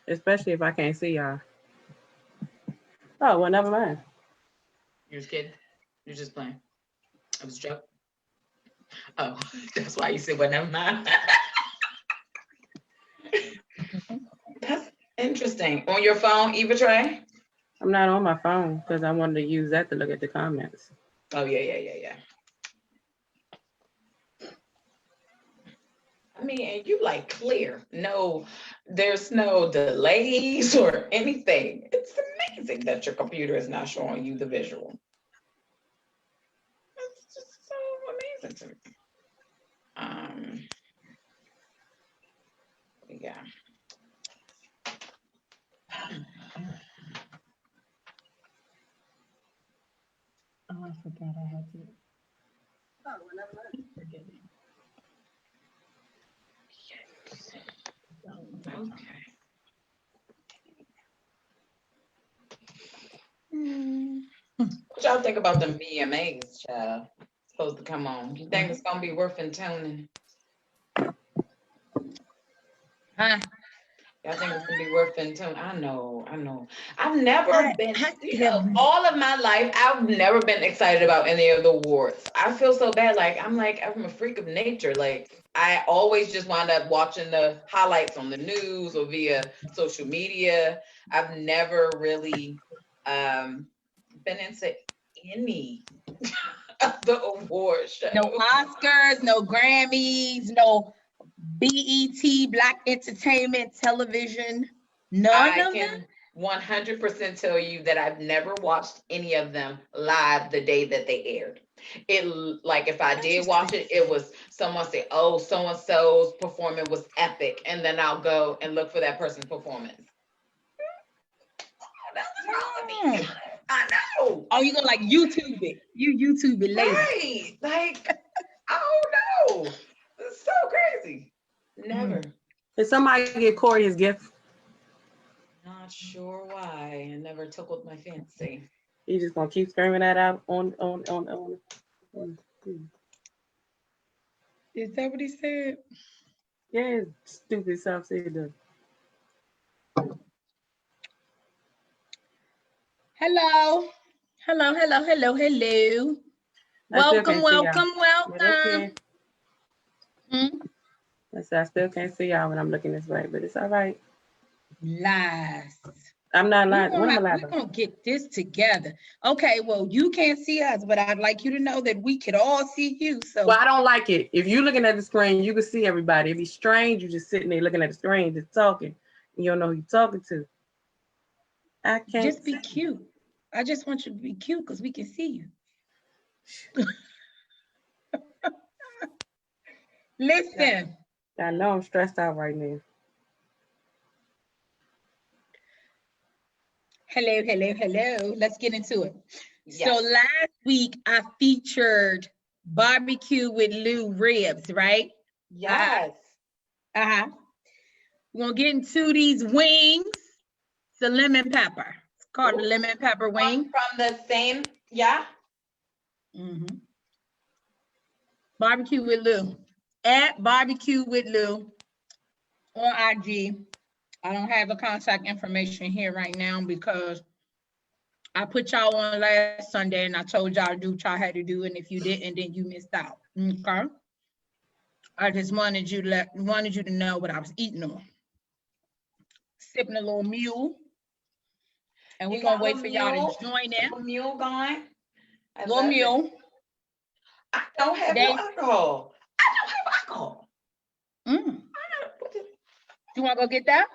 especially if I can't see y'all. Oh, well, never mind. You're just kidding. You're just playing. I was a joke. Oh, that's why you said, well, never mind. That's interesting. On your phone, Eva Trey? I'm not on my phone because I wanted to use that to look at the comments. Oh, yeah. I mean, and you like clear. No, there's no delays or anything. It's amazing that your computer is not showing you the visual. It's just so amazing to me. Yeah. Oh, I forgot I had to. Oh, whenever I forget it. Okay. What y'all think about them VMAs, child? Supposed to come on. You think it's gonna be worth tuning? Huh? Y'all think it's gonna be worth tuning? I know. I've never been, all of my life, I've never been excited about any of the awards. I feel so bad. I'm a freak of nature. Like, I always just wind up watching the highlights on the news or via social media. I've never really been into any of the award shows. No Oscars, no Grammys, no BET, Black Entertainment Television. None of them? 100% tell you that I've never watched any of them live the day that they aired. It, like, if I did watch it, it was someone say, oh, so-and-so's performance was epic, and then I'll go and look for that person's performance. Nothing wrong with me. I know. Oh, you gonna like YouTube it. You YouTube it later. Right. Like, I don't know. It's so crazy. Never. Did somebody get Corey his gift? Not sure why. It never tickled my fancy. You just gonna keep screaming that out on. Is that what he said? Yeah, stupid self said that. Hello. Welcome. I still can't see y'all when I'm looking this way, but it's all right. Lies. I'm not lying. We're gonna get this together. Okay, well, you can't see us, but I'd like you to know that we could all see you. So, well, I don't like it. If you're looking at the screen, you can see everybody. It'd be strange. You just sitting there looking at the screen, just talking. And you don't know who you're talking to. I can't. Just be cute. I just want you to be cute because we can see you. Listen. I know I'm stressed out right now. Hello. Let's get into it. Yes. So last week I featured barbecue with Lou ribs, right? Yes. We're gonna get into these wings. It's the lemon pepper. It's called the lemon pepper wing. From the same, yeah. Barbecue with Lou. At barbecue with Lou on IG. I don't have the contact information here right now because I put y'all on last Sunday and I told y'all to do what y'all had to do, and if you didn't, then you missed out. Okay. I just wanted you to know what I was eating on. Sipping a little mule. And we're gonna wait for y'all to join in. Little mule going. Little mule. I don't have alcohol. You wanna go get that?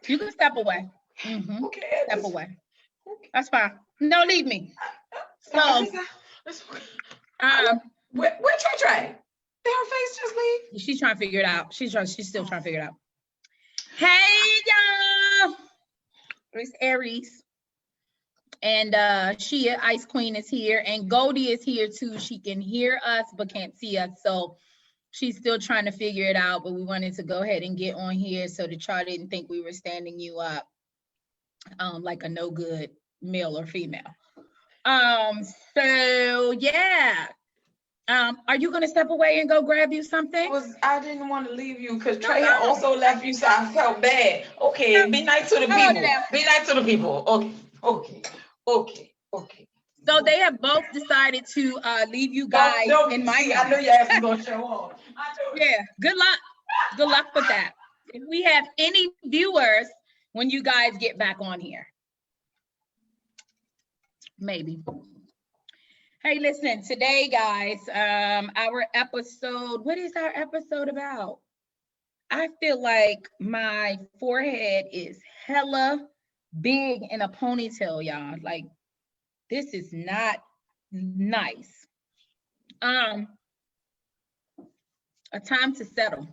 You can step away. Okay. Step away. That's fine. No, leave me. So, where Trey? Did her face just leave? She's trying to figure it out. She's still trying to figure it out. Hey, y'all. It's Aries. And Shia, Ice Queen, is here. And Goldie is here, too. She can hear us, but can't see us. So, she's still trying to figure it out, but we wanted to go ahead and get on here so that y'all didn't think we were standing you up like a no good male or female. So yeah, Are you gonna step away and go grab you something? I didn't want to leave you because Trey had also left you, so I felt bad. Okay, be nice to the people. Be nice to the people. Okay. So they have both decided to leave you guys in my I know your ass is gonna show off. Yeah, good luck. Good luck with that. If we have any viewers when you guys get back on here. Maybe. Hey, listen, today, guys, our episode, what is our episode about? I feel like my forehead is hella big in a ponytail, y'all. Like, this is not nice. A time to settle.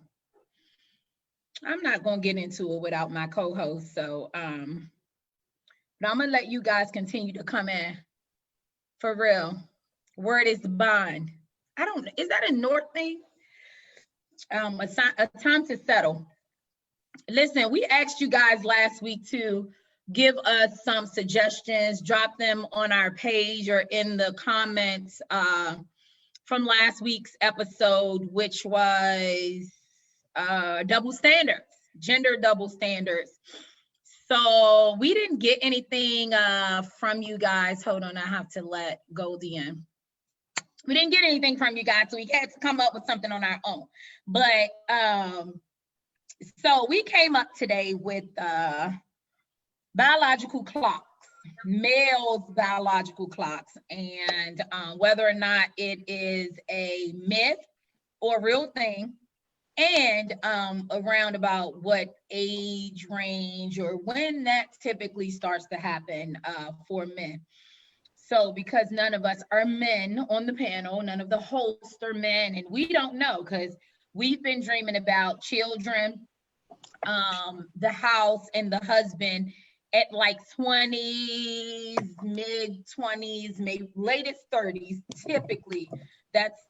I'm not gonna get into it without my co-host, so but I'm gonna let you guys continue to come in. For real. Word is bond. I don't know, is that a North thing? A time to settle. Listen, we asked you guys last week to give us some suggestions, drop them on our page or in the comments from last week's episode, which was double standards, gender double standards. So we didn't get anything from you guys. Hold on, I have to let Goldie in. We didn't get anything from you guys, so we had to come up with something on our own. But so we came up today with biological clocks, males' biological clocks, and whether or not it is a myth or a real thing, and around about what age range or when that typically starts to happen for men. So because none of us are men on the panel, none of the hosts are men, and we don't know because we've been dreaming about children, the house, and the husband at like 20s, mid 20s, maybe latest 30s. Typically, that's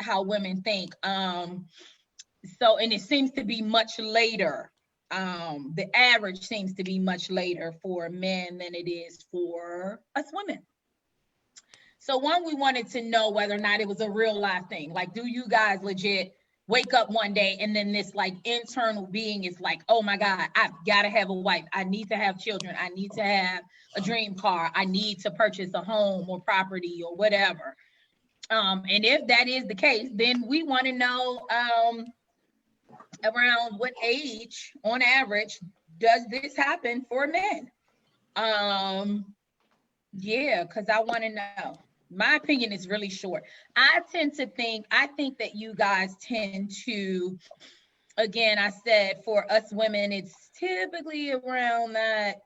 how women think. So, and it seems to be much later. The average seems to be much later for men than it is for us women. So one, we wanted to know whether or not it was a real life thing. Like, do you guys legit wake up one day and then this like internal being is like, oh my God, I've got to have a wife. I need to have children. I need to have a dream car. I need to purchase a home or property or whatever. And if that is the case, then we want to know around what age on average does this happen for men? Yeah, because I want to know. My opinion is really short. I think that you guys tend to, again, I said for us women, it's typically around that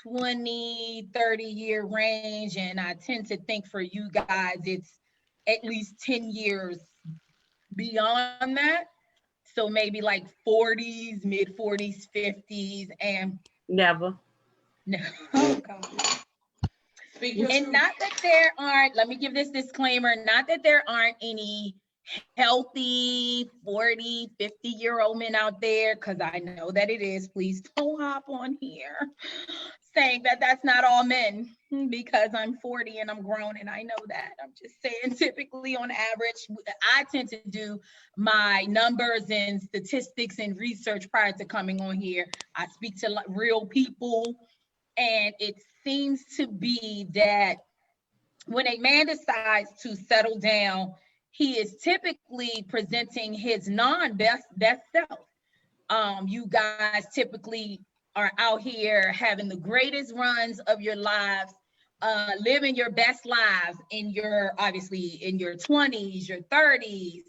20, 30-year range. And I tend to think for you guys, it's at least 10 years beyond that. So maybe like 40s, mid 40s, 50s, and never. No. Oh, God. And not that there aren't, let me give this disclaimer, not that there aren't any healthy 40, 50-year-old men out there, because I know that it is. Please don't hop on here saying that that's not all men, because I'm 40 and I'm grown and I know that. I'm just saying typically on average, I tend to do my numbers and statistics and research prior to coming on here. I speak to real people, and it seems to be that when a man decides to settle down, he is typically presenting his non-best self. You guys typically are out here having the greatest runs of your lives, living your best lives in your, obviously in your 20s, your 30s,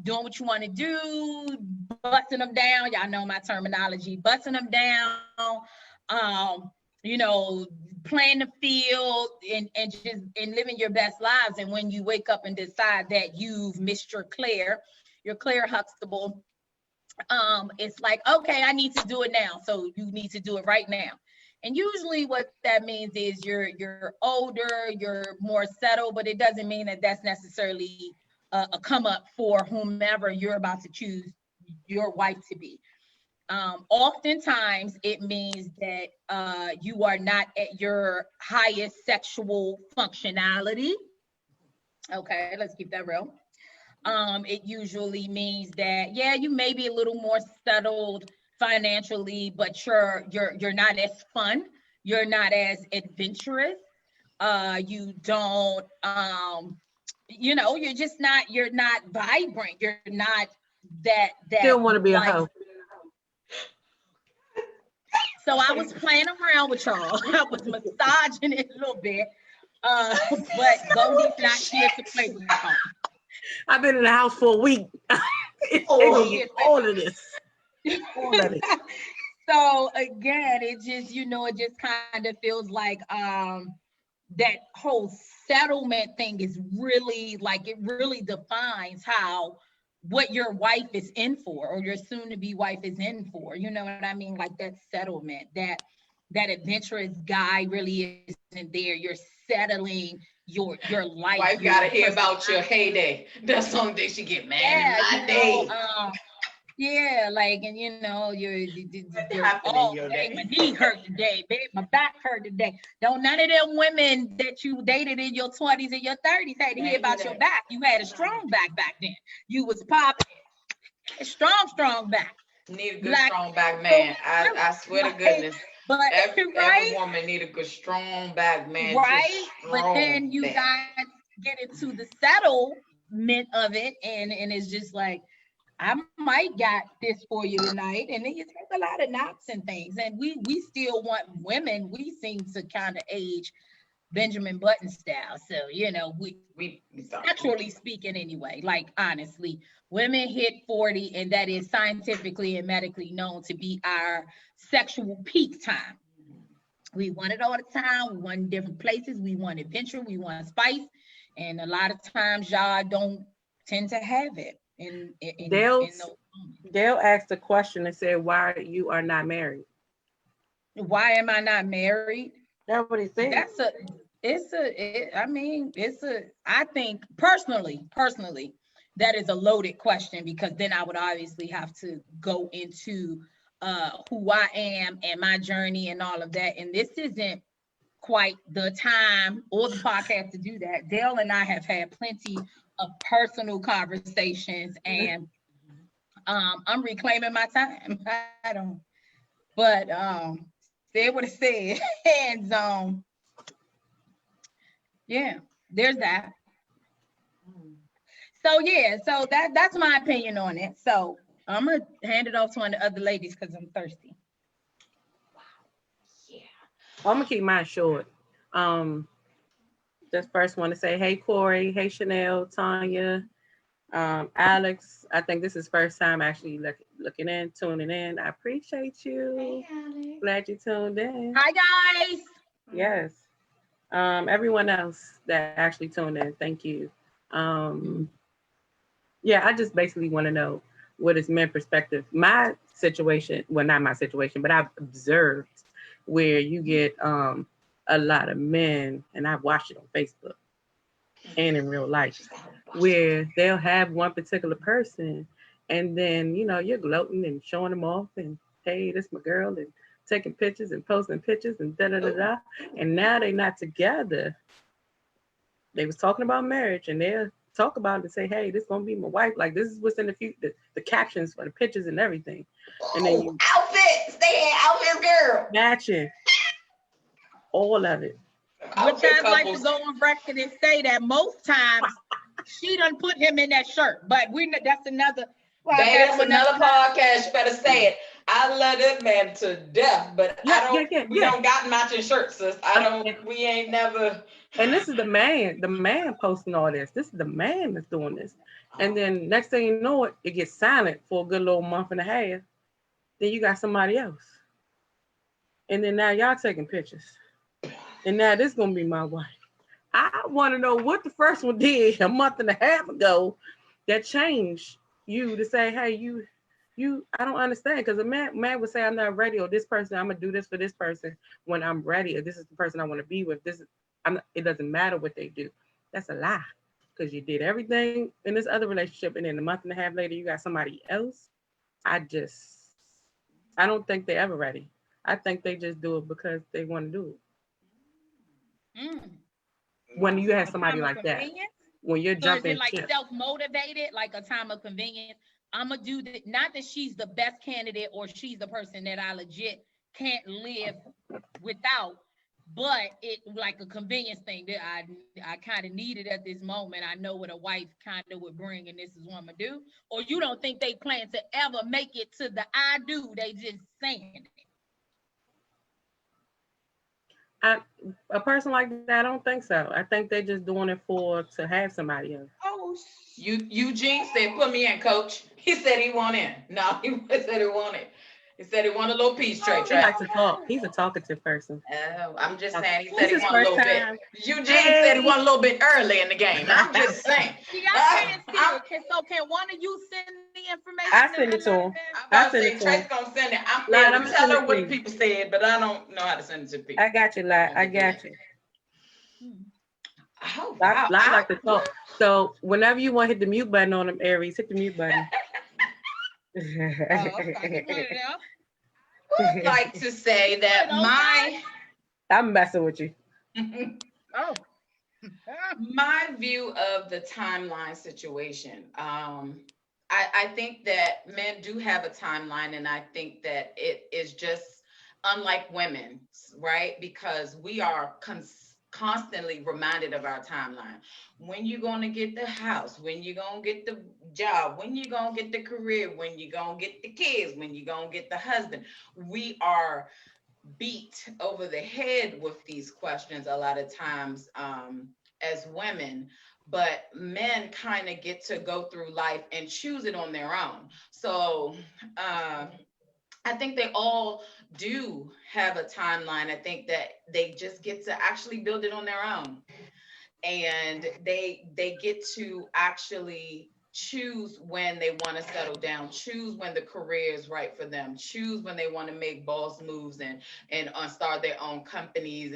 doing what you want to do, busting them down. Y'all know my terminology, busting them down. You know, playing the field and living your best lives. And when you wake up and decide that you've missed your Claire Huxtable, it's like, okay, I need to do it now. So you need to do it right now. And usually what that means is you're older, you're more settled, but it doesn't mean that that's necessarily a come up for whomever you're about to choose your wife to be. Oftentimes it means that you are not at your highest sexual functionality. Okay, let's keep that real. It usually means that, yeah, you may be a little more settled financially, but you're not as fun, you're not as adventurous. You don't, you're not vibrant, you're not that Still want to be a life. hoe. So I was playing around with y'all. I was massaging it a little bit. But Goldie's not here to play with y'all. I've been in the house for a week. They gonna get all of this. All of it. So again, it just, it just kind of feels like that whole settlement thing is really like, it really defines what your wife is in for, or your soon-to-be wife is in for. You know what I mean? Like that settlement, that adventurous guy really isn't there. You're settling your life. Wife gotta hear about your heyday. That's something she get mad in my day. Yeah, like, and you're happened in your babe, day? my knee hurt today, babe, my back hurt today. Don't none of them women that you dated in your 20s and your 30s had to hear about your back. You had a strong back then. You was popping. Strong back. Need a good strong back man. I swear to goodness. But every woman need a good strong back man. Right. But then you guys get into the settlement of it, and it's just like, I might got this for you tonight, and then you take a lot of knocks and things. And we still want women. We seem to kind of age Benjamin Button style. So, we sexually speaking anyway, like honestly, women hit 40, and that is scientifically and medically known to be our sexual peak time. We want it all the time. We want different places. We want adventure. We want spice. And a lot of times y'all don't tend to have it. Dale asked a question and said, why you are not married? Why am I not married? That's what he said. I think personally, that is a loaded question, because then I would obviously have to go into who I am and my journey and all of that. And this isn't quite the time or the podcast to do that. Dale and I have had plenty of personal conversations, and I'm reclaiming my time. I don't, but say what it said. And yeah, there's that. So yeah, so that's my opinion on it. So I'm gonna hand it off to one of the other ladies because I'm thirsty. Yeah, I'm gonna keep mine short. Just first want to say, hey Corey, hey Chanel, Tanya, Alex. I think this is first time actually looking in, tuning in. I appreciate you. Hey, Alex. Glad you tuned in. Hi guys. Yes. Everyone else that actually tuned in, thank you. Yeah, I just basically want to know what is men's perspective. My situation, well, not my situation, but I've observed where you get a lot of men, and I've watched it on Facebook and in real life, where they'll have one particular person, and then you're gloating and showing them off, and hey, this is my girl, and taking pictures and posting pictures and da-da-da-da. And now they're not together. They was talking about marriage, and they'll talk about it and say, hey, this is gonna be my wife. Like, this is what's in the future, the captions for the pictures and everything. And then outfits, they had outfits, girl. Matching. All of it. Which I'd like to go on record and say that most times she done put him in that shirt, but that's another. That's another podcast. You better say it. I love this man to death, but we don't got matching shirts, sis. We ain't never. And this is the man posting all this. This is the man that's doing this. And then next thing you know it gets silent for a good little month and a half. Then you got somebody else. And then now y'all taking pictures. And now this is gonna be my wife. I want to know what the first one did a month and a half ago that changed you to say, hey, you I don't understand, because a man would say, I'm not ready, or this person, I'm gonna do this for this person when I'm ready, or this is the person I want to be with. It doesn't matter what they do. That's a lie, because you did everything in this other relationship, and then a month and a half later you got somebody else. I don't think they're ever ready. I think they just do it because they want to do it. When you have somebody like that. when you're So is jumping it like ship. self-motivated, like a time of convenience? I'm gonna do that. Not that she's the best candidate or she's the person that I legit can't live without, but it like a convenience thing that I kind of needed at this moment. I know what a wife kind of would bring, and this is what I'm gonna do. Or you don't think they plan to ever make it to the I do? They just saying it. A person like that, I don't think so. I think they're just doing it to have somebody else. Oh, Eugene said, "Put me in, coach." He said he want in. No, he said he wanted. He said he wanted a little piece, Trey. He likes to talk. He's a talkative person. Oh, I'm just saying. He This said he is want a little first bit. time. Eugene said he want a little bit early in the game. I'm just saying. See, I'm being serious. So can one of you send the information? I send it to him. I'm about to say Trey's gonna send it. I'm gonna tell her what people said, but I don't know how to send it to people. I got you, Lot. I got you. Oh, wow. I like to talk. So whenever you want to hit the mute button on them, Aries, hit the mute button. I would like to say that I'm messing with you. My view of the timeline situation. I think that men do have a timeline, and I think that it is just unlike women, right? Because we are constantly reminded of our timeline. When you gonna get the house, when you gonna get the job, when you gonna get the career, when you gonna get the kids, when you gonna get the husband. We are beat over the head with these questions a lot of times as women, but men kind of get to go through life and choose it on their own. So I think they all do have a timeline. I think that they just get to actually build it on their own. And they get to actually choose when they want to settle down, choose when the career is right for them, choose when they want to make boss moves and start their own companies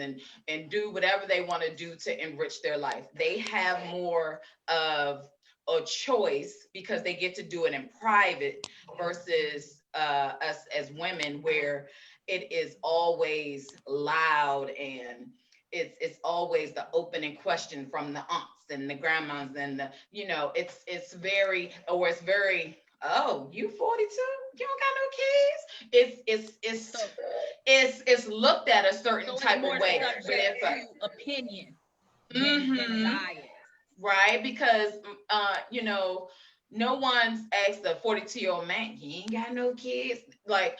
and do whatever they want to do to enrich their life. They have more of a choice because they get to do it in private versus us as women, where it is always loud and it's always the opening question from the aunts and the grandmas and the, it's very, oh, you 42, you don't got no kids. It's looked at a certain type of way. Opinion. Right, because no one's asked a 42-year-old man, he ain't got no kids. Like,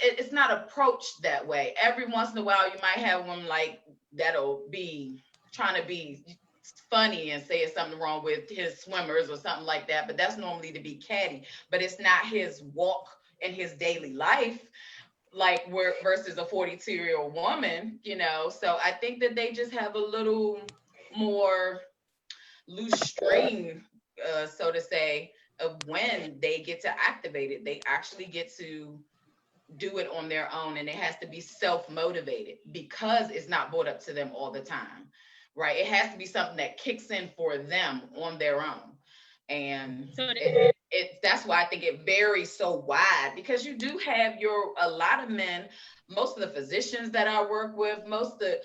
it's not approached that way. Every once in a while, you might have one like that'll be trying to be funny and say something wrong with his swimmers or something like that, but that's normally to be catty. But it's not his walk in his daily life, like versus a 42-year-old woman, So I think that they just have a little more loose string, so to say, of when they get to activate it. They actually get to do it on their own, and it has to be self-motivated because it's not brought up to them all the time, right? It has to be something that kicks in for them on their own. And so that's why I think it varies so wide, because you do have a lot of men, most of the physicians that I work with, most of the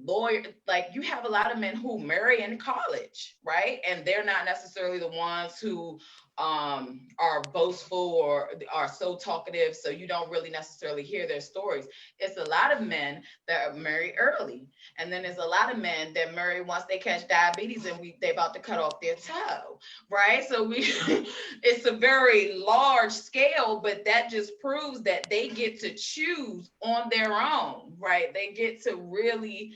lawyers, like you have a lot of men who marry in college, right? And they're not necessarily the ones who are boastful or are so talkative, so you don't really necessarily hear their stories. It's a lot of men that are married early, and then there's a lot of men that marry once they catch diabetes and they about to cut off their toe, right? So it's a very large scale, but that just proves that they get to choose on their own, right? They get to really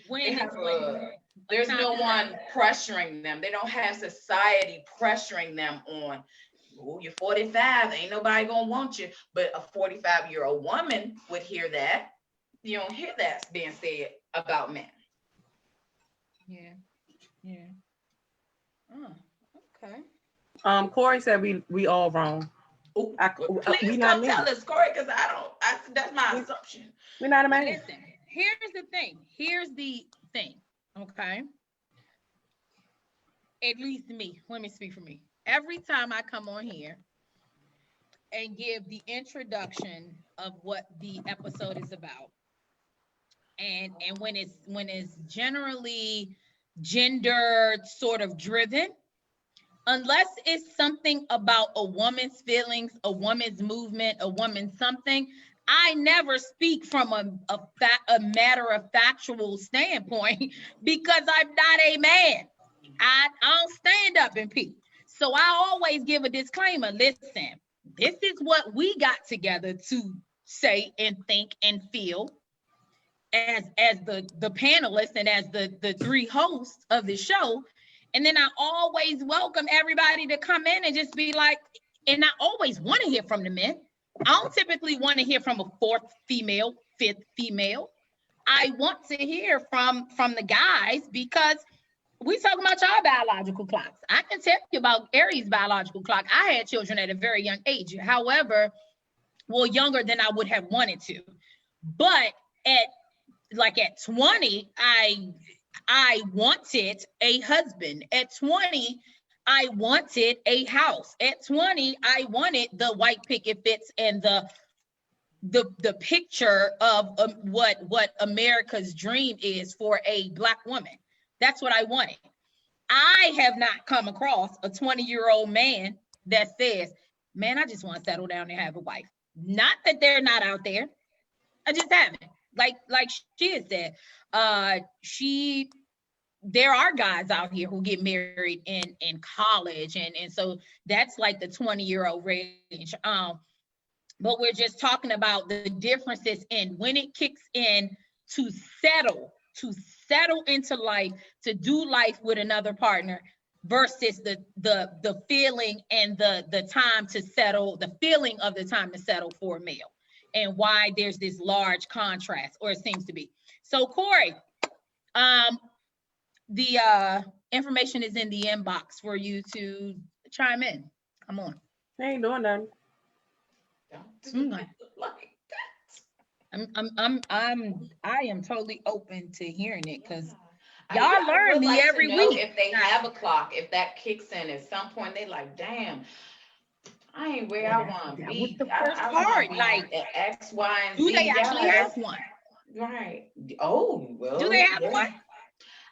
there's no one pressuring them. They don't have society pressuring them on, oh, you're 45, ain't nobody gonna want you. But a 45-year-old woman would hear that. You don't hear that being said about men. Yeah. Oh, okay. Corey said we all wrong. Please don't tell us, Corey, because that's my assumption. We're not a man. Listen, here's the thing. Okay. At least me. Let me speak for me. Every time I come on here and give the introduction of what the episode is about, and when it's generally gender sort of driven. Unless it's something about a woman's feelings, a woman's movement, a woman's something, I never speak from a matter of factual standpoint because I'm not a man. I don't stand up and pee. So I always give a disclaimer. Listen, this is what we got together to say and think and feel as the panelists and as the three hosts of the show. And then I always welcome everybody to come in and just be like, and I always want to hear from the men. I don't typically want to hear from a fourth female, fifth female. I want to hear from the guys because we talking about y'all biological clocks. I can tell you about Aries' biological clock. I had children at a very young age. However, well, younger than I would have wanted to. But at 20, I wanted a husband. At 20, I wanted a house. At 20, I wanted the white picket fence and the picture of what America's dream is for a Black woman. That's what I wanted. I have not come across a 20-year-old man that says, man, I just want to settle down and have a wife. Not that they're not out there. I just haven't. Like she had said, there are guys out here who get married in college. And so that's like the 20-year-old range. But we're just talking about the differences in when it kicks in to settle into life, to do life with another partner versus the feeling and the time to settle, the feeling of the time to settle for a male, and why there's this large contrast, or it seems to be. So Corey, the information is in the inbox for you to chime in. Come on. I ain't doing nothing. I am totally open to hearing it because y'all learn me every week. If they have a clock, if that kicks in at some point, they like, damn, I ain't where I want to be. The first part, like X, Y, and Z. Do they actually have one? Right. Oh, well. Do they have one?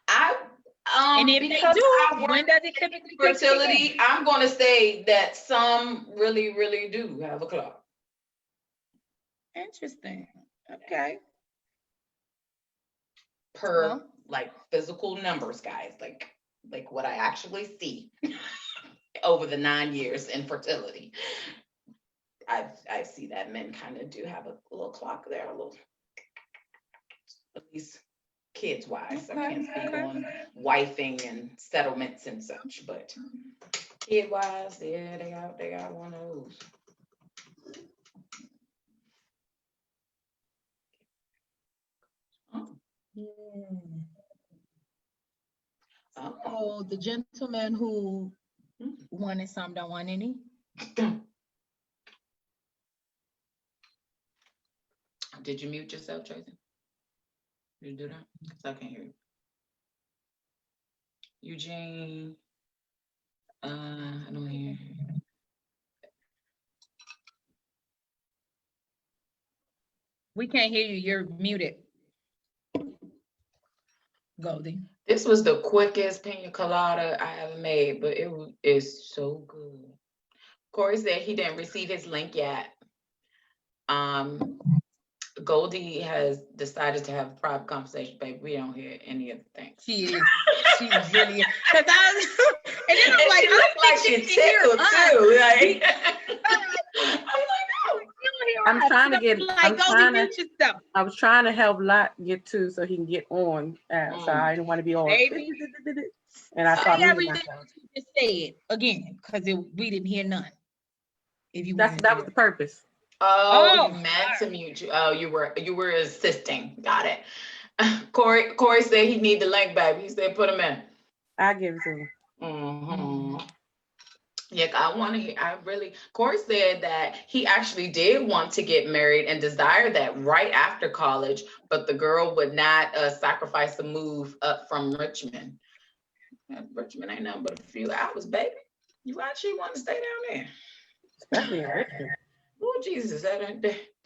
And if they do, when does it typically fertility? I'm going to say that some really, really do have a clock. Interesting. Okay. Per like physical numbers, guys, like what I actually see over the 9 years in fertility. I see that men kind of do have a little clock there, a little, at least kids wise. I can't speak on wifing and settlements and such, but kid wise, yeah, they got one of those. Oh, the gentleman who wanted some don't want any. Did you mute yourself, Tracy? Did you do that? Because I can't hear you. Eugene, I don't hear you. We can't hear you. You're muted. Goldie. This was the quickest pina colada I ever made, but it is so good. Corey said he didn't receive his link yet. Goldie has decided to have a private conversation, babe. We don't hear any of the things. She is. She's really. Because and then I'm like, she's tickled too. Like, I'm trying to get. I was trying to help Lot get to so he can get on. So I didn't want to be on. Baby. And I thought everything you just said again because we didn't hear none. If you that was the purpose. Oh, you meant to mute you. Oh, you were assisting. Got it. Corey said he need the link, baby. He said put him in. I give it to him. Mm-hmm. Yeah, I want to hear. Corey said that he actually did want to get married and desired that right after college, but the girl would not sacrifice the move up from Richmond. Richmond ain't nothing but a few hours, baby. You actually want to stay down there? Especially in Richmond. Oh, Jesus,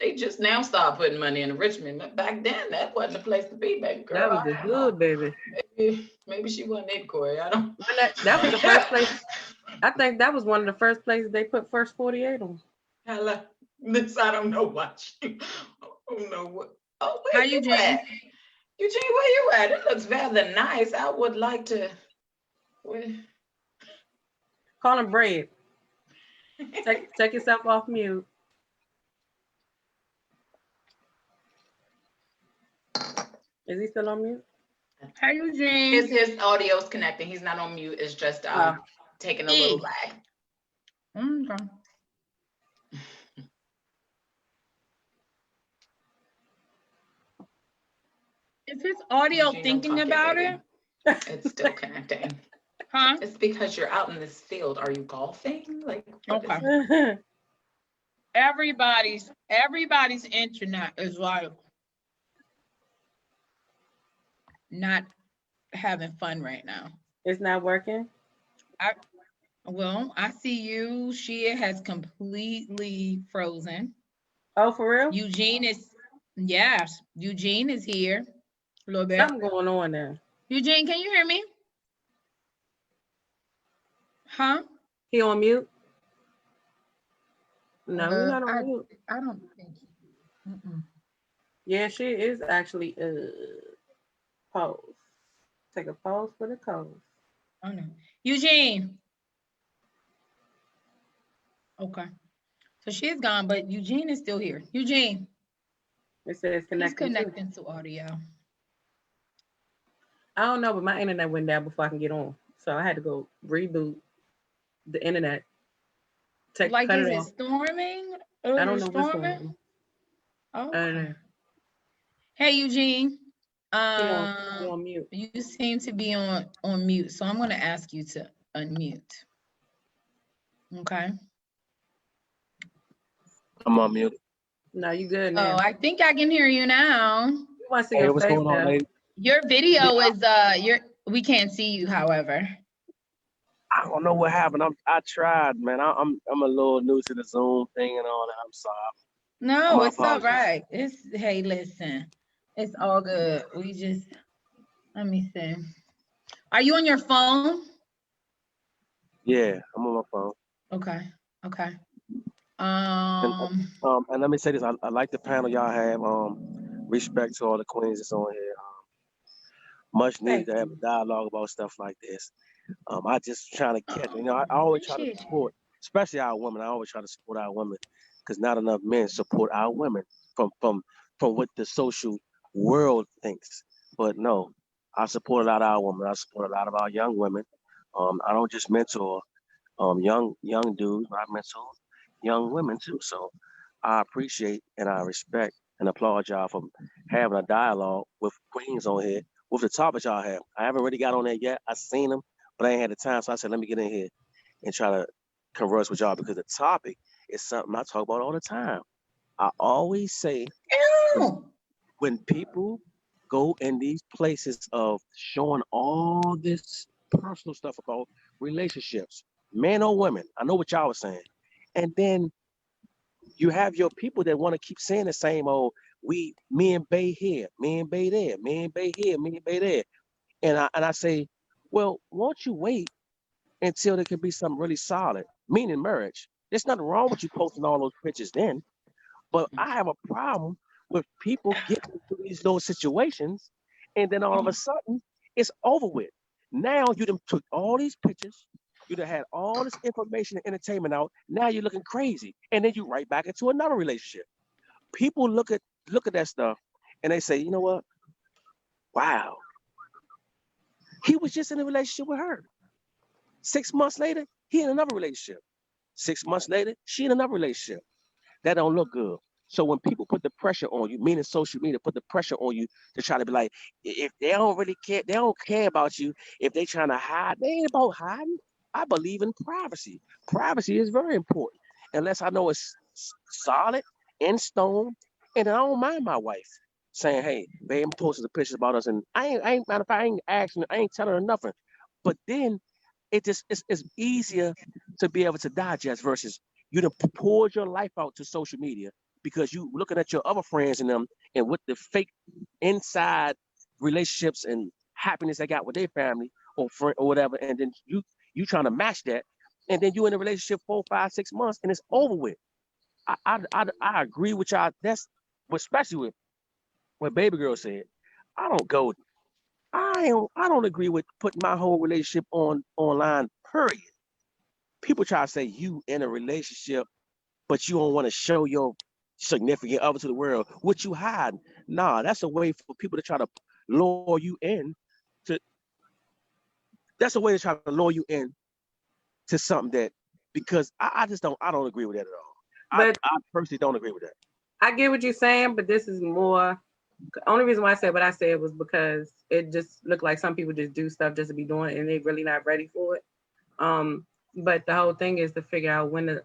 they just now start putting money in Richmond. Back then, that wasn't the place to be, baby girl. That was the good, baby. Maybe she wasn't it, Corey. I don't. That was the first place. I think that was one of the first places they put First 48 on. Hello. This I don't know what. I don't know what. Oh, where How you Eugene? at? Eugene, where you at? It looks rather nice. I would like to. Call him Bread. Take yourself off mute. Is he still on mute? How Eugene? His audio's connecting. He's not on mute. It's just taking a little lag. Okay. Is his audio Eugene, thinking don't talk about yet, it? baby. It's still connecting. Huh? It's because you're out in this field. Are you golfing? Like, what is Okay. it? Everybody's internet is like not having fun right now. It's not working. Well, I see you. Shia has completely frozen. Oh, for real? Eugene is, yes, Eugene is here a little bit. Something going on there. Eugene, can you hear me? Huh? He on mute? No, he's not on mute. I don't think. Yeah, she is actually pause. Take a pause for the cause. Oh no. Eugene. Okay. So she's gone, but Eugene is still here. Eugene. It says connecting. He's connecting to audio. I don't know, but my internet went down before I can get on. So I had to go reboot the internet. Like, is it storming? I don't know what's going on. Oh. Okay. Hey, Eugene. You're on mute. You seem to be on mute, so I'm going to ask you to unmute. Okay. I'm on mute. No, you good now. Oh, I think I can hear you now. We want to see Hey, your what's face going on, now. lady? Your video is we can't see you, however. I don't know what happened. I tried, man. I'm a little new to the Zoom thing and all that. I'm sorry. No, it's all apologies. right. Hey, listen, it's all good. We just, let me see. Are you on your phone? Yeah, I'm on my phone. Okay. And let me say this. I like the panel y'all have. Respect to all the queens that's on here. Much needed to have a dialogue about stuff like this. I just trying to catch. I always try to support, especially our women. I always try to support our women because not enough men support our women from what the social world thinks. But no, I support a lot of our women. I support a lot of our young women. I don't just mentor young dudes, but I mentor young women too. So I appreciate and I respect and applaud y'all for having a dialogue with queens on here with the topics y'all have. I haven't really got on there yet. I seen them, but I ain't had the time. So I said, let me get in here and try to converse with y'all because the topic is something I talk about all the time. I always say when people go in these places of showing all this personal stuff about relationships, men or women, I know what y'all was saying. And then you have your people that want to keep saying the same old, me and Bay here, me and Bay there, me and Bay here, me and Bay there. And I say, well, won't you wait until there can be something really solid, meaning marriage? There's nothing wrong with you posting all those pictures then. But I have a problem with people getting into these little situations and then all of a sudden it's over with. Now you done took all these pictures, you done had all this information and entertainment out. Now you're looking crazy. And then you right back into another relationship. People look at that stuff and they say, you know what? Wow. He was just in a relationship with her. 6 months later, he in another relationship. 6 months later, she in another relationship. That don't look good. So when people put the pressure on you, meaning social media, put the pressure on you to try to be like, if they don't really care, they don't care about you. If they trying to hide, they ain't about hiding. I believe in privacy. Privacy is very important. Unless I know it's solid, in stone, and then I don't mind my wife saying, hey, babe, I'm posting the pictures about us. And I ain't matter of fact, I ain't asking, I ain't telling her nothing. But then it's easier to be able to digest versus you done poured your life out to social media because you looking at your other friends and them and with the fake inside relationships and happiness they got with their family or friend or whatever, and then you trying to match that, and then you in a relationship 4, 5, 6 months, and it's over with. I agree with y'all. That's especially with what Baby Girl said. I don't agree with putting my whole relationship online. Period. People try to say you in a relationship, but you don't want to show your significant other to the world. What you hide? Nah, that's a way for people to try to lure you in. That's a way to try to lure you in to something that, because I don't agree with that at all. But I personally don't agree with that. I get what you're saying, but this is more. The only reason why I said what I said was because it just looked like some people just do stuff just to be doing it, and they're really not ready for it. But the whole thing is to figure out when do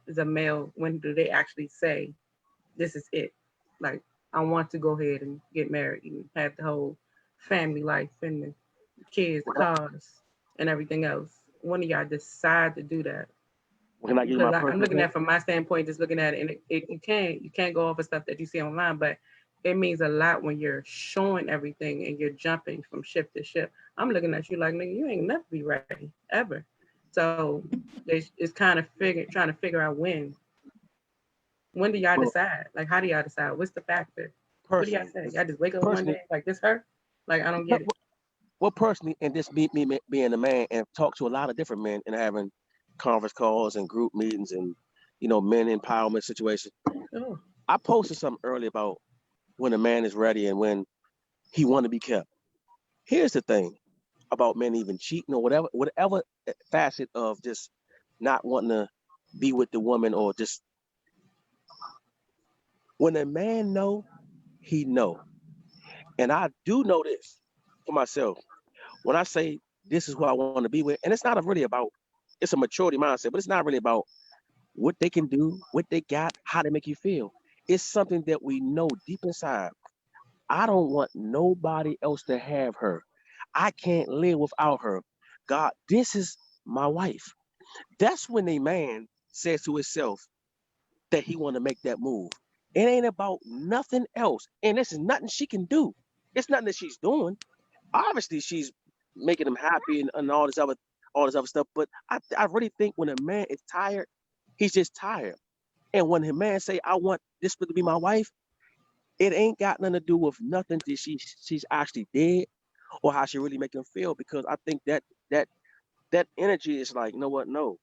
they actually say, this is it? Like, I want to go ahead and get married and have the whole family life and the kids, the cars, and everything else. When do y'all decide to do that? Can I give you my I'm looking at it from my standpoint, just looking at it, and you can't go off of stuff that you see online, but it means a lot when you're showing everything and you're jumping from ship to ship. I'm looking at you like, nigga, you ain't never be ready, ever. So it's kind of trying to figure out when do y'all decide? Like, how do y'all decide? What's the factor? What do y'all say? Y'all just wake up one day like, this her? Like, I don't get it. Well, personally, and this me being a man and talk to a lot of different men and having conference calls and group meetings and, men empowerment situations. Oh. I posted something earlier about when a man is ready and when he want to be kept. Here's the thing about men even cheating or whatever facet of just not wanting to be with the woman, or just when a man know, he know. And I do know this for myself. When I say this is who I want to be with, and it's not really about, it's a maturity mindset, but it's not really about what they can do, what they got, how they make you feel. It's something that we know deep inside. I don't want nobody else to have her. I can't live without her. God, this is my wife. That's when a man says to himself that he want to make that move. It ain't about nothing else. And this is nothing she can do. It's nothing that she's doing. Obviously, she's making him happy and all this other stuff. But I really think when a man is tired, he's just tired. And when a man say, I want this to be my wife, it ain't got nothing to do with nothing that she's actually did or how she really make him feel. Because I think that energy is like, you know what? No,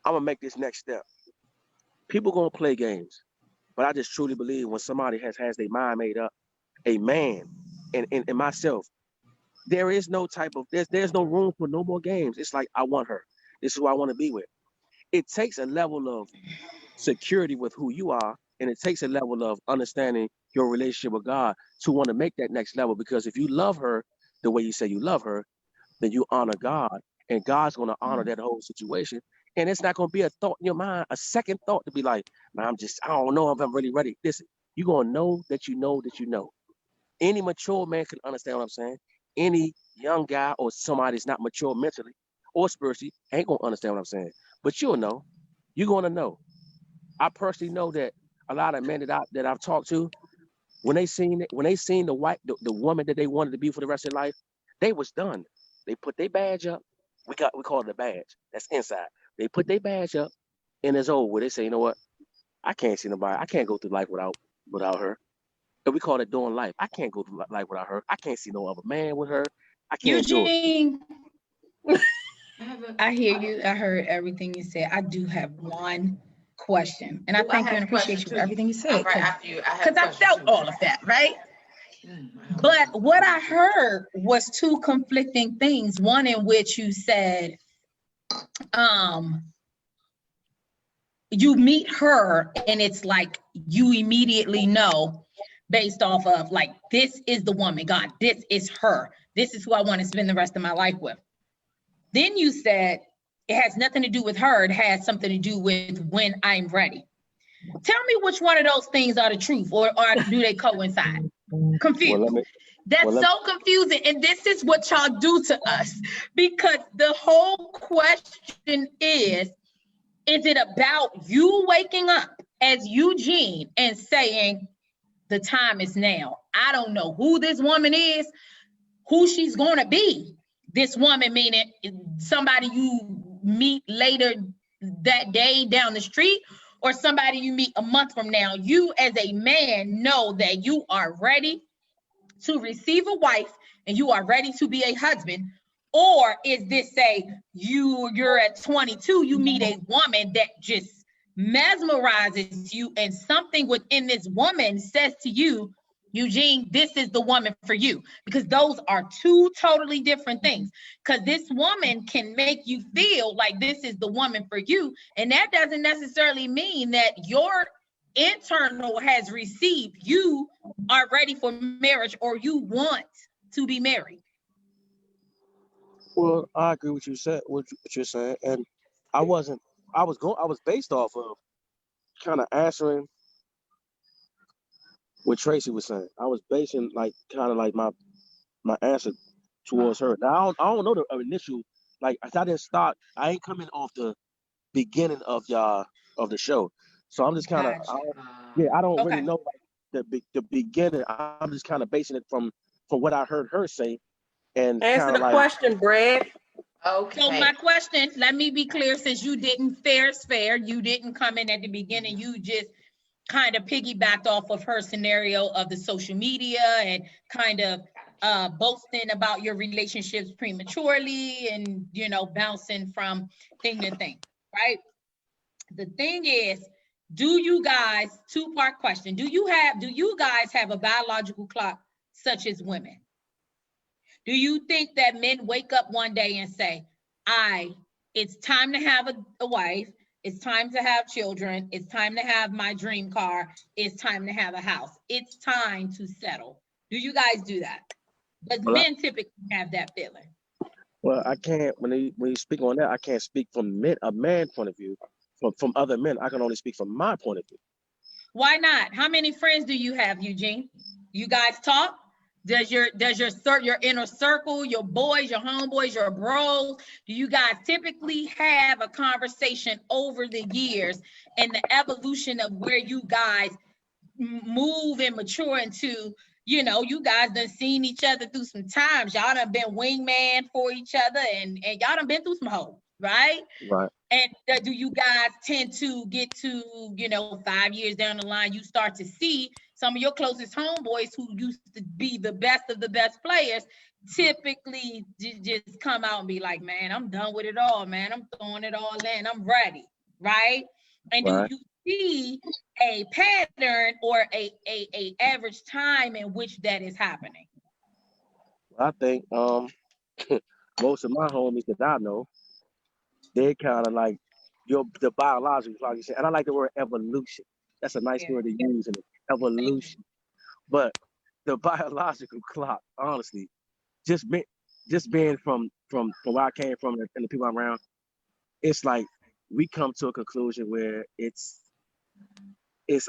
I'm gonna make this next step. People gonna play games, but I just truly believe when somebody has their mind made up, a man and myself, there is no type of there's no room for no more games. It's like, I want her. This is who I want to be with. It takes a level of security with who you are, and it takes a level of understanding your relationship with God to want to make that next level. Because if you love her the way you say you love her, then you honor God, and God's going to honor that whole situation. And it's not going to be a thought in your mind, a second thought to be like, man, I don't know if I'm really ready. Listen, you're going to know that you know that you know. Any mature man can understand what I'm saying. Any young guy or somebody that's not mature mentally or spiritually ain't going to understand what I'm saying. But you'll know. You're going to know. I personally know that a lot of men that I've talked to, when they seen the woman that they wanted to be for the rest of their life, they was done. They put their badge up. We call it a badge. That's inside. They put their badge up, and it's over. They say, you know what? I can't see nobody. I can't go through life without her. And we call it doing life. I can't go through life without her. I can't see no other man with her. I can't Eugene, do it. I hear you. I heard everything you said. I do have one question, and I thank you and appreciate you for everything you said. Right after you, because I felt all of that, right? But what I heard was two conflicting things. One in which you said, you meet her and it's like you immediately know based off of like, this is the woman, God, this is her. This is who I want to spend the rest of my life with. Then you said it has nothing to do with her. It has something to do with when I'm ready. Tell me which one of those things are the truth, or do they coincide? Confused. That's so confusing. And this is what y'all do to us, because the whole question is it about you waking up as Eugene and saying, the time is now? I don't know who this woman is, who she's going to be. This woman, meaning somebody you meet later that day down the street, or somebody you meet a month from now. You as a man know that you are ready to receive a wife and you are ready to be a husband. Or is this you're at 22, you meet a woman that just mesmerizes you, and something within this woman says to you, Eugene, this is the woman for you? Because those are two totally different things. Because this woman can make you feel like this is the woman for you, and that doesn't necessarily mean that your internal has received you are ready for marriage or you want to be married. Well, I agree with what you're saying, and I was based off of kind of answering what Tracy was saying. I was basing like kind of like my answer towards her. Now I don't know the initial, like I didn't start. I ain't coming off the beginning of the show, so I'm just kind of I don't really know like the beginning. I'm just kind of basing it from what I heard her say. And answer the question, Brad. Okay. So my question, let me be clear, since you didn't fair, you didn't come in at the beginning, you just kind of piggybacked off of her scenario of the social media and kind of boasting about your relationships prematurely and, you know, bouncing from thing to thing, right? The thing is, do you guys, two-part question, do you guys have a biological clock such as women? Do you think that men wake up one day and say, it's time to have a wife, it's time to have children, it's time to have my dream car, it's time to have a house, it's time to settle? Do you guys do that? But men typically have that feeling. Well, I can't, when you speak on that, I can't speak from a man's point of view. From other men, I can only speak from my point of view. Why not? How many friends do you have, Eugene? You guys talk? Does your inner circle, your boys, your homeboys, your bros, do you guys typically have a conversation over the years and the evolution of where you guys move and mature into? You know, you guys done seen each other through some times. Y'all done been wingman for each other, and y'all done been through some hoes, right? Right. And do you guys tend to get to, 5 years down the line, you start to see some of your closest homeboys who used to be the best of the best players typically just come out and be like, man, I'm done with it all, man. I'm throwing it all in. I'm ready, right? And do you see a pattern or a average time in which that is happening? I think most of my homies that I know, they kind of like the biological clock, and I like the word evolution. That's a nice word to use in it, evolution. But the biological clock, honestly, just being from where I came from and the people I'm around, it's like we come to a conclusion where it's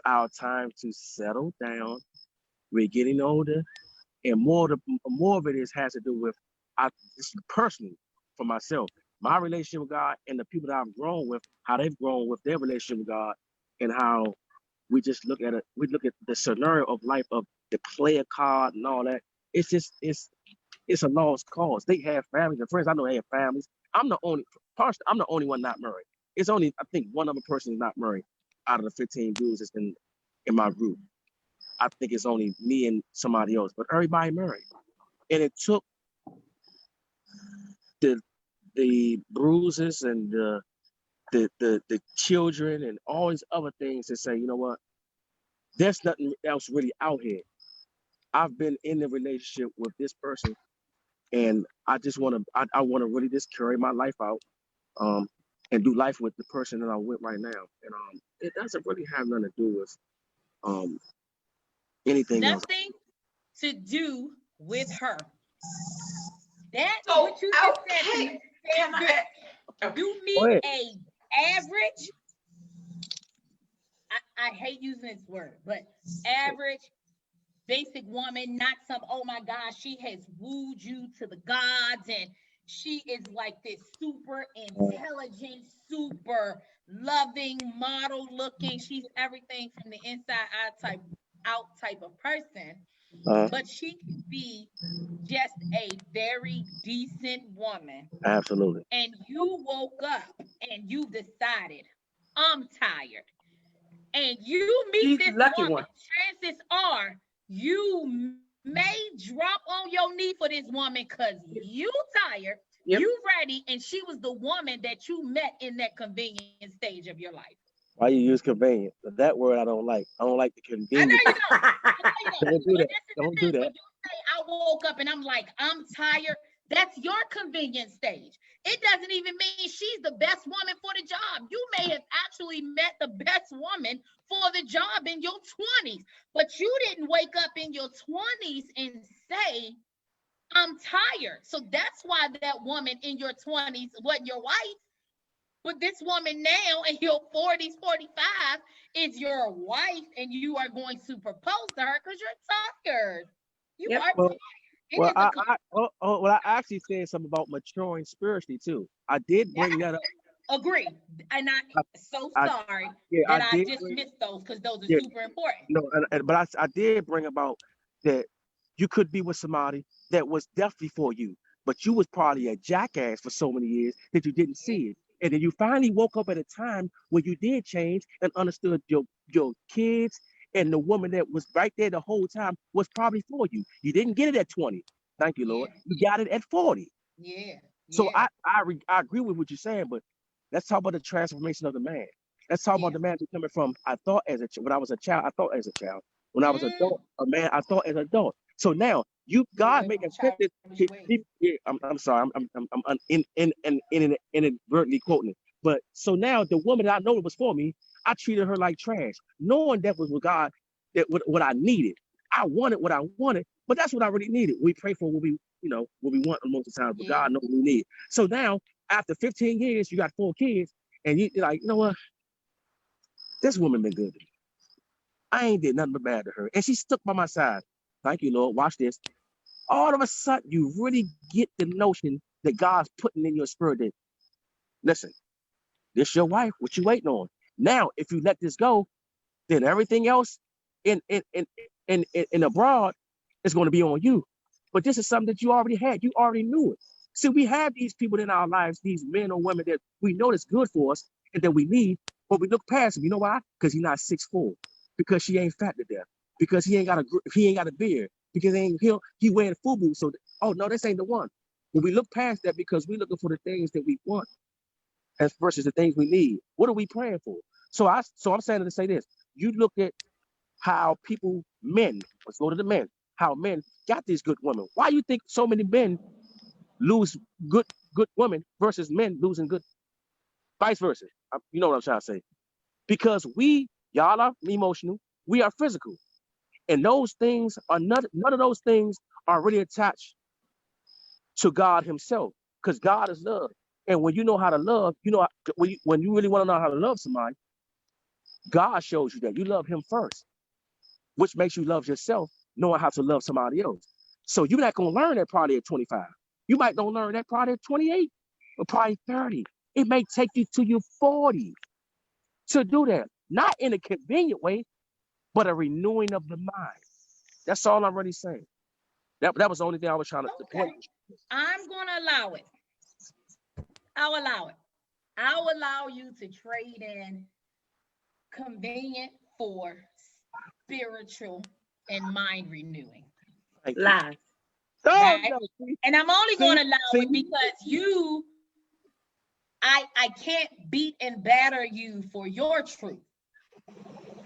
our time to settle down. We're getting older, and more of it has to do with personally for myself, my relationship with God, and the people that I've grown with, how they've grown with their relationship with God, and how we just look at it. We look at the scenario of life of the player card and all that. It's just it's a lost cause. They have families and friends. I know they have families. I'm the only one not married. It's only, I think, one other person is not married out of the 15 dudes that's in my group. I think it's only me and somebody else, but everybody married. And it took the bruises and the children and all these other things to say, you know what? There's nothing else really out here. I've been in the relationship with this person, and I just want to. I want to really just carry my life out, and do life with the person that I'm with right now. And it doesn't really have nothing to do with anything else. Nothing to do with her. That's So, what you just said to me. You meet a average, I hate using this word, but average basic woman, not some, oh my gosh, she has wooed you to the gods and she is like this super intelligent, super loving, model looking, she's everything from the inside out type of person. but she could be just a very decent woman. Absolutely. And you woke up and you decided, I'm tired. And you meet She's this the lucky woman, one. chances are you may drop on your knee for this woman because you tired, you ready, and she was the woman that you met in that convenient stage of your life. Why you use convenient? That word I don't like. I don't like the I know convenient. you don't. I know you don't. Don't do But that. this is Don't the do thing. When that. you say I woke up and I'm like, I'm tired, that's your convenient stage. It doesn't even mean she's the best woman for the job. You may have actually met the best woman for the job in your 20s, but you didn't wake up in your 20s and say, I'm tired. So that's why that woman in your 20s wasn't your wife. But this woman now in your 40s, 45 is your wife, and you are going to propose to her because you're tired. You are tired. I actually said something about maturing spiritually too. I did bring that up. Agree. And I'm so sorry that I just missed those because those are super important. No, but I did bring about that you could be with somebody that was definitely for you, but you was probably a jackass for so many years that you didn't see it. And then you finally woke up at a time where you did change and understood your kids and the woman that was right there the whole time was probably for you. You didn't get it at 20. Thank you, Lord. You got it at 40. Yeah. So I agree with what you're saying, but let's talk about the transformation of the man. Let's talk about the man becoming from when I was a child, I thought as a child. When I was adult, a man, I thought as an adult. So now God made a sentence. I'm sorry, I'm inadvertently quoting it. But so now the woman that I know was for me, I treated her like trash, knowing that was what God, that what I needed. I wanted what I wanted, but that's what I really needed. We pray for what we want most of the time, but God knows what we need. So now, after 15 years, you got 4 kids, and you're like, you know what? This woman been good to me. I ain't did nothing but bad to her. And she stuck by my side. Thank you, Lord. Watch this. All of a sudden, you really get the notion that God's putting in your spirit that, listen, this your wife. What you waiting on? Now, if you let this go, then everything else in abroad is going to be on you. But this is something that you already had. You already knew it. See, we have these people in our lives, these men or women that we know that's good for us and that we need, but we look past him. You know why? Because he's not 6'4", because she ain't fat to death, because he ain't got a beard, because he wearing FUBU. So, oh no, this ain't the one. But we look past that because we're looking for the things that we want as versus the things we need. What are we praying for? So I'm saying to say this. You look at how let's go to the men, how men got these good women. Why you think so many men lose good women versus men losing good, vice versa? You know what I'm trying to say? Because y'all are emotional, we are physical. And those things are none of those things are really attached to God himself, because God is love. And when you know how to love, when you really want to know how to love somebody, God shows you that you love him first, which makes you love yourself, knowing how to love somebody else. So you're not going to learn that probably at 25. You might don't learn that probably at 28 or probably 30. It may take you to your 40s to do that. Not in a convenient way, but a renewing of the mind. That's all I'm really saying. That was the only thing I was trying to point. I'm going to allow it. I'll allow it. I'll allow you to trade in convenient for spiritual and mind renewing. Lies. Right? And I'm only going to allow it because I can't beat and batter you for your truth.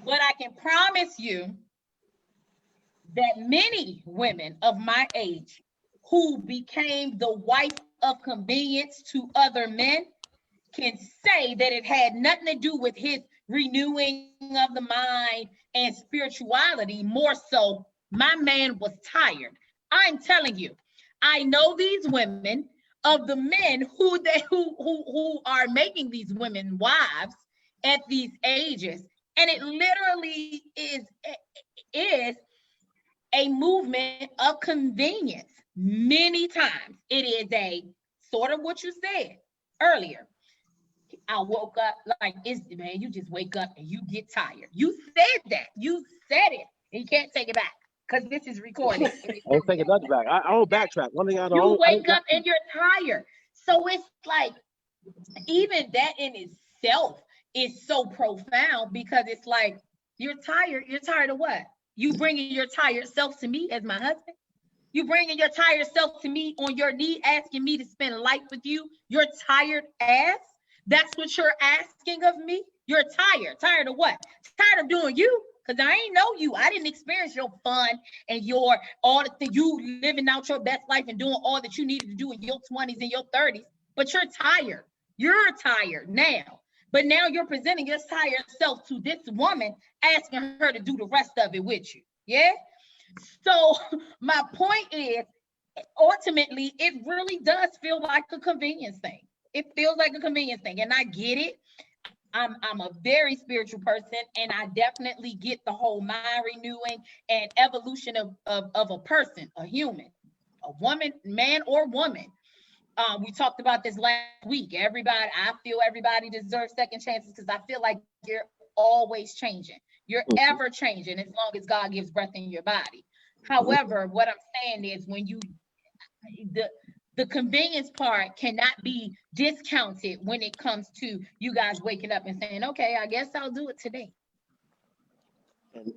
But I can promise you that many women of my age who became the wife of convenience to other men can say that it had nothing to do with his renewing of the mind and spirituality. More so, my man was tired. I'm telling you, I know these women of the men who are making these women wives at these ages, and it literally is a movement of convenience. Many times it is a sort of what you said earlier. I woke up like, man, you just wake up and you get tired. You said that. You said it. And you can't take it back. because this is recorded. I'll take another back. I don't backtrack. One thing I You don't. wake up and you're tired. So it's like, even that in itself is so profound, because it's like, you're tired. You're tired of what? You bringing your tired self to me as my husband? You bringing your tired self to me on your knee, asking me to spend life with you? Your tired ass? That's what you're asking of me? You're tired. Tired of what? Tired of doing you? Because I ain't know you. I didn't experience your fun and your all the things, you living out your best life and doing all that you needed to do in your 20s and your 30s. But you're tired. You're tired now. But now you're presenting your tired self to this woman, asking her to do the rest of it with you. Yeah? So my point is, ultimately, it really does feel like a convenience thing. It feels like a convenience thing. And I get it. I'm a very spiritual person, and I definitely get the whole mind renewing and evolution of a person, a human, a woman, man or woman. We talked about this last week. I feel everybody deserves second chances, because I feel like you're always changing. You're ever changing as long as God gives breath in your body. However, what I'm saying is, when the convenience part cannot be discounted when it comes to you guys waking up and saying, okay, I guess I'll do it today.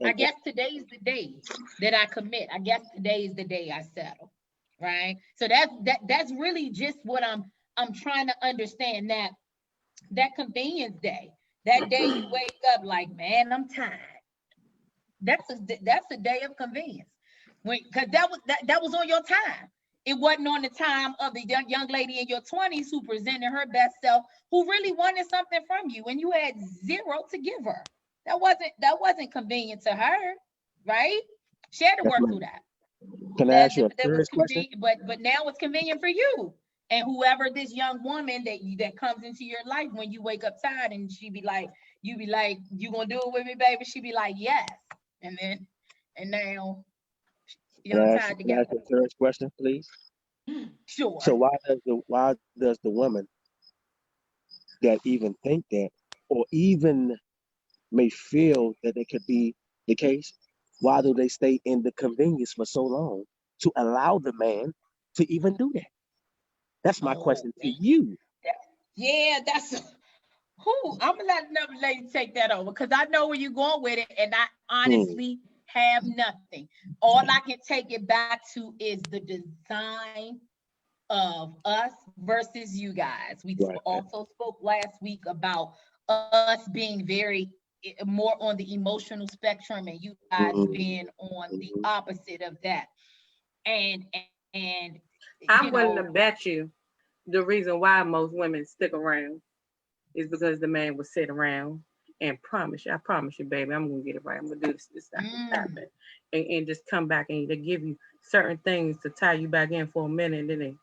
I guess today is the day that I commit. I guess today is the day I settle. Right? So that's really just what I'm trying to understand, that convenience day, that day you wake up like, man, I'm tired. That's a day of convenience, because that was on your time. It wasn't on the time of the young lady in your 20s who presented her best self, who really wanted something from you, and you had zero to give her. That wasn't convenient to her, right? She had to work through that. Can I ask you a serious question? But now it's convenient for you. And whoever this young woman that comes into your life, when you wake up tired, and you be like, you gonna do it with me, baby? She be like, yes. And now you're tired together. Can I ask you a serious question, please? Sure. So why does the woman that even think that, or even may feel that it could be the case, why do they stay in the convenience for so long to allow the man to even do that? That's my question to you. Yeah, I'm gonna let another lady take that over, because I know where you're going with it, and I honestly have nothing. All I can take it back to is the design of us versus you guys. We also spoke last week about us being very more on the emotional spectrum, and you guys being on the opposite of that. And I'm willing to bet you the reason why most women stick around is because the man will sit around and I promise you, baby, I'm gonna get it right. I'm gonna do this happen, and just come back, and they give you certain things to tie you back in for a minute, and then they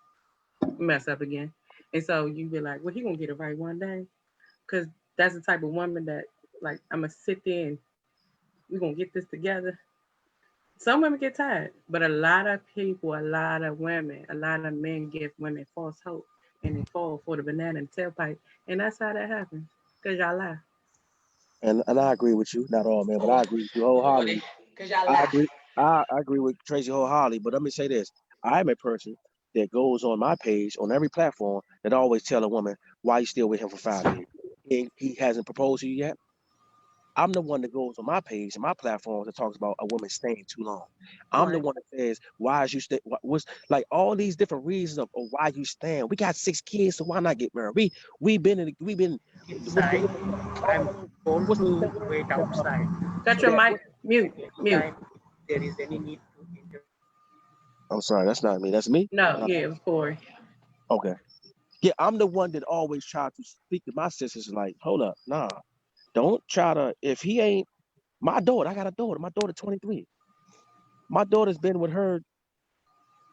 mess up again. And so you be like, well, he gonna get it right one day, because that's the type of woman that, like, I'm gonna sit there and we're gonna get this together. Some women get tired, but a lot of people, a lot of women, a lot of men give women false hope, and they fall for the banana and tailpipe. And that's how that happens, because y'all lie. And I agree with you, not all, man, but I agree with you wholeheartedly. Because y'all lie. I agree with Tracy wholeheartedly, but let me say this. I'm a person that goes on my page, on every platform, that always tell a woman, why you still with him for 5 years? He hasn't proposed to you yet? I'm the one that goes on my page and my platform that talks about a woman staying too long. I'm the one that says, why is you stay? What's like all these different reasons of why you stand? We got 6 kids, so why not get married? We've been inside. I'm going to wait outside. Got your mic mute. There is any need to interrupt. I'm sorry, that's not me. That's me? No, yeah, it was Corey. Okay. Yeah, I'm the one that always try to speak to my sisters like, hold up, nah. Don't try to, if he ain't, my daughter, I got a daughter, my daughter 23. My daughter's been with her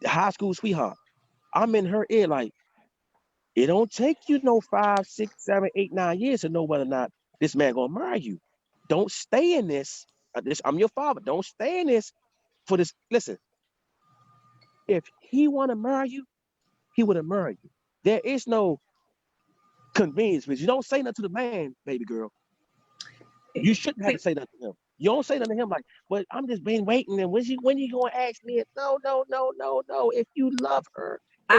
high school sweetheart. I'm in her ear like, it don't take you no 5, 6, 7, 8, 9 years to know whether or not this man gonna marry you. Don't stay in this. I'm your father. Don't stay in this for this. Listen, if he wanna marry you, he would have married you. There is no convenience, because you don't say nothing to the man, baby girl. You shouldn't have to say nothing to him. You don't say nothing to him like, "Well, I'm just been waiting, and when you gonna ask me?" No. If you love her, I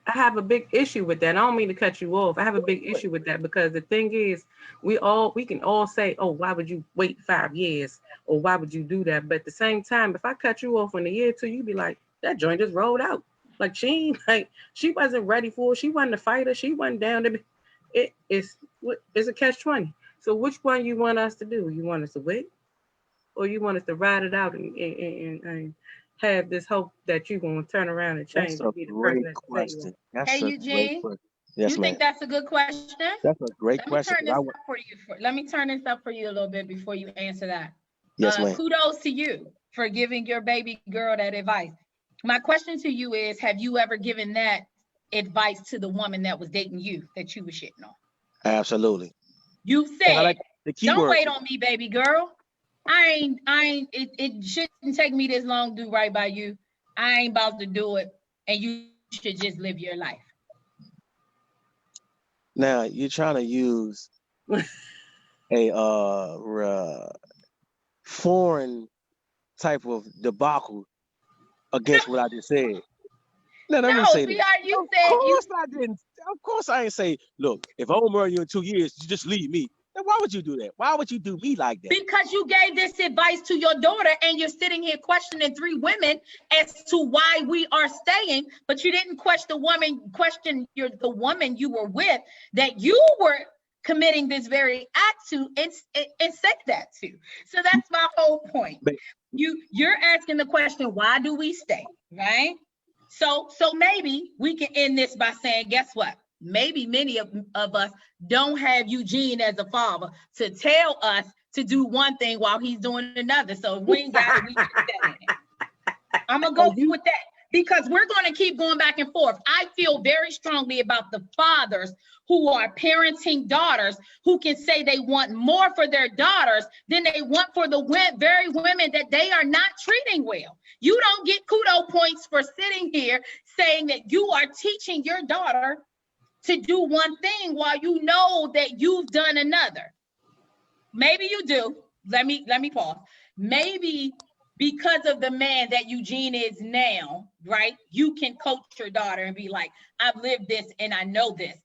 have a big issue with that. I don't mean to cut you off. I have a big issue with that because the thing is, we can all say, "Oh, why would you wait 5 years?" or "Why would you do that?" But at the same time, if I cut you off in a year or two, you'd be like, "That joint just rolled out." Like she wasn't ready for it. She wasn't a fighter. She wasn't down to be. It's a catch-20. So which one you want us to do? You want us to wait, or you want us to ride it out and have this hope that you're going to turn around and change and be the person that you say you are? Hey, Eugene, yes, you ma'am. think that's a good question? That's a great question. Let me turn this up for you a little bit before you answer that. Yes, ma'am. Kudos to you for giving your baby girl that advice. My question to you is, have you ever given that advice to the woman that was dating you that you were shitting on? Absolutely. You said, like the don't wait on me, baby girl. It shouldn't take me this long to do right by you. I ain't about to do it. And you should just live your life. Now you're trying to use a foreign type of debacle against what I just said. No, let me say this. Of course I ain't say, look, if I don't marry you in 2 years, you just leave me. Then why would you do that? Why would you do me like that? Because you gave this advice to your daughter and you're sitting here questioning 3 women as to why we are staying, but you didn't question the woman you were with that you were committing this very act to and say that to. So that's my whole point. You're asking the question, why do we stay, right? So maybe we can end this by saying, guess what? Maybe many of us don't have Eugene as a father to tell us to do one thing while he's doing another. So if we ain't got it, we can stay in it. I'm going to go with that because we're going to keep going back and forth. I feel very strongly about the fathers who are parenting daughters who can say they want more for their daughters than they want for the very women that they are not treating well. You don't get kudo points for sitting here saying that you are teaching your daughter to do one thing while you know that you've done another. Maybe you do. Let me pause. Maybe because of the man that Eugene is now, right? You can coach your daughter and be like, I've lived this and I know this.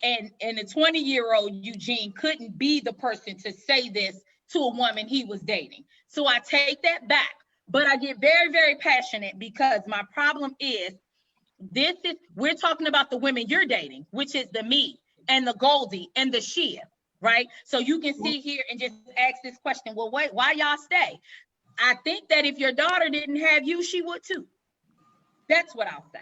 And a 20-year-old Eugene couldn't be the person to say this to a woman he was dating. So I take that back, but I get very, very passionate because my problem is, we're talking about the women you're dating, which is the me and the Goldie and the Shia, right? So you can sit here and just ask this question, well, wait, why y'all stay? I think that if your daughter didn't have you, she would too. That's what I'll say.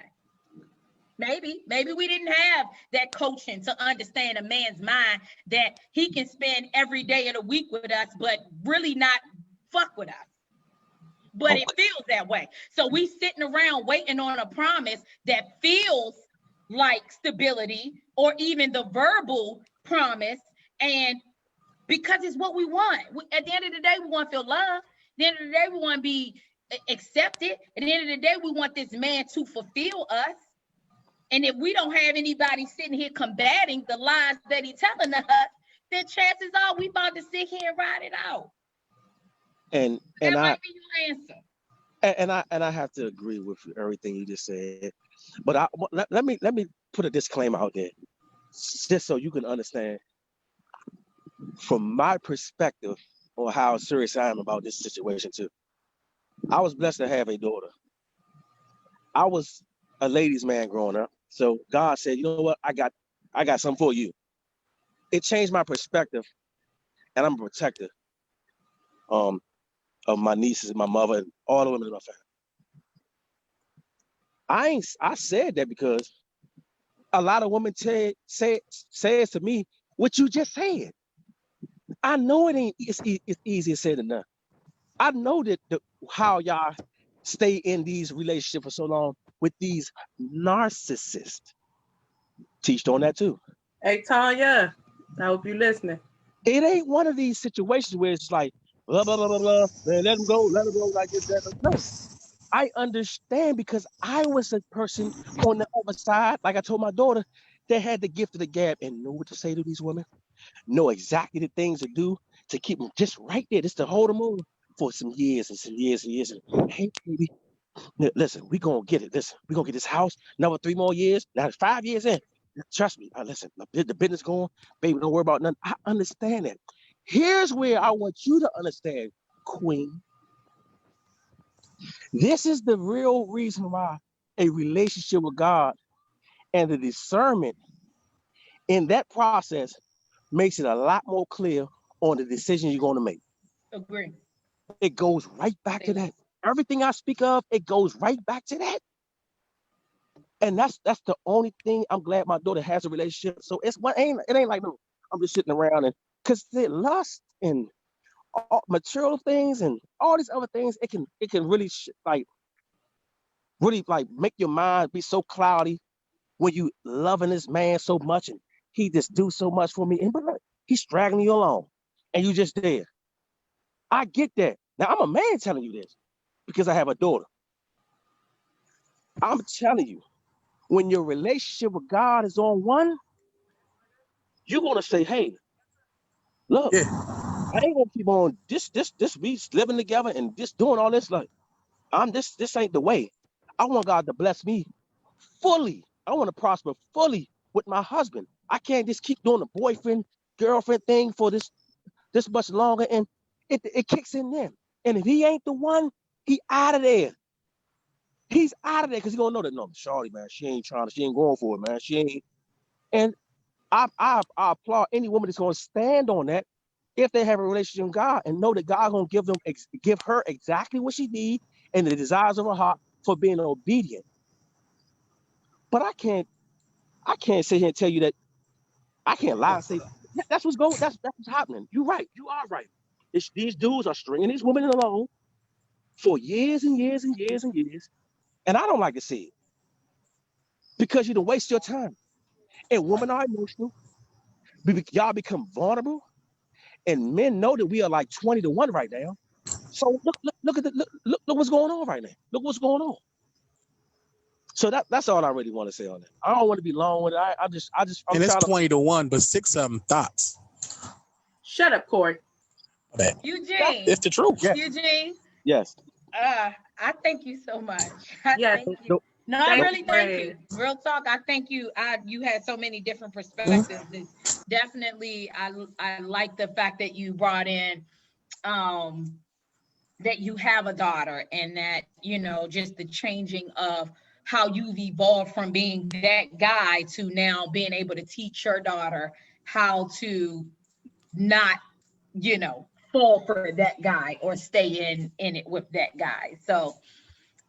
Maybe we didn't have that coaching to understand a man's mind that he can spend every day of the week with us, but really not fuck with us. But it feels that way. So we sitting around waiting on a promise that feels like stability or even the verbal promise. And because it's what we want. At the end of the day, we want to feel love. At the end of the day, we want to be accepted. At the end of the day, we want this man to fulfill us. And if we don't have anybody sitting here combating the lies that he's telling us, then chances are we about to sit here and ride it out. And that might be your answer. And I have to agree with everything you just said. But let me put a disclaimer out there, just so you can understand from my perspective on how serious I am about this situation too. I was blessed to have a daughter. I was a ladies' man growing up. So God said, you know what, I got something for you. It changed my perspective, and I'm a protector of my nieces, my mother, and all the women in my family. I said that because a lot of women says to me what you just said. I know it's easier said than done. I know that how y'all stay in these relationships for so long with these narcissists. Teached on that too. Hey, Tanya, I hope you're listening. It ain't one of these situations where it's like, blah, blah, blah, blah, blah, man, let him go like this, that. No, I understand because I was a person on the other side, like I told my daughter, that had the gift of the gab and know what to say to these women, know exactly the things to do, to keep them just right there, just to hold them on for some years and some years and years. And, hey, baby, listen, we gonna get it. Listen, we gonna get this house. Another 3 more years. Now it's 5 years in. Trust me. Listen, the business going, baby. Don't worry about nothing. I understand that. Here's where I want you to understand, Queen. This is the real reason why a relationship with God and the discernment in that process makes it a lot more clear on the decision you're going to make. Agree. It goes right back to that. Everything I speak of, it goes right back to that. And that's the only thing I'm glad my daughter has a relationship. So it ain't like, no, I'm just sitting around and because the lust and all material things and all these other things, it can really really make your mind be so cloudy when you loving this man so much and he just do so much for me. And but he's dragging you along and you just there. I get that. Now I'm a man telling you this because I have a daughter. I'm telling you, when your relationship with God is on one, you're gonna say, hey, look, I ain't gonna keep on this we living together and just doing all this. Like, this ain't the way. I want God to bless me fully. I want to prosper fully with my husband. I can't just keep doing the boyfriend, girlfriend thing for this much longer. And it kicks in then. And if he ain't the one, he out of there. He's out of there because he gonna know that no, Shawty, man, she ain't going for it, man. She ain't. And I applaud any woman that's gonna stand on that if they have a relationship with God and know that God gonna give her exactly what she needs and the desires of her heart for being obedient. But I can't sit here and tell you that I can't lie and say that's what's happening. You're right. You are right. These dudes are stringing these women along for years and years and years and years. And I don't like to see it because you don't waste your time. And women are emotional. Y'all become vulnerable. And men know that we are like 20-1 right now. So look what's going on right now. Look what's going on. So that's all I really want to say on that. I don't want to be long with it. I'm and it's 20-1, but 6 of them thoughts. Shut up, Corey. Eugene. It's the truth. Yes. Eugene. Yes. I thank you so much. Yes. Thank you. No, I really thank you. you. Real talk, I thank you. You had so many different perspectives. Definitely, I like the fact that you brought in that you have a daughter and that, just the changing of how you've evolved from being that guy to now being able to teach your daughter how to not, fall for that guy or stay in it with that guy. So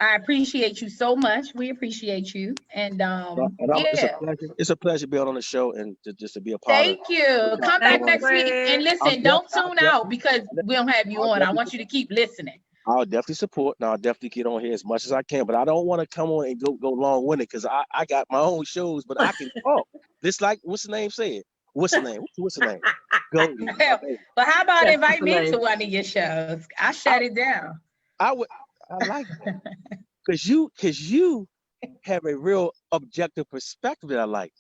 I appreciate you so much. We appreciate you. And it's a pleasure being on the show and just to be a part of it. Thank you. Come back next week and listen. Don't tune out because we don't have you on. I want you to keep listening. I'll definitely support and I'll definitely get on here as much as I can, but I don't want to come on and go long-winded because I got my own shows, but I can talk. Just like what's the name said? What's the name? What's the name? Go. But how about invite me to one of your shows? I shut it down. I like that. Because you have a real objective perspective that I like.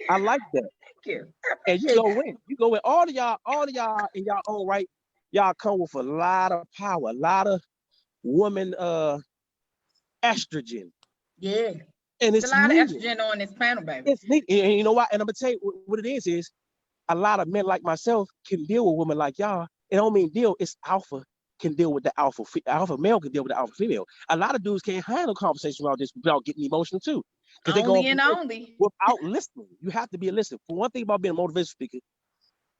I like that. Thank you. And you go in. All of y'all in y'all own right. Y'all come with a lot of power, a lot of woman estrogen. Yeah. And it's a lot needed. of estrogen on this panel, baby. It's neat. And you know what? And I'm gonna tell you what it is a lot of men like myself can deal with women like y'all. It don't mean deal, it's alpha can deal with the alpha male can deal with the alpha female. A lot of dudes can't handle conversations about this without getting emotional too. Because they go without listening. You have to be a listener. For one thing about being a motivational speaker,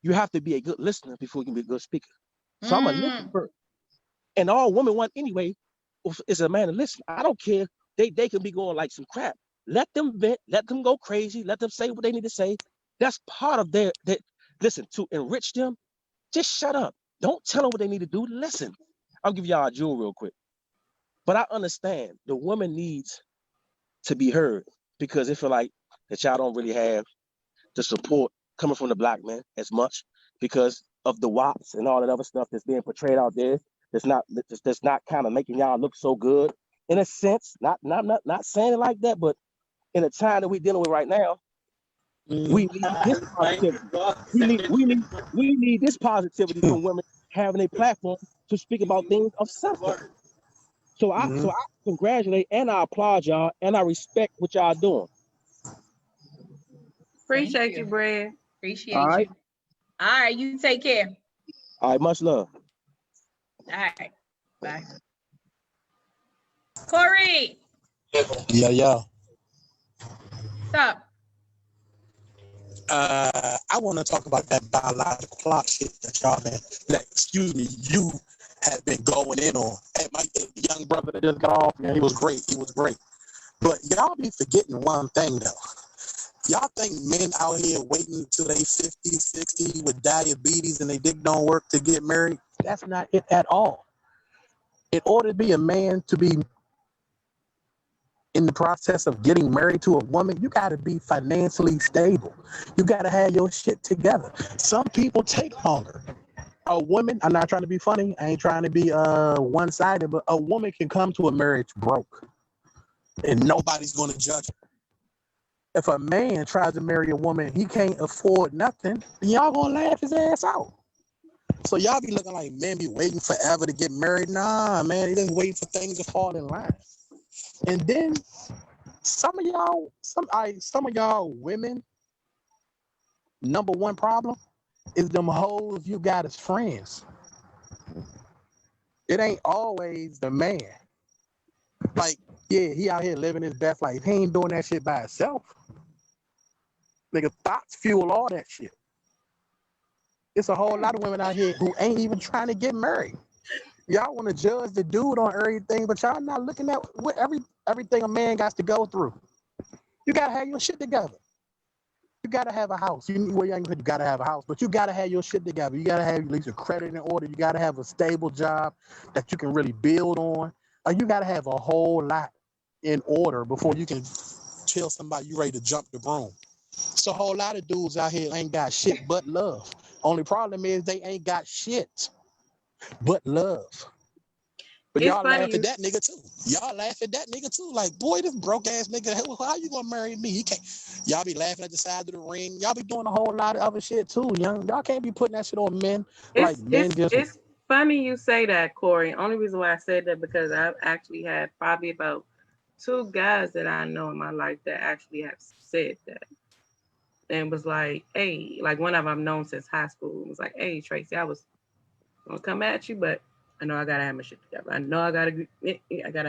you have to be a good listener before you can be a good speaker. So I'm a listener first. And all women want anyway is a man to listen. I don't care. They can be going like some crap. Let them vent, let them go crazy, let them say what they need to say. That's part of listen, to enrich them, just shut up. Don't tell them what they need to do. Listen. I'll give y'all a jewel real quick. But I understand the woman needs to be heard because they feel like that y'all don't really have the support coming from the black man as much because of the WAPs and all that other stuff that's being portrayed out there. That's not kind of making y'all look so good in a sense. Not saying it like that, but in the time that we're dealing with right now, We need this positivity. We need this positivity from women having a platform to speak about things of substance. So I congratulate and I applaud y'all and I respect what y'all doing. Appreciate you, Brad. Appreciate All right. you. All right, you take care. All right, much love. All right, bye. Corey, Yeah. stop. I want to talk about that biological clock shit that you have been going in on. And my young brother that just got off, man, he was great. But y'all be forgetting one thing though. Y'all think men out here waiting until they 50, 60 with diabetes and they dick don't work to get married? That's not it at all. In order to be a man, to be in the process of getting married to a woman, you got to be financially stable. You got to have your shit together. Some people take longer. A woman, I'm not trying to be funny. I ain't trying to be one-sided, but a woman can come to a marriage broke and nobody's going to judge her. If a man tries to marry a woman, he can't afford nothing, then y'all gonna laugh his ass out. So y'all be looking like men be waiting forever to get married. Nah, man, they just waiting for things to fall in line. And then some of y'all women, number one problem is them hoes you got as friends. It ain't always the man. Like, yeah, he out here living his best life. He ain't doing that shit by himself. Nigga, thoughts fuel all that shit. It's a whole lot of women out here who ain't even trying to get married. Y'all want to judge the dude on everything, but y'all not looking at what everything a man got to go through. You gotta have your shit together. You gotta have a house. You gotta have a house, but you gotta have your shit together. You gotta have at least your credit in order. You gotta have a stable job that you can really build on. You gotta have a whole lot in order before you can tell somebody you ready to jump the broom. So a whole lot of dudes out here ain't got shit but love. Only problem is they ain't got shit but love. But It's y'all funny laugh at that nigga too. Y'all laugh at that nigga too. Like, boy, this broke ass nigga, how you gonna marry me? He can't. Y'all be laughing at the side of the ring. Y'all be doing a whole lot of other shit too, young. Y'all can't be putting that shit on men. It's funny you say that, Corey. Only reason why I said that because I've actually had probably about 2 guys that I know in my life that actually have said that. And was like, hey, like one of them I've known since high school. It was like, hey, Tracy, I was gonna come at you, but I know I gotta have my shit together. I know I gotta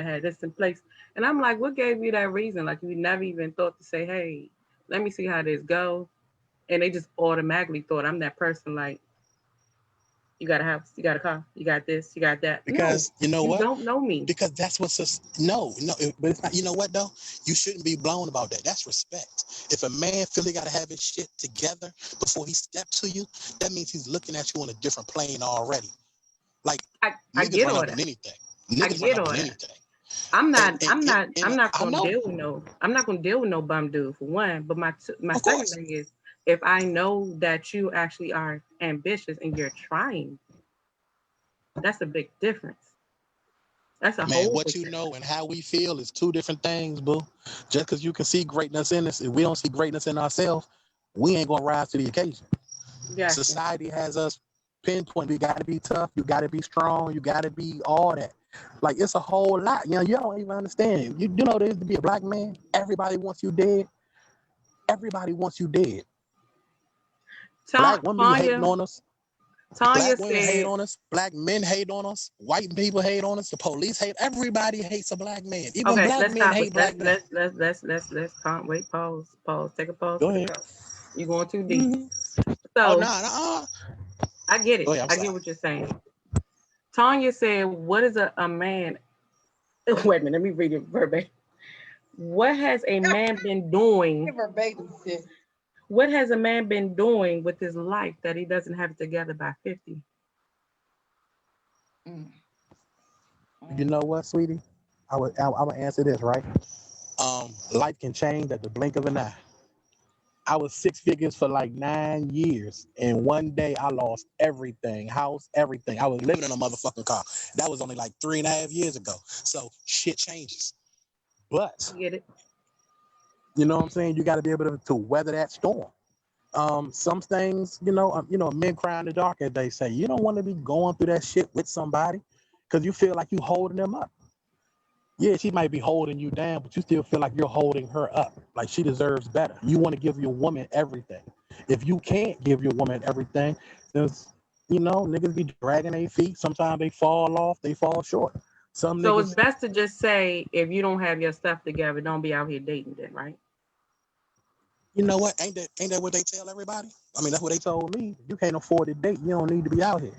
have this in place. And I'm like, what gave you that reason? Like you never even thought to say, hey, let me see how this go. And they just automatically thought I'm that person. Like, you got a house, you got a car, you got this, you got that. Because no, you know what? You don't know me. Because that's what's but it's not. You know what though? You shouldn't be blown about that. That's respect. If a man feel he gotta have his shit together before he steps to you, that means he's looking at you on a different plane already. Like I get all that. Anything. I get all that. I'm not gonna deal with no bum dude for one. But my second thing is, if I know that you actually are ambitious and you're trying, that's a big difference. That's a whole what you know and how we feel is 2 different things, boo. Just because you can see greatness in us, if we don't see greatness in ourselves, we ain't gonna rise to the occasion. Yeah. Society has us pinpoint. You gotta be tough, you gotta be strong, you gotta be all that. Like it's a whole lot. You know, you don't even understand. You know there is to be a black man. Everybody wants you dead. Everybody wants you dead. Black women be hating on us. Black women hate on us. Black men hate on us. White people hate on us. The police hate. Everybody hates a black man. Even black men hate black men. Let's wait. Pause. Take a pause. Go ahead. You're going too deep. Mm-hmm. So I get it. I get what you're saying. Tanya said, "What is a man?" Wait a minute. Let me read it verbatim. What has a man been doing? What has a man been doing with his life that he doesn't have it together by 50? You know what, sweetie? I would answer this, right? Life can change at the blink of an eye. I was 6 figures for like 9 years, and one day I lost everything, house, everything. I was living in a motherfucking car. That was only like 3.5 years ago. So shit changes. But get it. You know what I'm saying? You got to be able to weather that storm. Some things, men cry in the dark, as they say. You don't want to be going through that shit with somebody because you feel like you holding them up. Yeah, she might be holding you down, but you still feel like you're holding her up. Like she deserves better. You want to give your woman everything. If you can't give your woman everything, then, niggas be dragging their feet. Sometimes they fall off, they fall short. Some So niggas, it's best to just say, if you don't have your stuff together, don't be out here dating then, right? you know what? Ain't that what they tell everybody? I mean, that's what they told me. You can't afford to date. You don't need to be out here.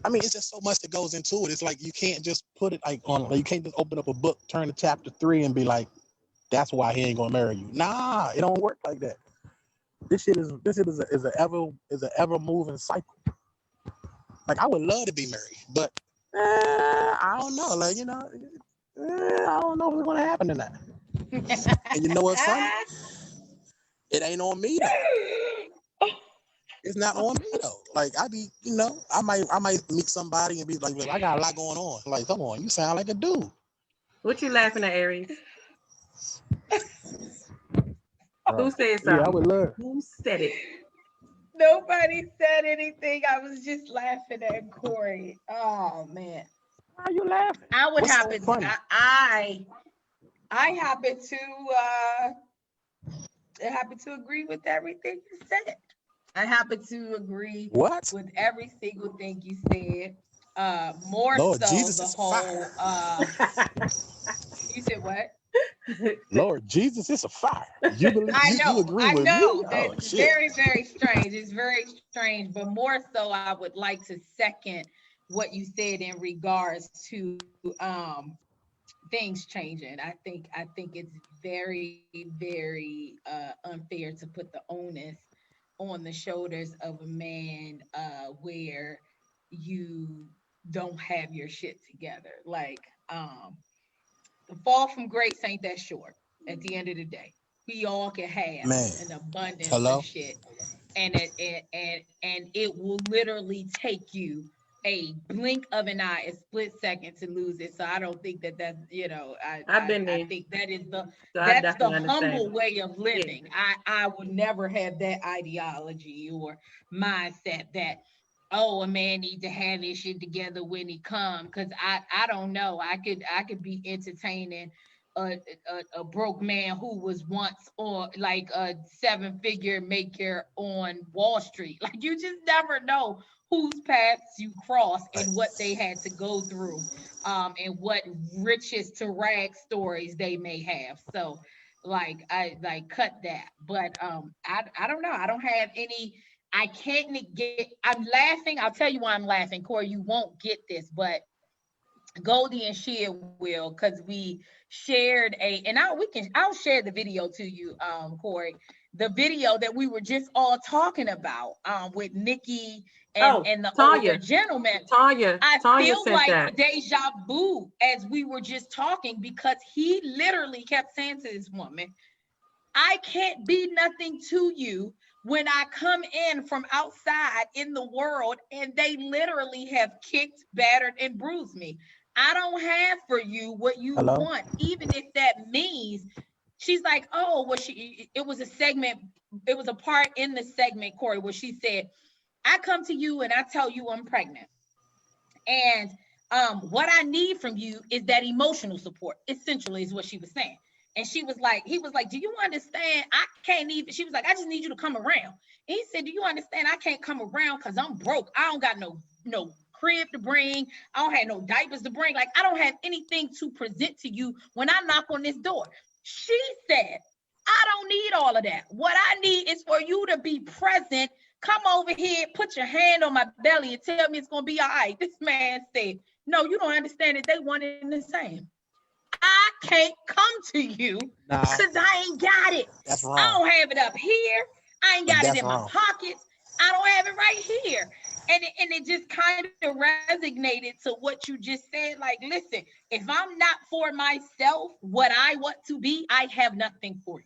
I mean, it's just so much that goes into it. It's like you can't just put it like on. Like, you can't just open up a book, turn to chapter 3, and be like, "That's why he ain't gonna marry you." Nah, it don't work like that. This shit is a ever moving cycle. Like I would love to be married, but I don't know. Like I don't know what's gonna happen tonight. And you know what's funny? It ain't on me though. It's not on me though. Like I be, I might meet somebody and be like, "Look, I got a lot going on." Like, come on, you sound like a dude. What you laughing at, Aries? Who said something? Yeah, I would love. Who said it? Nobody said anything. I was just laughing at Corey. Oh man. Why are you laughing? I would What's happen. so funny? I happen to agree with everything you said. I happen to agree What? with every single thing you said. More Lord so Jesus the is whole. fire. You said what? Lord Jesus is a fire. You believe? I know. You agree I with know. me? Oh, That's shit. very, very strange. It's very strange. But more so, I would like to second what you said in regards to things changing. I think it's very, very unfair to put the onus on the shoulders of a man where you don't have your shit together. Like the fall from grace ain't that short at the end of the day. We all can have an abundance of shit. And it will literally take you a blink of an eye, a split second to lose it. So I don't think that's, I've been there. I think that is I that's the definitely humble understand. way of living. Yeah. I would never have that ideology or mindset that, oh, a man needs to have his shit together when he come. Cause I don't know. I could be entertaining a broke man who was once on like a 7-figure maker on Wall Street. Like you just never know whose paths you cross and what they had to go through, and what riches to rag stories they may have. So like I cut that. But I don't know. I don't have any. I can't get. I'm laughing. I'll tell you why I'm laughing, Corey. You won't get this, but Goldie and Shea will, because we shared I'll share the video to you, Corey. The video that we were just all talking about with Nikki and the older gentleman. I feel sent like that. deja vu as we were just talking, because he literally kept saying to this woman, I can't be nothing to you when I come in from outside in the world and they literally have kicked, battered, and bruised me. I don't have for you what you want, even if that means. She's like, oh, well, it was a segment. It was a part in the segment, Corey, where she said, I come to you and I tell you I'm pregnant. And what I need from you is that emotional support, essentially, is what she was saying. And he was like, do you understand? I can't even, she was like, I just need you to come around. And he said, do you understand? I can't come around because I'm broke. I don't got no crib to bring. I don't have no diapers to bring. Like, I don't have anything to present to you when I knock on this door. She said, I don't need all of that. What I need is for you to be present. Come over here, put your hand on my belly and tell me it's going to be all right. This man said, no, you don't understand it. They one and the same. I can't come to you because I ain't got it. That's wrong. I don't have it up here. I ain't got it in my pockets. I don't have it right here. And it just kind of resonated to what you just said. Like, listen, if I'm not for myself, what I want to be, I have nothing for you.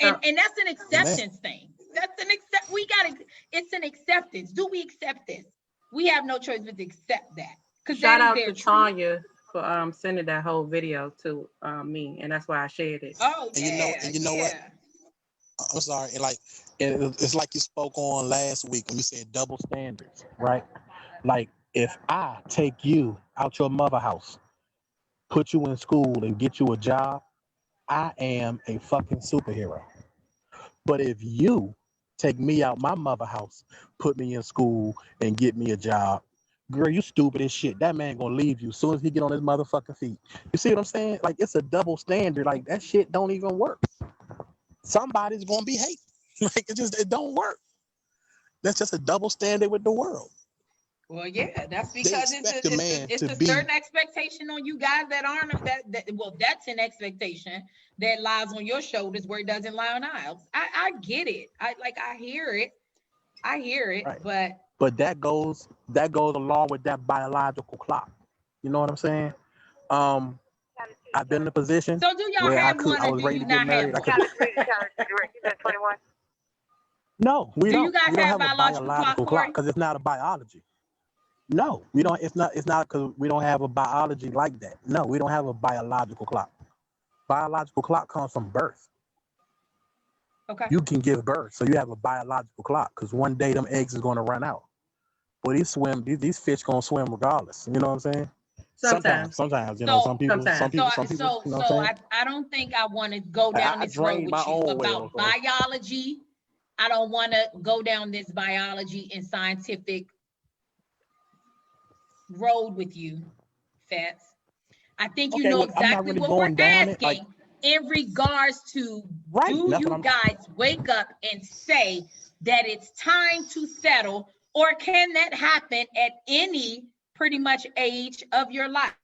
And that's an acceptance thing. That's it's an acceptance. Do we accept this? We have no choice but to accept that. Shout out to Tanya. for sending that whole video to me, and that's why I shared it. Oh, And you know what? I'm sorry. It's like you spoke on last week when you said double standards, right? Like if I take you out your mother house, put you in school and get you a job, I am a fucking superhero. But if you take me out my mother house, put me in school and get me a job, girl, you stupid as shit. That man gonna leave you as soon as he get on his motherfucking feet. You see what I'm saying? Like it's a double standard. Like that shit don't even work. Somebody's gonna be hating. Like it don't work. That's just a double standard with the world. Well, yeah, that's because it's a certain expectation on you guys that aren't well, that's an expectation that lies on your shoulders where it doesn't lie on ours. I get it. I hear it. Right. But that goes along with that biological clock. You know what I'm saying? I've been in a position. So do y'all have one or do you not have one? No, we don't. Do you guys have biological clock? Because it's not a biology. No, we don't. It's not because we don't have a biology like that. No, we don't have a biological clock. Biological clock comes from birth. Okay. You can give birth, so you have a biological clock. Because one day them eggs is going to run out. But these fish gonna swim regardless. You know what I'm saying? Sometimes, you know, some people. So I don't think I want to go down this road with you about biology. I don't want to go down this biology and scientific road with you, Fats. I think you know exactly what we're asking in regards to do you guys wake up and say that it's time to settle, or can that happen at any pretty much age of your lives?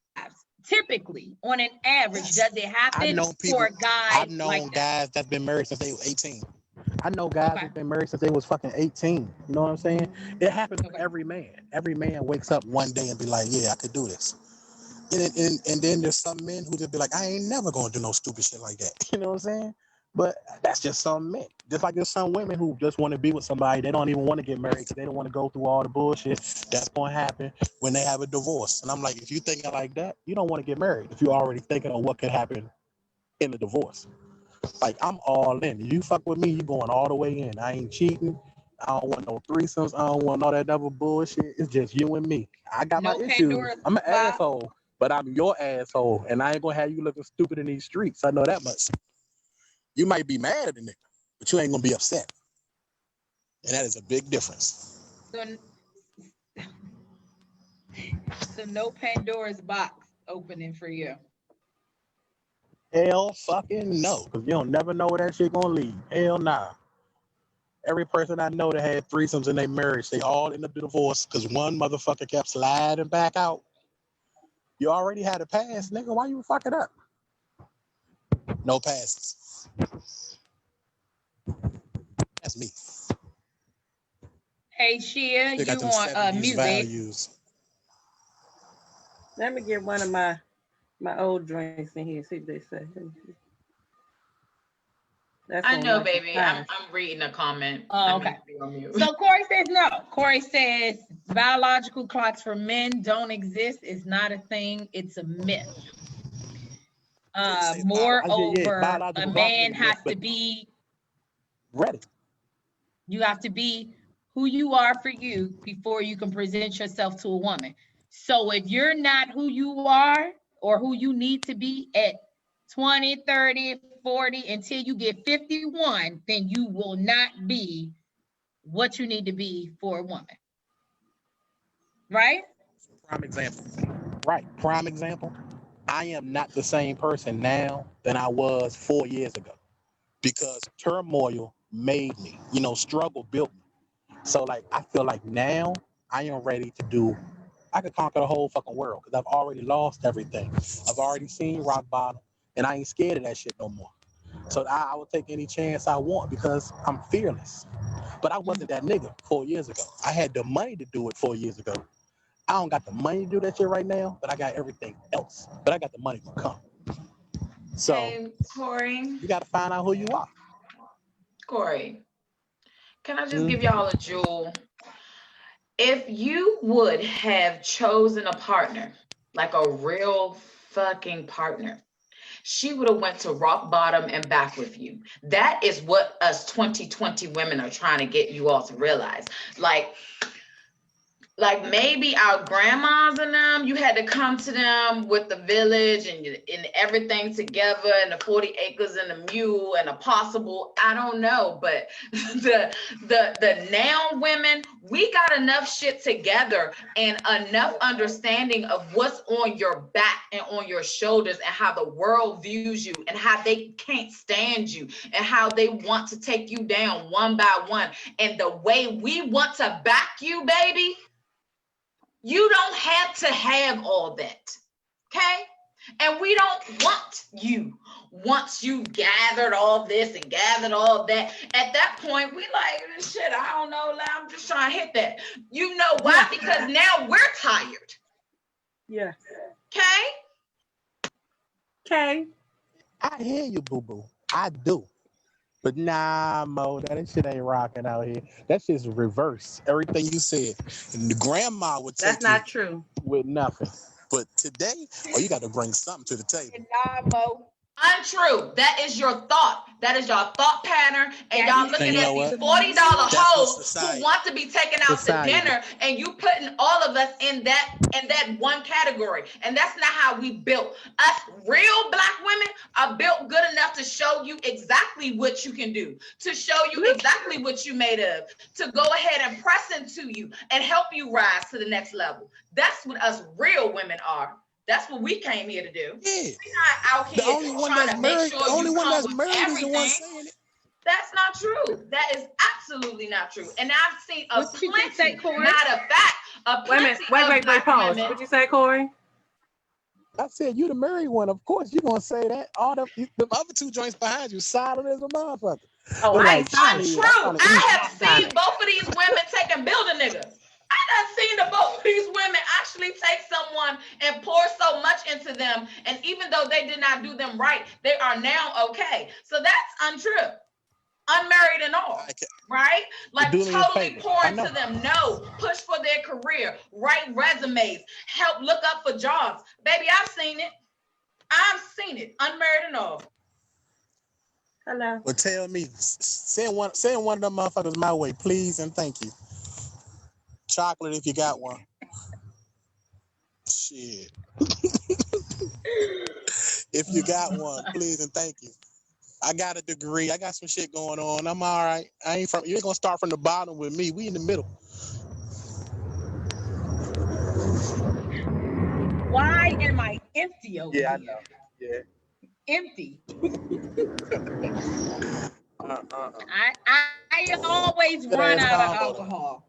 Typically, on an average, does it happen for guys? I've known guys that's been married since they were 18. I know guys that's been married since they was fucking 18. You know what I'm saying? It happens to every man. Every man wakes up one day and be like, yeah, I could do this. And then there's some men who just be like, I ain't never gonna do no stupid shit like that. You know what I'm saying? But that's just some men. Just like there's some women who just want to be with somebody. They don't even want to get married because they don't want to go through all the bullshit that's going to happen when they have a divorce. And I'm like, if you thinking like that, you don't want to get married if you're already thinking of what could happen in the divorce. Like, I'm all in. You fuck with me, you going all the way in. I ain't cheating. I don't want no threesomes. I don't want all that double bullshit. It's just you and me. I got my issues. I'm an asshole, but I'm your asshole. And I ain't going to have you looking stupid in these streets. I know that much. You might be mad at the nigga, but you ain't going to be upset. And that is a big difference. So no Pandora's box opening for you. Hell fucking no, because you don't never know where that shit gonna lead. Hell nah. Every person I know that had threesomes in their marriage, they all ended up in divorce because one motherfucker kept sliding back out. You already had a pass, nigga. Why you fuck it up? No passes. That's me. Hey, Shia, you on mute, babe? Let me get one of my old drinks in here, see what they say. I know, baby. I'm reading a comment. Oh, okay. So Corey says no. Corey says biological clocks for men don't exist. It's not a thing. It's a myth. Moreover, a man has to be ready. You have to be who you are for you before you can present yourself to a woman. So if you're not who you are or who you need to be at 20, 30, 40, until you get 51, then you will not be what you need to be for a woman. Right? Prime example. Right. Prime example. I am not the same person now than I was 4 years ago because turmoil made me, struggle built me. So like, I feel like now I am ready to I could conquer the whole fucking world because I've already lost everything. I've already seen rock bottom and I ain't scared of that shit no more. So I will take any chance I want because I'm fearless. But I wasn't that nigga 4 years ago. I had the money to do it 4 years ago. I don't got the money to do that shit right now, but I got everything else. But I got the money to come. So, hey, Corey, you got to find out who you are. Corey, can I just give y'all a jewel? If you would have chosen a partner like a real fucking partner, she would have went to rock bottom and back with you. That is what us 2020 women are trying to get you all to realize. Like maybe our grandmas and them, you had to come to them with the village and everything together and the 40 acres and the mule and a possible, I don't know, but the now women, we got enough shit together and enough understanding of what's on your back and on your shoulders and how the world views you and how they can't stand you and how they want to take you down one by one. And the way we want to back you, baby, you don't have to have all that, okay? And we don't want you. Once you gathered all this and gathered all that, at that point, we like, shit, I don't know, I'm just trying to hit that. You know why? Because now we're tired. Yeah. Okay? Okay. I hear you, boo-boo. I do. But nah, Mo, that shit ain't rocking out here. That shit's reverse. Everything you said. And the grandma would take That's not true. with nothing. But today, you got to bring something to the table. Nah, Mo. Untrue. That is your thought. That is your thought pattern. And y'all looking at these $40 hoes who want to be taken out to dinner, and you putting all of us in that one category. And that's not how we built. Us real Black women are built good enough to show you exactly what you can do, to show you exactly what you made of, to go ahead and press into you and help you rise to the next level. That's what us real women are. That's what we came here to do. Yeah. We're not out here trying to make sure you come with everything. That's not true. That is absolutely not true. And I've seen a plenty, not a fact, a plenty wait, pause. What'd you say, Corey? I said, you the married one. Of course, you're going to say that. All the other two joints behind you, silent as a motherfucker. Oh, right. Untrue. I have seen both of these women taking building niggas. I done seen the both of these women actually take someone and pour so much into them. And even though they did not do them right, they are now okay. So that's untrue. Unmarried and all, right? Like totally pour into them. No, push for their career, write resumes, help look up for jobs. Baby, I've seen it. I've seen it. Unmarried and all. Hello. Well, tell me, send one of them motherfuckers my way, please and thank you. Chocolate if you got one. Shit. If you got one, please and thank you. I got a degree. I got some shit going on. I'm all right. You ain't gonna start from the bottom with me. We in the middle. Why am I empty over here? I know. Yeah. Empty. I always run out of alcohol.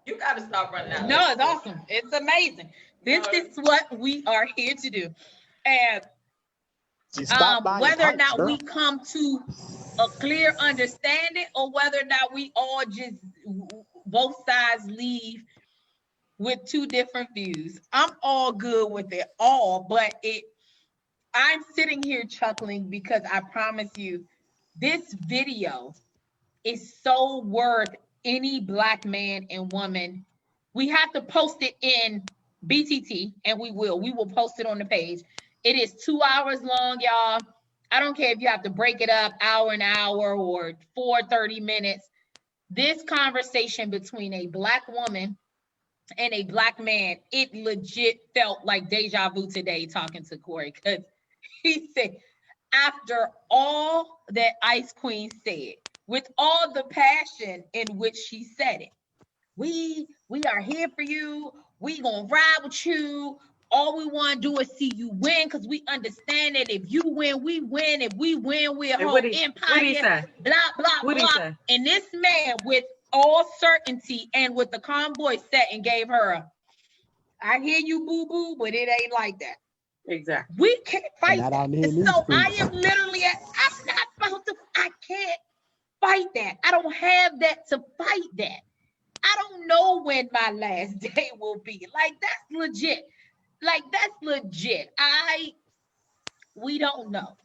You gotta stop running out. No, it's awesome. It's amazing. This is what we are here to do. And whether or not we come to a clear understanding or whether or not we all just both sides leave with two different views, I'm all good with it all, but I'm sitting here chuckling because I promise you this video is so worth any Black man and woman. We have to post it in BTT, and we will post it on the page. It is 2 hours long, y'all. I don't care if you have to break it up an hour or 30 minutes. This conversation between a Black woman and a Black man, it legit felt like deja vu today talking to Corey, because he said, after all that Ice Queen said, with all the passion in which she said it, we are here for you. We gonna ride with you. All we want to do is see you win, because we understand that if you win, we win. If we win, we're a whole empire. Blah, blah, blah. And this man, with all certainty and with the calm voice, sat and gave her I hear you, boo-boo, but it ain't like that. Exactly. We can't fight that. So I am literally, I'm not about to, I can't fight that. I don't have that to fight that. I don't know when my last day will be. Like, that's legit. Like, that's legit. We don't know.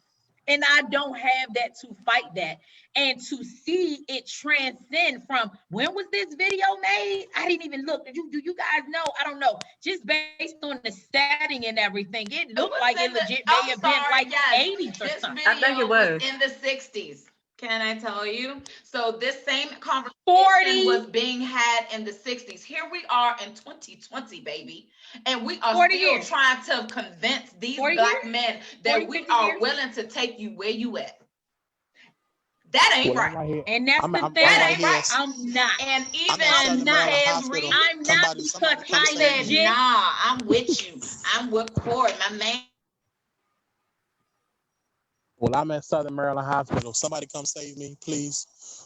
And I don't have that to fight that. And to see it transcend from, when was this video made? I didn't even look. Do you guys know? I don't know. Just based on the setting and everything, it looked like it legit may have been like 80s or This something. video I think it was. in the 60s. Can I tell you? So this same conversation 40 was being had in the 60s. Here we are in 2020, baby. And we are 40 still years. trying to convince these 40 black years? men 40, that we 50 are years? willing to take you where you at. That ain't Well, I'm right. right here. And that's I'm the right thing. That ain't here. right. I'm not. And even Southern Maryland Ted Hospital. Reed, I'm not Somebody because come I save me. said, legit. nah, I'm with you. I'm with Corey, my man. Well, I'm at Southern Maryland Hospital. Somebody come save me, please.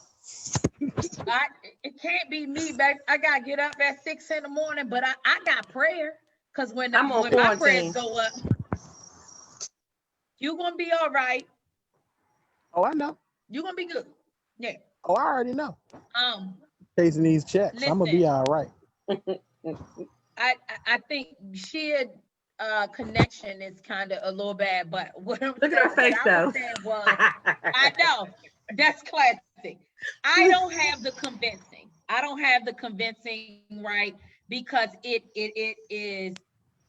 It can't be me, baby. I gotta get up at 6 in the morning, but I got prayer. Cause when I'm on my prayers quarantine. go up, you're gonna be all right. Oh, I know. You're gonna be good. Yeah. Oh, I already know. Chasing these checks. I'm gonna be all right. I think shared connection is kind of a little bad, but what I'm Look at her face, though. I know that's classic. I don't have the convincing. Right, because it is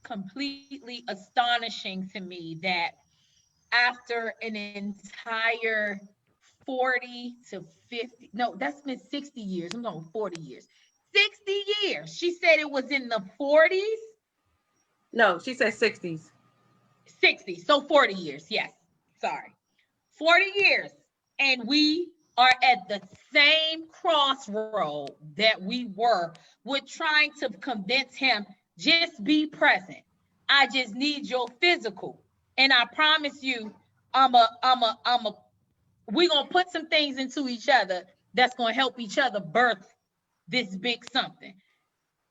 completely astonishing to me that after an entire 40 to 50, no, that's been 60 years. I'm going 40 years. 60 years. She said it was in the 40s. No, she said 60s. 60, so 40 years. Yes, sorry. 40 years. And we are at the same crossroad that we were with trying to convince him, just be present. I just need your physical. And I promise you, we're gonna put some things into each other that's gonna help each other birth this big something.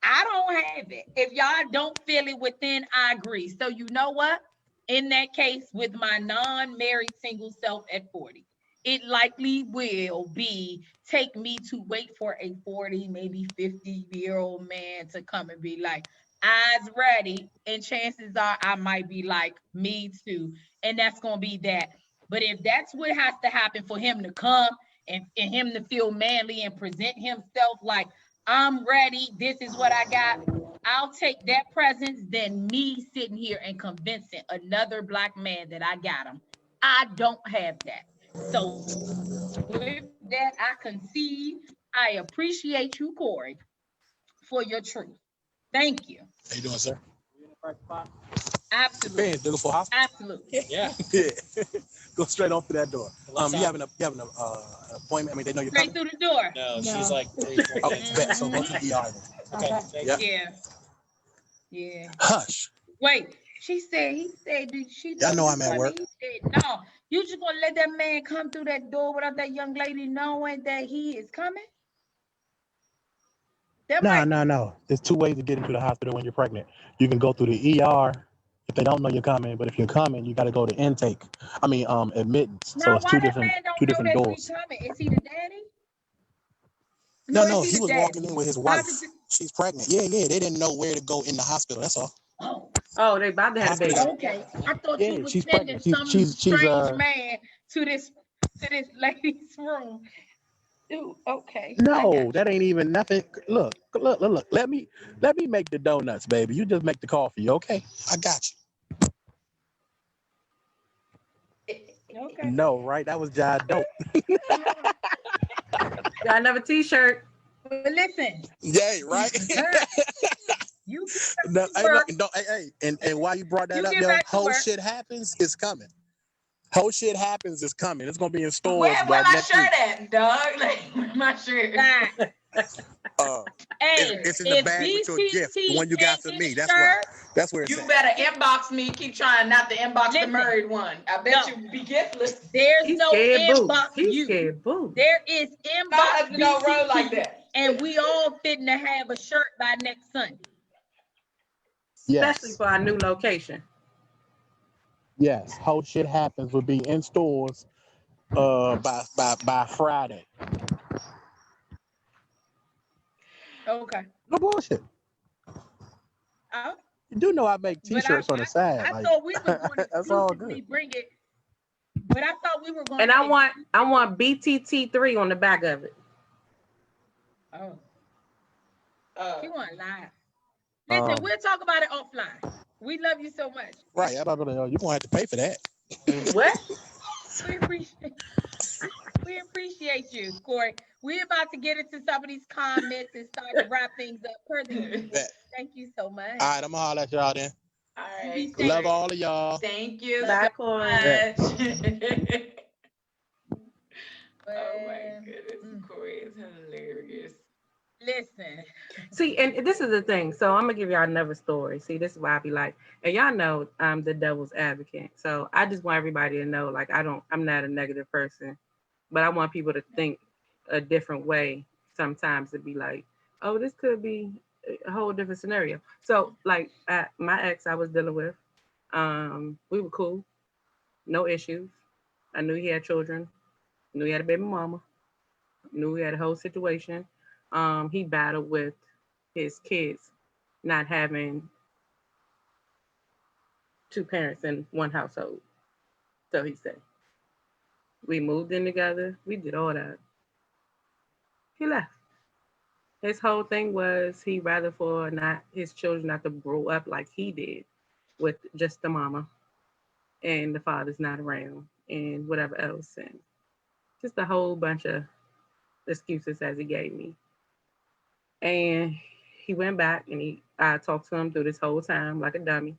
I don't have it. If y'all don't feel it within, I agree. So you know what? In that case, with my non-married single self at 40, it likely will be take me to wait for a 40, maybe 50-year-old man to come and be like, eyes ready. And chances are I might be like, me too. And that's gonna be that. But if that's what has to happen for him to come and him to feel manly and present himself like, I'm ready, this is what I got, I'll take that presence than me sitting here and convincing another black man that I got him. I don't have that. So with that, I concede. I appreciate you, Corey, for your truth. Thank you. How you doing, sir? Absolutely. Go for hospital. Absolutely. Yeah. Yeah. Go straight on through that door. You having an appointment? I mean, they know you're Straight coming. through the door. No, she's like 3, 4 Oh, days. bet. So go to the ER. Okay. Yeah. Yeah. Yeah. Hush. Wait, he said, did she? Y'all know I'm at work. He said, no, you just gonna let that man come through that door without that young lady knowing that he is coming? No. There's two ways to get into the hospital when you're pregnant. You can go through the ER if they don't know you're coming, but if you're coming, you got to go to intake. Admittance. Now, So it's why two that different man don't two know different that doors. we coming? Is he the daddy? No, is he the was daddy? walking in with his wife. She's pregnant. Yeah. They didn't know where to go in the hospital. That's all. Oh, Oh, they about to have a baby. okay. I thought Yeah, you was she's sending pregnant. some She's strange man to this lady's room. Ooh, okay. No, that ain't even nothing. Look. Let me make the donuts, baby. You just make the coffee, okay? I got you. Okay. No, right? That was John Dope. Got another T-shirt. But listen. Yeah, right. You No, get back to work. hey, and why you brought that You up, get yo? back to Whole work. shit happens is coming. Whole shit happens is coming. It's gonna be in stores. Where my next shirt week. at, dog? Like, where my shirt? Nah. Hey, It's in the bag with your gift, the one you got for me. That's where it's You at. better inbox me. Keep trying not to inbox the Listen. married one. I bet you be giftless. There's He's no scared boo. inbox He's you. scared boo. There is My inbox husband don't roll like BCT, that. and we all fitting to have a shirt by next Sunday. Especially Yes. for our new location. Yes, whole shit happens will be in stores by Friday. Okay. No bullshit. You do know I make But T-shirts on the side. I like, thought we were going to that's all exclusively good. bring it. But I thought we were going. And I want BTT3 on the back of it. Oh, Uh, you want live? Listen, we'll talk about it offline. We love you so much. Right. I don't know. You're gonna have to pay for that. What? We appreciate you, Corey. We're about to get into some of these comments and start to wrap things up. Thank you so much. All right, I'm gonna holler at y'all then. all You right. be safe. Love all of y'all. Thank you Bye, so Corey. much. But, Oh my goodness, Corey is hilarious. listen. See, and this is the thing. So I'm gonna give y'all another story. See, this is why I be like, and y'all know I'm the devil's advocate. So I just want everybody to know, like, I'm not a negative person, but I want people to think a different way sometimes, to be like, oh, this could be a whole different scenario. So like my ex I was dealing with, we were cool, no issues. I knew he had children, knew he had a baby mama, knew he had a whole situation. He battled with his kids not having two parents in one household. So he said, we moved in together. We did all that. He left. His whole thing was he rather for not his children not to grow up like he did, with just the mama and the father's not around and whatever else, and just a whole bunch of excuses as he gave me. And he went back and I talked to him through this whole time like a dummy.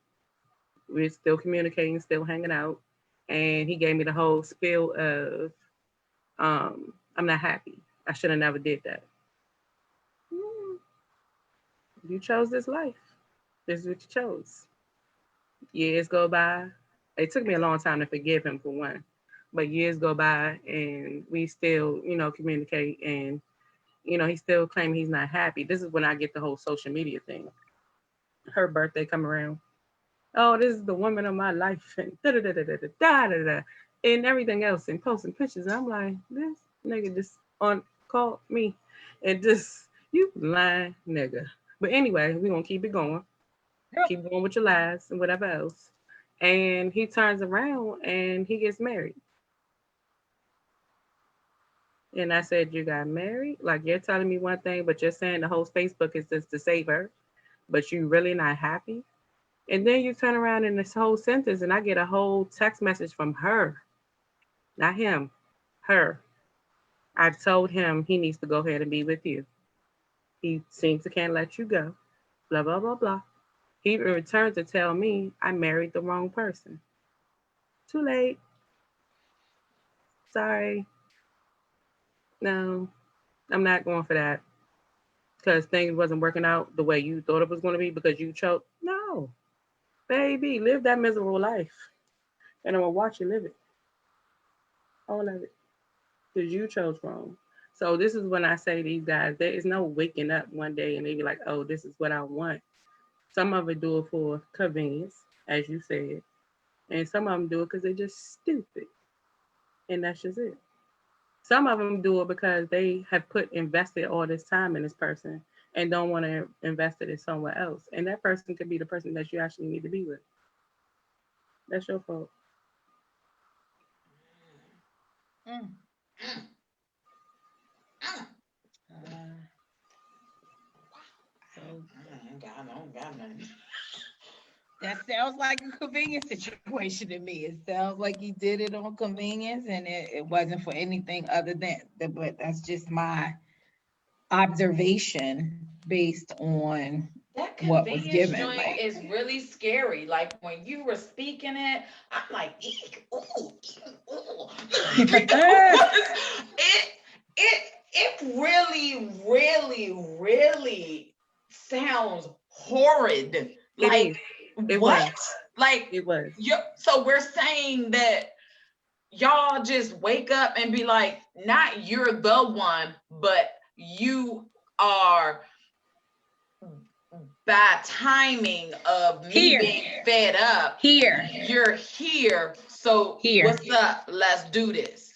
We're still communicating, still hanging out. And he gave me the whole spiel of, I'm not happy. I should have never did that. You chose this life. This is what you chose. Years go by. It took me a long time to forgive him, for one. But years go by and we still, communicate, and he still claiming he's not happy. This is when I get the whole social media thing. Her birthday come around. Oh, this is the woman of my life, and da-da-da-da-da-da-da-da, and everything else, and posting pictures. And I'm like, this nigga just called me, and just, you lying nigga. But anyway, we're going to keep it going. Yep. Keep going with your lies and whatever else. And he turns around and he gets married. And I said, you got married? Like, you're telling me one thing, but you're saying the whole Facebook is just to save her, but you really not happy? And then you turn around in this whole sentence and I get a whole text message from her, not him, her. I told him he needs to go ahead and be with you. He seems to can't let you go, blah, blah, blah, blah. He returned to tell me I married the wrong person. Too late. Sorry. No, I'm not going for that, because things wasn't working out the way you thought it was going to be because you choked. No, baby, live that miserable life, and I'm gonna watch you live it, all of it, because you chose wrong. So this is when I say to these guys, there is no waking up one day and they be like, oh, this is what I want. Some of it do it for convenience, as you said, and some of them do it because they're just stupid, and that's just it. Some of them do it because they have invested all this time in this person and don't want to invest it in somewhere else. And that person could be the person that you actually need to be with. That's your fault. That sounds like a convenience situation to me. It sounds like he did it on convenience and it wasn't for anything other than that. But that's just my observation based on That what was convenience given. joint Like, is really scary. Like when you were speaking it, I'm like, eek, ooh, ooh. It really, really, really sounds horrid. Like, It what? was. Like, It was. So we're saying that y'all just wake up and be like, not you're the one, but you are, by timing of me Here. being fed up, here. you're here. So Here. what's up? Let's do this.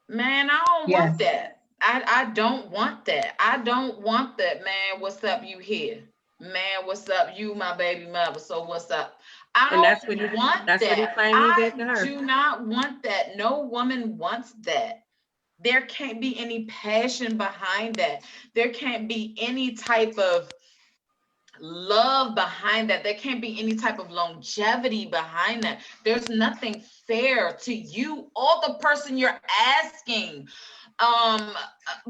Man, I don't want that. I don't want that. I don't want that, man. What's up? You here? Man, what's up? You my baby mother, so what's up? I And that's don't what he want that's what he that. claimed he did to I her. do not want that. No woman wants that. There can't be any passion behind that. There can't be any type of love behind that. There can't be any type of longevity behind that. There's nothing fair to you or the person you're asking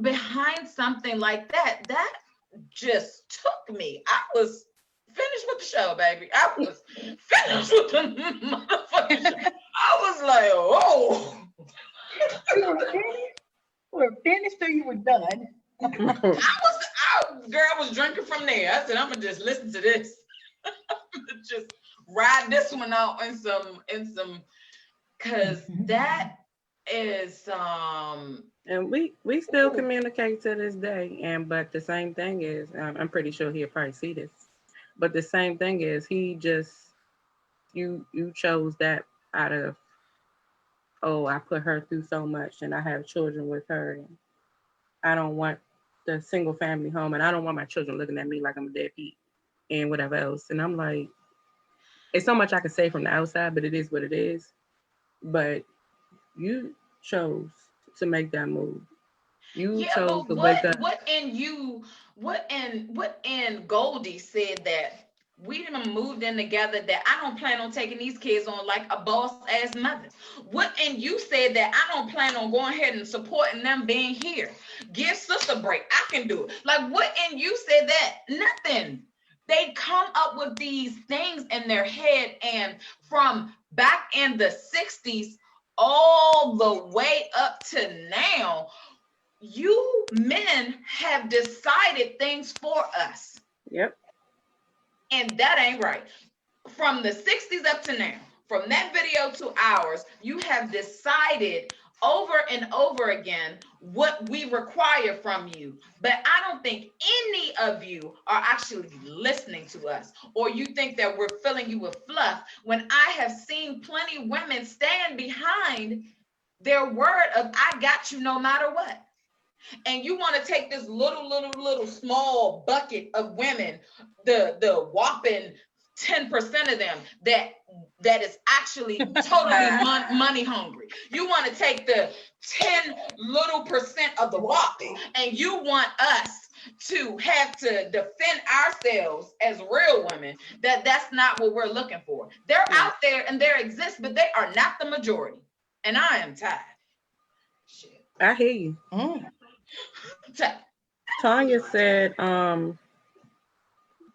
behind something like that. That just took me. I was finished with the show, baby. I was finished with the motherfucking show. I was like, oh. You were finished? You were finished or you were done? I was drinking from there. I said, I'm gonna just listen to this. I'm gonna just ride this one out in some, cause that is And we still communicate to this day. But the same thing is, I'm pretty sure he'll probably see this. But the same thing is, he just you chose that out of, oh, I put her through so much, and I have children with her, and I don't want the single family home, and I don't want my children looking at me like I'm a deadbeat and whatever else. And I'm like, it's so much I can say from the outside, but it is what it is. But you chose to make that move. You chose to wake up. What in Goldie said that we done moved in together, that I don't plan on taking these kids on like a boss ass mother. What in you said that I don't plan on going ahead and supporting them being here. Give sister a break. I can do it. Like, what in you said that? Nothing. They come up with these things in their head, and from back in the 60s all the way up to now, you men have decided things for us. Yep. And that ain't right. From the 60s up to now, from that video to ours, you have decided over and over again what we require from you. But I don't think any of you are actually listening to us, or you think that we're filling you with fluff, when I have seen plenty women stand behind their word of I got you no matter what. And you want to take this little small bucket of women, the whopping 10% of them that is actually totally money hungry. You want to take the 10% of the whopping, and you want us to have to defend ourselves as real women. That's not what we're looking for. They're out there and they exist, but they are not the majority. And I am tired. Shit. I hear you. Tanya said,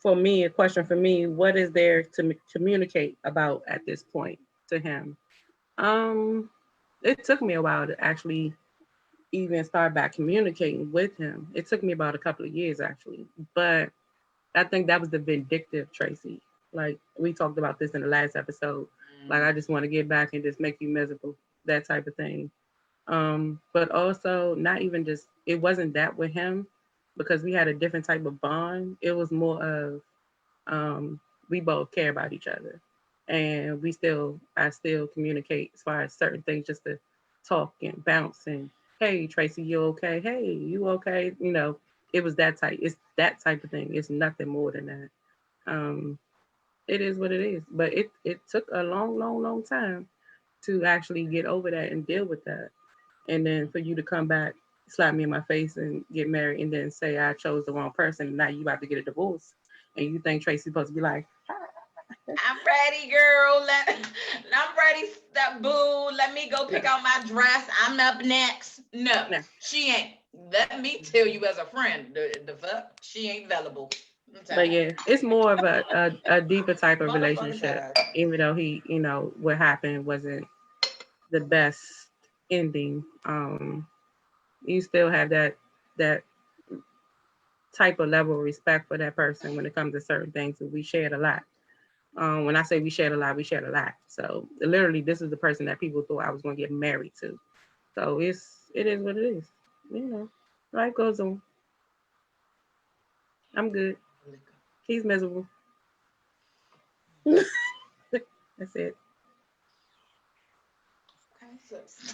for me, a question for me, what is there to communicate about at this point to him? It took me a while to actually even start back communicating with him. It took me about a couple of years actually, but I think that was the vindictive Tracy. Like we talked about this in the last episode. Like, I just want to get back and just make you miserable, that type of thing. But also not even just, it wasn't that with him, because we had a different type of bond. It was more of, we both care about each other, and I still communicate as far as certain things, just to talk and bounce and, hey Tracy, you okay? Hey, you okay? You know, it was that type. It's that type of thing. It's nothing more than that. It is what it is. But it took a long time to actually get over that and deal with that. And then for you to come back, slap me in my face and get married, and then say I chose the wrong person, and now you about to get a divorce, and you think Tracy's supposed to be like, I'm ready, girl. I'm ready, boo. Let me go pick out my dress. I'm up next. No, she ain't. Let me tell you as a friend, the fuck, she ain't available. But yeah, it's more of a deeper type of relationship. Even though he, you know, what happened wasn't the best ending. You still have that type of level of respect for that person when it comes to certain things. We shared a lot. When I say we shared a lot, we shared a lot. So literally, this is the person that people thought I was going to get married to. So it is what it is. You know, life goes on. I'm good. He's miserable. That's it.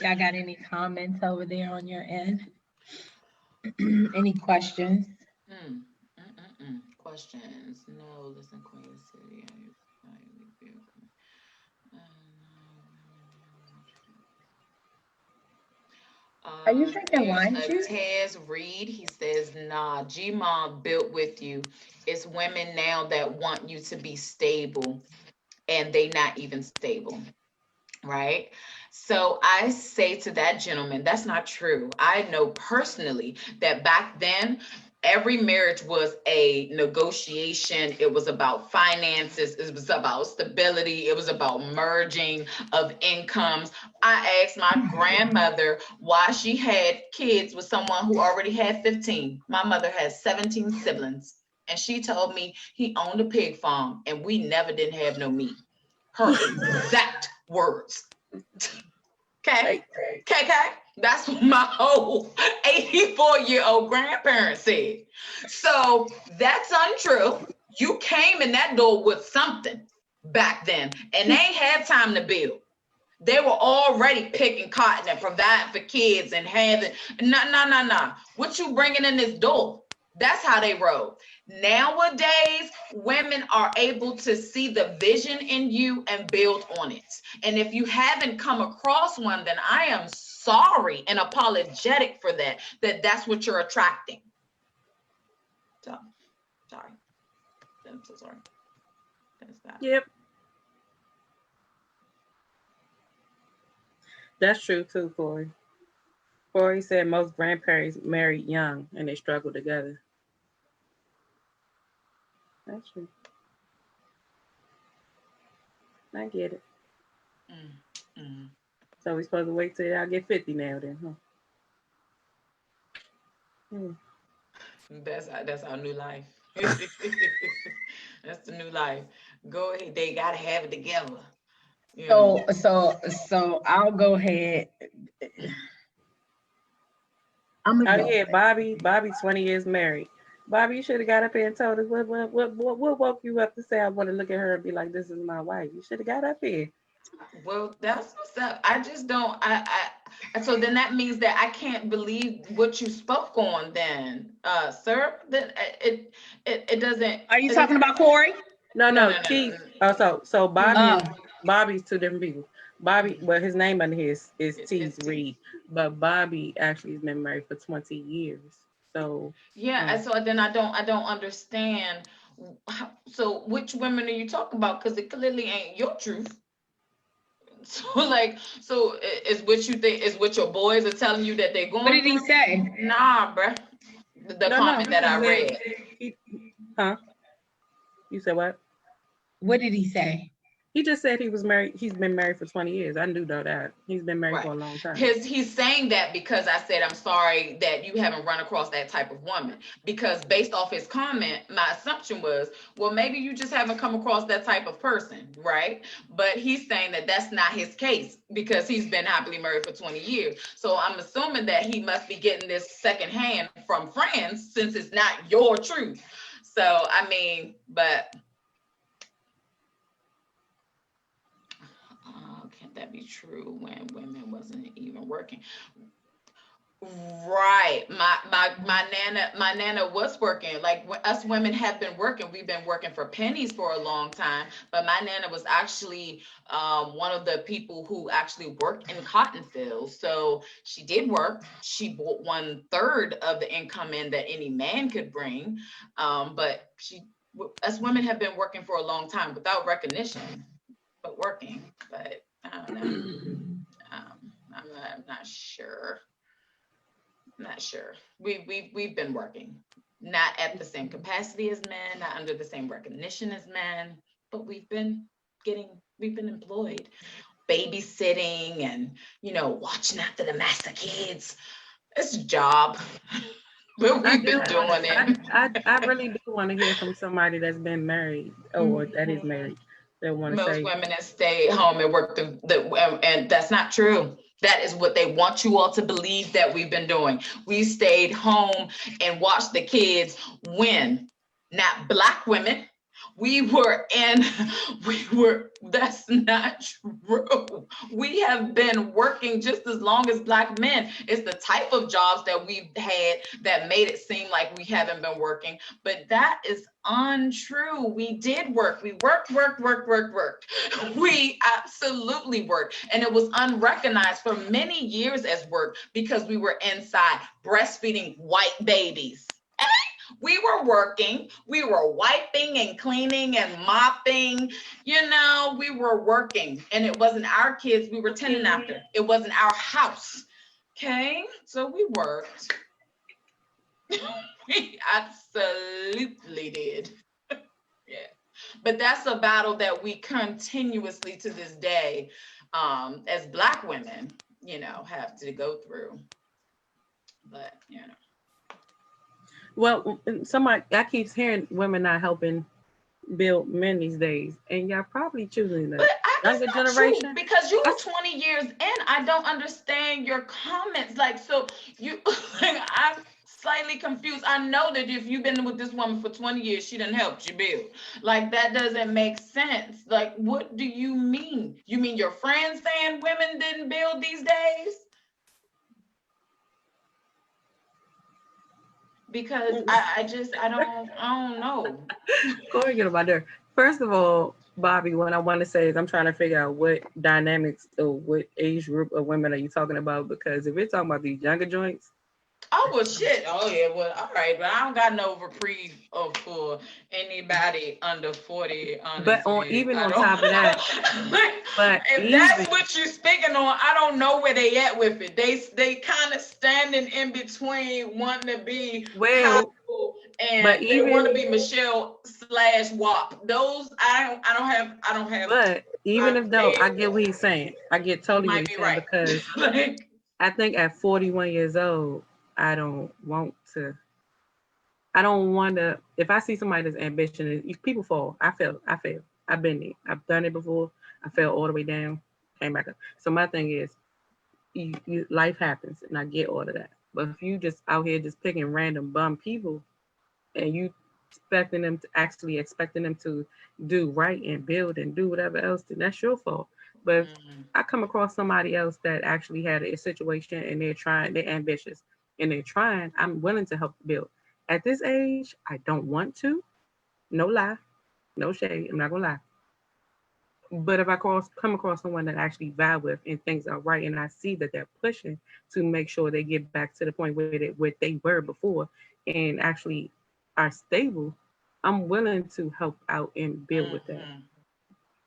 Y'all got any comments over there on your end? Any questions? questions. No, listen, Queen City. Are you drinking There's wine a juice? Tez Reed. He says, nah, G-Mom built with you. It's women now that want you to be stable and they not even stable, right? So I say to that gentleman, that's not true. I know personally that back then, every marriage was a negotiation. It was about finances. It was about stability. It was about merging of incomes. I asked my grandmother why she had kids with someone who already had 15. My mother has 17 siblings. And she told me he owned a pig farm and we never didn't have no meat. Her exact words. Okay. That's what my whole 84-year-old grandparent said. So that's untrue. You came in that door with something back then, and they ain't had time to build. They were already picking cotton and providing for kids and having, nah. What you bringing in this door? That's how they roll. Nowadays, women are able to see the vision in you and build on it. And if you haven't come across one, then I am sorry and apologetic for that, that's what you're attracting. So, sorry. I'm so sorry. That's that. Yep. That's true too, Corey. Corey said most grandparents married young and they struggle together. That's true. I get it. So we're supposed to wait till y'all get 50 now then, huh? That's our new life. That's the new life. Go ahead. They gotta have it together. You know? So I'll go ahead. Bobby 20 years married. Bobby, you should have got up here and told us what woke you up to say I want to look at her and be like, this is my wife. You should have got up here. Well, that's what's up. I just don't. So then that means that I can't believe what you spoke on. Then, sir, that it doesn't. Are you talking about Corey? No. Keith. So Bobby's two different people. Bobby, well, his name under his is Tez Reed, but Bobby actually has been married for 20 years. So yeah, so then I don't understand. So which women are you talking about? Because it clearly ain't your truth. So is what you think is what your boys are telling you that they're going. What did he say? Nah, bruh. The comment that I read. Huh? You said what? What did he say? He just said he was married. He's been married for 20 years. I do know that. He's been married for a long time. He's saying that because I said, I'm sorry that you haven't run across that type of woman. Because based off his comment, my assumption was, well, maybe you just haven't come across that type of person, right? But he's saying that that's not his case because he's been happily married for 20 years. So I'm assuming that he must be getting this secondhand from friends since it's not your truth. So, I mean, but... can't that be true when women wasn't even working? Right. My nana was working. Like us women have been working. We've been working for pennies for a long time. But my nana was actually one of the people who actually worked in cotton fields. So she did work. She brought 1/3 of the income in that any man could bring. But us women have been working for a long time without recognition, but working. But I don't know. I'm not sure. Not sure. We've been working, not at the same capacity as men, not under the same recognition as men, but we've been employed, babysitting and watching after the master kids. It's a job. But we've been doing it. I really do want to hear from somebody that's been married or that is married. Most women that stay home and work and that's not true. That is what they want you all to believe that we've been doing. We stayed home and watched the kids win. Not Black women. That's not true. We have been working just as long as Black men. It's the type of jobs that we've had that made it seem like we haven't been working, but that is untrue. We did work. We worked. We absolutely worked. And it was unrecognized for many years as work because we were inside breastfeeding white babies. We were working, we were wiping and cleaning and mopping, you know, we were working, and it wasn't our kids we were tending after. It wasn't our house, okay? So we worked. We absolutely did. Yeah, but that's a battle that we continuously to this day, as Black women, you know, have to go through. But, you know. Well, somebody, I keep hearing women not helping build men these days, and y'all probably choosing the younger generation. Because you were 20 years in, I don't understand your comments. Like, so you, like, I'm slightly confused. I know that if you've been with this woman for 20 years, she done helped you build. Like, that doesn't make sense. Like, what do you mean? You mean your friends saying women didn't build these days? Because I don't know. Go ahead, get about there. First of all, Bobby, what I want to say is I'm trying to figure out what dynamics or what age group of women are you talking about? Because if we're talking about these younger joints. Oh, well, shit. Oh, yeah. Well, all right. But I don't got no reprieve for anybody under 40. Honestly. But on top of that, but if that's what you're speaking on, I don't know where they at with it. They kind of standing in between wanting to be powerful and they want to be Michelle / WAP. Those I don't have. But even if though, I get what he's saying. I get totally what he's saying, right. Because like, I think at 41 years old, I don't want to, if I see somebody that's ambitious, people fall. I fail. I've been there. I've done it before. I fell all the way down, came back up. So my thing is, life happens, and I get all of that. But if you just out here just picking random bum people, and you expecting them to do right and build and do whatever else, then that's your fault. But if I come across somebody else that actually had a situation and they're ambitious, and they're trying, I'm willing to help build. At this age, I don't want to. No lie, no shade, I'm not gonna lie. But if I come across someone that I actually vibe with and things are right, and I see that they're pushing to make sure they get back to the point where they were before and actually are stable, I'm willing to help out and build with that.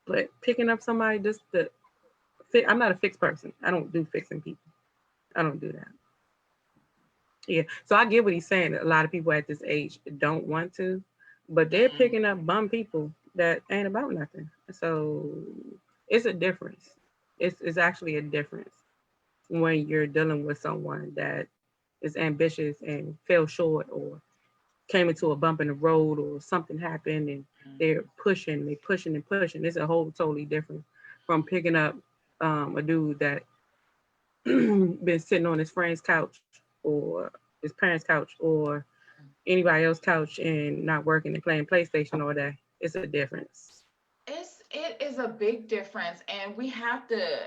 But picking up somebody I'm not a fixed person. I don't do fixing people. I don't do that. Yeah, so I get what he's saying. A lot of people at this age don't want to, but they're picking up bum people that ain't about nothing. So it's a difference. It's actually a difference when you're dealing with someone that is ambitious and fell short or came into a bump in the road or something happened and they're pushing. It's a whole totally different from picking up a dude that been sitting on his friend's couch or his parents' couch or anybody else's couch and not working and playing PlayStation all day. It's a difference. It is a big difference, and we have to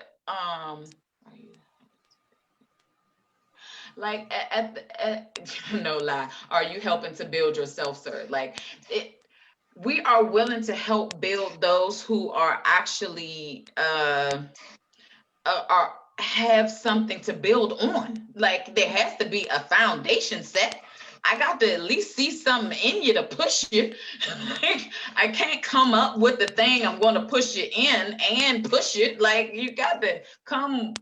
like no lie. Are you helping to build yourself, sir? Like we are willing to help build those who are actually have something to build on. Like there has to be a foundation set. I got to at least see something in you to push you. I can't come up with the thing I'm going to push you in and push it. Like you got to come.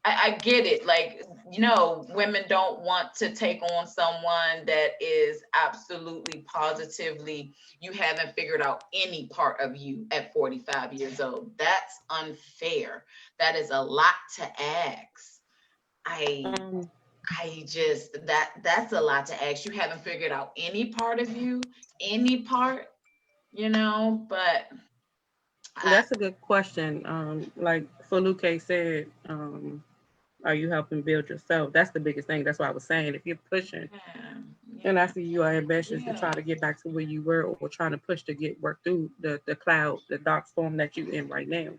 I get it. Like, you know, women don't want to take on someone that is absolutely positively, you haven't figured out any part of you at 45 years old. That's unfair. That is a lot to ask. That's a lot to ask. You haven't figured out any part of you, any part, you know, but. That's a good question. Like Foluke said, Are you helping build yourself? That's the biggest thing. That's why I was saying, if you're pushing, and I see you are ambitious to try to get back to where you were, or trying to push to get work through the cloud, the dark storm that you in right now,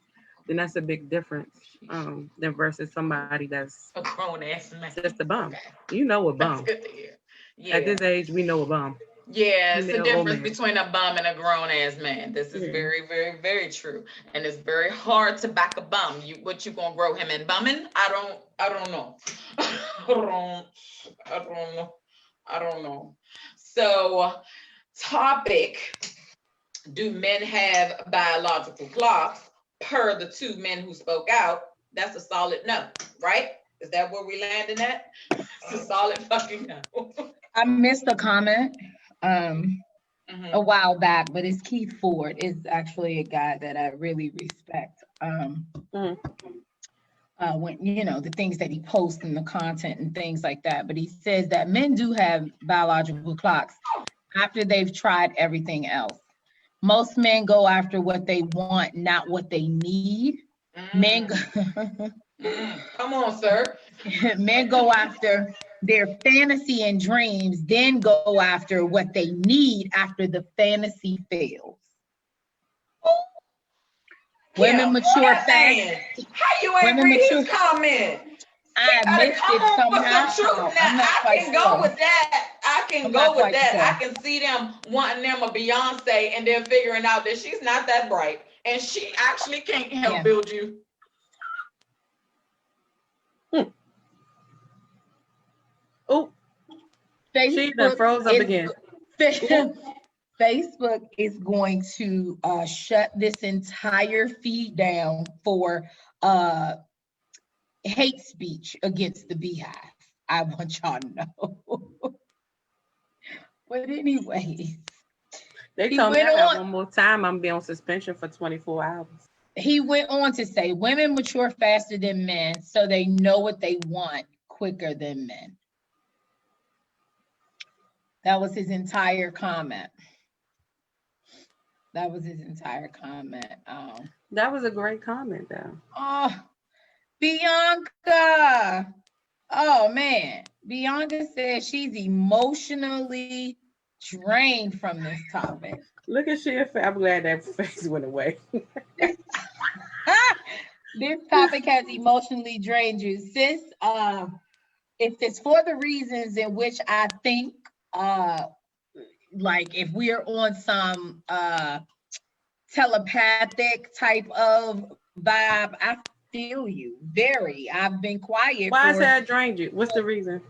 then that's a big difference than versus somebody that's A grown ass man. just a bum. Okay. You know a That's bum. good to hear. Yeah. At this age, we know a bum. Yeah, it's the Female or difference male. between a bum and a grown ass man. This is Yeah. very, very, very true. And it's very hard to back a bum. What you gonna grow him in bumming? I don't know. I don't know. So, topic: do men have biological clocks? Per the two men who spoke out, that's a solid no, right? Is that where we landing at? It's a solid fucking no. I missed a comment a while back, but it's Keith Ford. Is actually a guy that I really respect. When the things that he posts and the content and things like that. But he says that men do have biological clocks after they've tried everything else. Most men go after what they want, not what they need. Men go come on, sir. Men go after their fantasy and dreams, then go after what they need after the fantasy fails. Women mature fast. How you ain't read his comment? I missed it somehow. I can go with that. I can go with that. I can see them wanting them a Beyonce and then figuring out that she's not that bright and she actually can't help build you. Oh, she done froze up again. Facebook is going to shut this entire feed down for hate speech against the Beehive. I want y'all to know. But anyways, they told me I got one more time, I'm be on suspension for 24 hours. He went on to say, women mature faster than men, so they know what they want quicker than men. That was his entire comment. That was a great comment, though. Oh, Bianca. Oh, man. Bianca says she's emotionally drained from this topic. Look at she. I'm glad that face went away. This topic has emotionally drained you. Sis, if it's for the reasons in which I think, like if we're on some telepathic type of vibe, I feel you very. I've been quiet. Why is that drained you? What's the reason?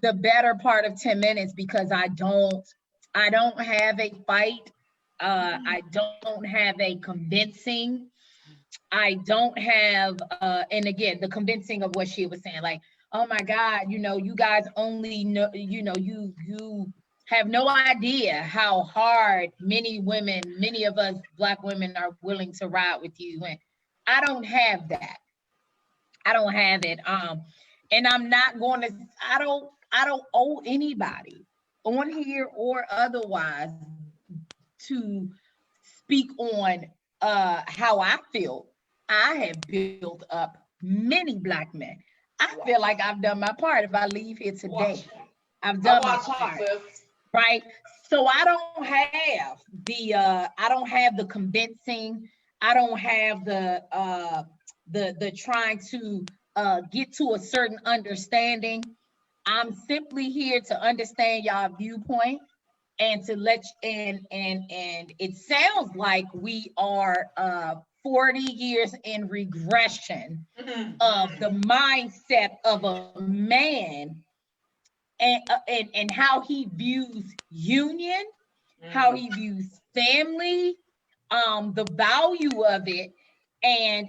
The better part of 10 minutes, because I don't have a fight. I don't have a convincing. I don't have, and again, the convincing of what she was saying, like, oh my God, you guys only know, you have no idea how hard many of us Black women are willing to ride with you. And I don't have that. I don't have it. And I'm not going to, I don't owe anybody on here or otherwise to speak on how I feel. I have built up many Black men. I feel like I've done my part. If I leave here today, I've done my part, right? So I don't have the convincing. I don't have the trying to get to a certain understanding. I'm simply here to understand y'all viewpoint and to let you, and it sounds like we are 40 years in regression of the mindset of a man and how he views union, how he views family, the value of it, and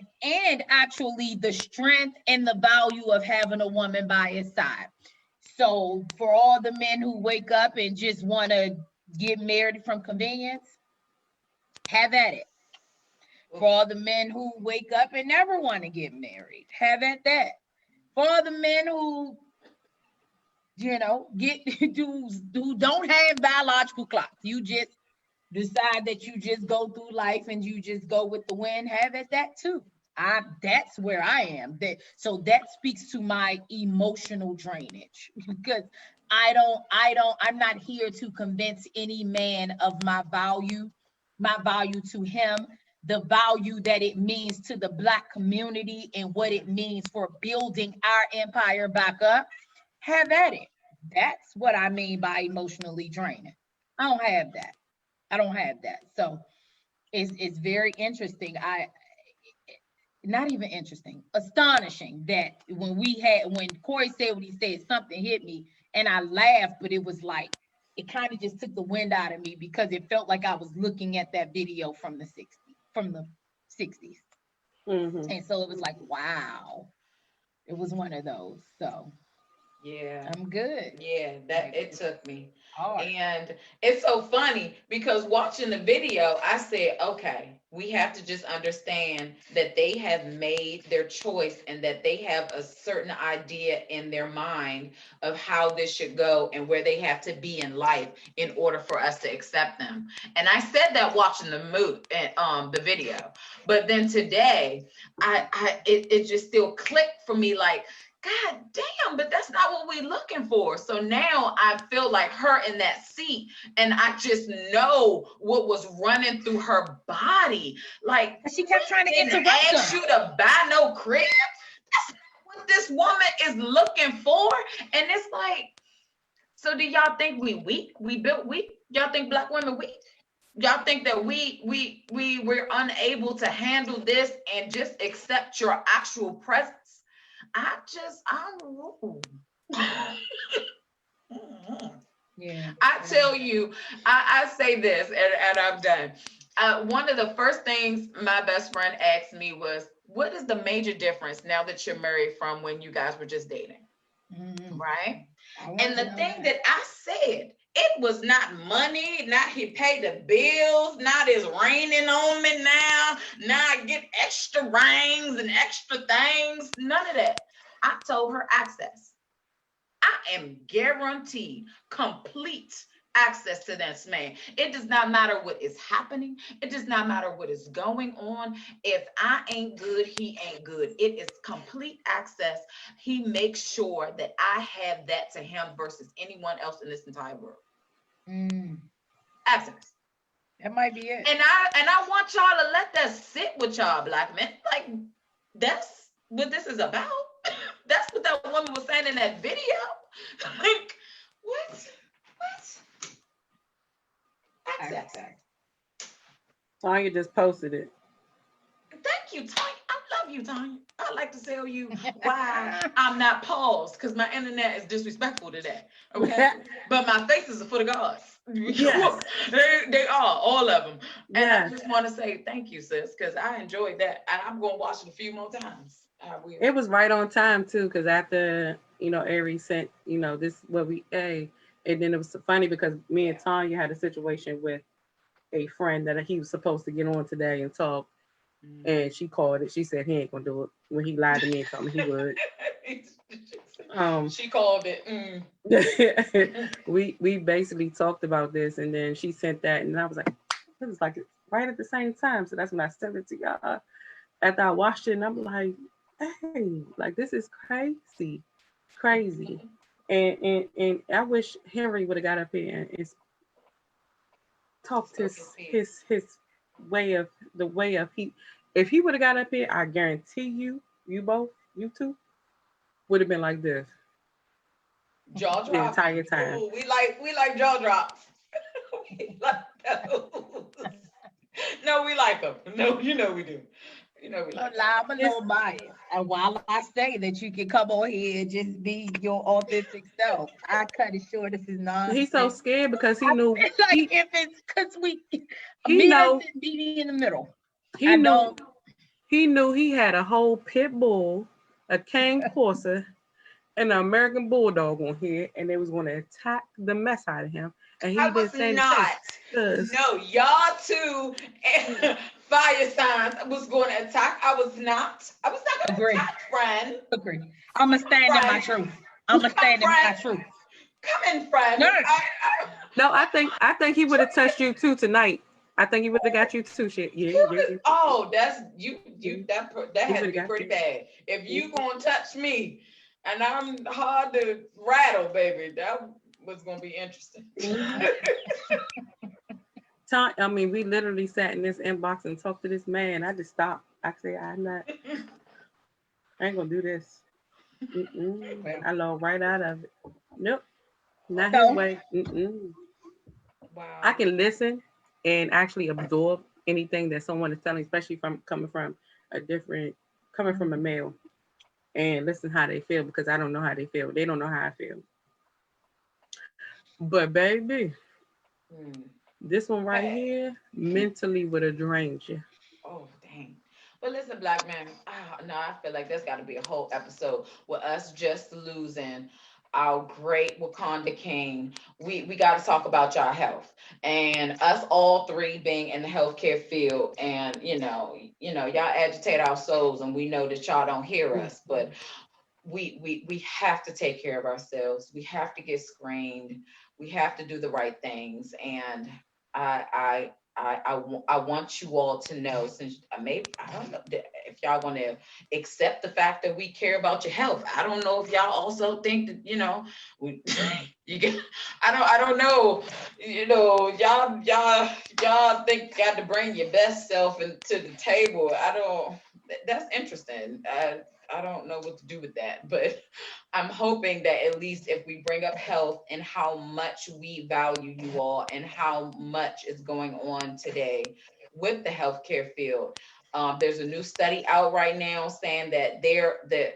actually the strength and the value of having a woman by his side. So for all the men who wake up and just want to get married from convenience, have at it. For all the men who wake up and never want to get married, have at that. For all the men who, who don't have biological clocks, you just decide that you just go through life and you just go with the wind, have at that too. That's where I am. So that speaks to my emotional drainage because I'm not here to convince any man of my value to him, the value that it means to the Black community and what it means for building our empire back up. Have at it. That's what I mean by emotionally draining. I don't have that. So it's very interesting. Not even interesting, astonishing that when Corey said what he said, something hit me and I laughed, but it was like, it kind of just took the wind out of me because it felt like I was looking at that video from the 60s. Mhm. And so it was like, wow, it was one of those. So Yeah. I'm good. Yeah, that it took me. Hard. And it's so funny because watching the video, I said, okay, we have to just understand that they have made their choice and that they have a certain idea in their mind of how this should go and where they have to be in life in order for us to accept them. And I said that watching the video. But then today, it just still clicked for me like, God damn, but that's not what we're looking for. So now I feel like her in that seat and I just know what was running through her body. Like, she kept trying to interrupt ask you to buy no crib. That's what this woman is looking for. And it's like, so do y'all think we weak? We built weak? Y'all think Black women weak? Y'all think that we're unable to handle this and just accept your actual presence? I don't know. Yeah. I tell you, I say this and I'm done. One of the first things my best friend asked me was, what is the major difference now that you're married from when you guys were just dating? Mm-hmm. Right? And the thing that I said, it was not money, not he paid the bills, not it's raining on me now, I get extra rings and extra things, none of that. I told her access. I am guaranteed complete access to this man. It does not matter what is happening. It does not matter what is going on. If I ain't good, he ain't good. It is complete access. He makes sure that I have that to him versus anyone else in this entire world. Access. That might be it. And I want y'all to let that sit with y'all, Black men. Like, that's what this is about. That's what that woman was saying in that video. Like, what? Access. Tanya just posted it. Thank you, Tanya. I love you, Tanya. I like to tell you why I'm not paused, because my internet is disrespectful today. Okay. But my faces are for the gods. Yes. They are, all of them. And Yes. I just want to say thank you, sis, because I enjoyed that. And I'm going to watch it a few more times. It was right on time too, because after Aries sent this what we and then it was funny because me and Tanya had a situation with a friend that he was supposed to get on today and talk, and she called it. She said he ain't gonna do it when he lied to me and told me he would. She called it. We basically talked about this, and then she sent that, and I was like, it was like right at the same time. So that's when I sent it to y'all. After I watched it, and I'm like, hey, like this is crazy. And I wish Henry would have got up here and talked his way of if he would have got up here, I guarantee you two would have been like this. Jaw drop. The entire time. Ooh, we like jaw drops. We like those. No, we like them. No, we do. We like I'm a little biased. And while I say that you can come on here and just be your authentic self, I cut it short. This is not. He's so scared because he knew. It's like if it's because he know be in the middle. He knew he had a whole pit bull, a cane corsa, and an American bulldog on here, and they was going to attack the mess out of him. And he didn't say anything. No, y'all two fire signs was going to attack. I was not going to attack, friend. Agree. I'm going to stand in my truth. I'm going to stand in my truth. Come in, friend. No, I think he would have touched you too tonight I think he would have got you too. Shit. Yeah. Oh, that's you. Mhm. That He has to would've be got pretty you. bad. If you gonna touch me, and I'm hard to rattle, baby, that was gonna be interesting. I mean, we literally sat in this inbox and talked to this man. I just stopped. I said, I ain't gonna do this. I low right out of it. Nope, not his So, way. Wow. I can listen and actually absorb anything that someone is telling, especially coming from a male, and listen how they feel, because I don't know how they feel. They don't know how I feel. But baby, this one right here mentally would have drained you. Oh, dang. But listen, black man, no, I feel like there's got to be a whole episode with us just losing our great Wakanda king. We got to talk about y'all health, and us all three being in the healthcare field, and y'all agitate our souls, and we know that y'all don't hear us, but we have to take care of ourselves. We have to get screened. We have to do the right things, and I want you all to know, since I don't know if y'all gonna accept the fact that we care about your health. I don't know if y'all also think that you get. I don't know. Y'all think you got to bring your best self into the table. That's interesting. I don't know what to do with that, but I'm hoping that at least if we bring up health and how much we value you all and how much is going on today with the healthcare field. There's a new study out right now saying that the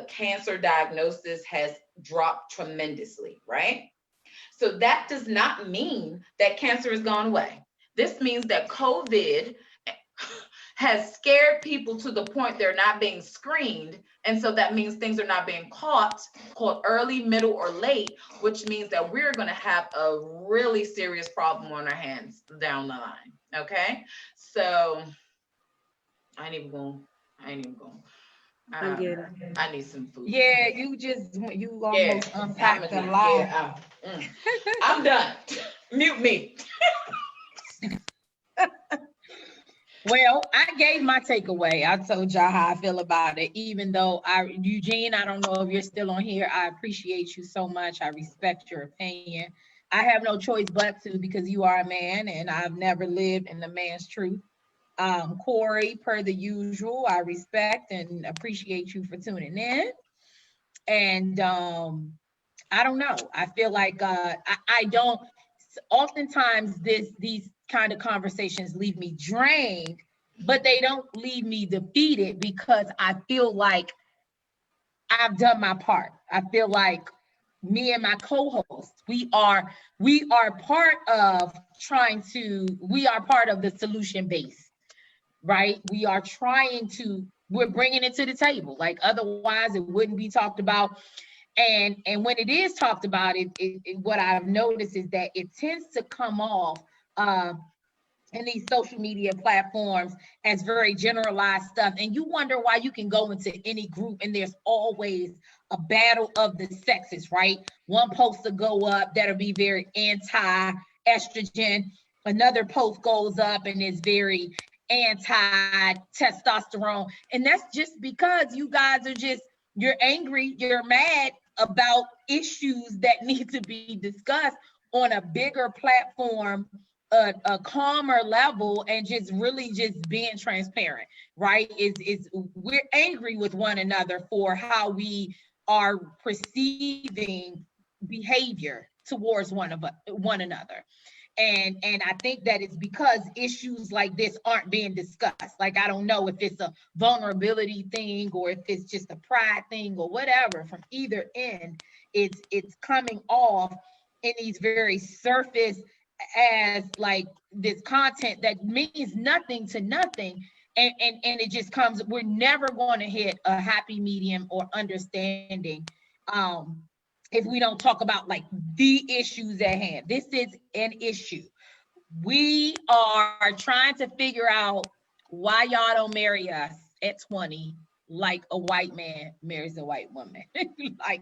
cancer diagnosis has dropped tremendously, right? So that does not mean that cancer has gone away. This means that COVID has scared people to the point they're not being screened. And so that means things are not being caught early, middle, or late, which means that we're going to have a really serious problem on our hands down the line. Okay. So I ain't even going. I need some food. yeah, you almost unpacked a lot. I'm done. Mute me. Well, I gave my takeaway. I told y'all how I feel about it. Even though Eugene, I don't know if you're still on here. I appreciate you so much. I respect your opinion. I have no choice but to, because you are a man and I've never lived in the man's truth. Corey, per the usual, I respect and appreciate you for tuning in. And I don't know. I feel like I don't. Oftentimes, these kind of conversations leave me drained, but they don't leave me defeated, because I feel like I've done my part. I feel like me and my co-host, we are part of the solution base, right? We're bringing it to the table. Like, otherwise it wouldn't be talked about. And when it is talked about, what I've noticed is that it tends to come off in these social media platforms as very generalized stuff. And you wonder why. You can go into any group and there's always a battle of the sexes, right? One post will go up that'll be very anti-estrogen. Another post goes up and is very anti-testosterone. And that's just because you guys you're angry, you're mad about issues that need to be discussed on a bigger platform, a calmer level, and just being transparent, right? We're angry with one another for how we are perceiving behavior towards one another. And I think that it's because issues like this aren't being discussed. Like, I don't know if it's a vulnerability thing or if it's just a pride thing or whatever. From either end, it's coming off in these very surface as like this content that means nothing to nothing. And it just comes, we're never going to hit a happy medium or understanding if we don't talk about like the issues at hand. This is an issue. We are trying to figure out why y'all don't marry us at 20 like a white man marries a white woman. Like,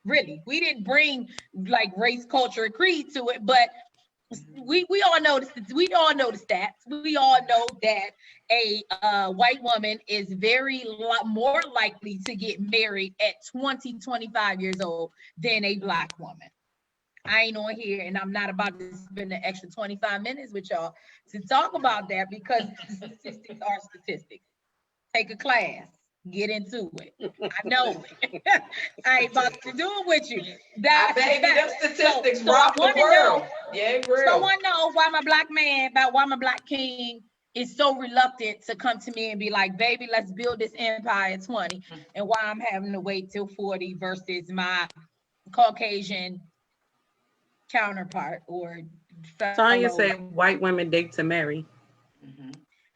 really, we didn't bring like race, culture, and creed to it, but we all know this. We all know the stats. We all know that a white woman is very more likely to get married at 20, 25 years old than a Black woman. I ain't on here, and I'm not about to spend the extra 25 minutes with y'all to talk about that, because statistics are statistics. Take a class, get into it. I know it. I ain't about to do it with you. That baby, them statistics rock the world. Yeah, real. Someone knows why my Black man, why my Black king is so reluctant to come to me and be like, baby, let's build this empire at 20, and why I'm having to wait till 40 versus my Caucasian counterpart or Tanya said white women date to marry.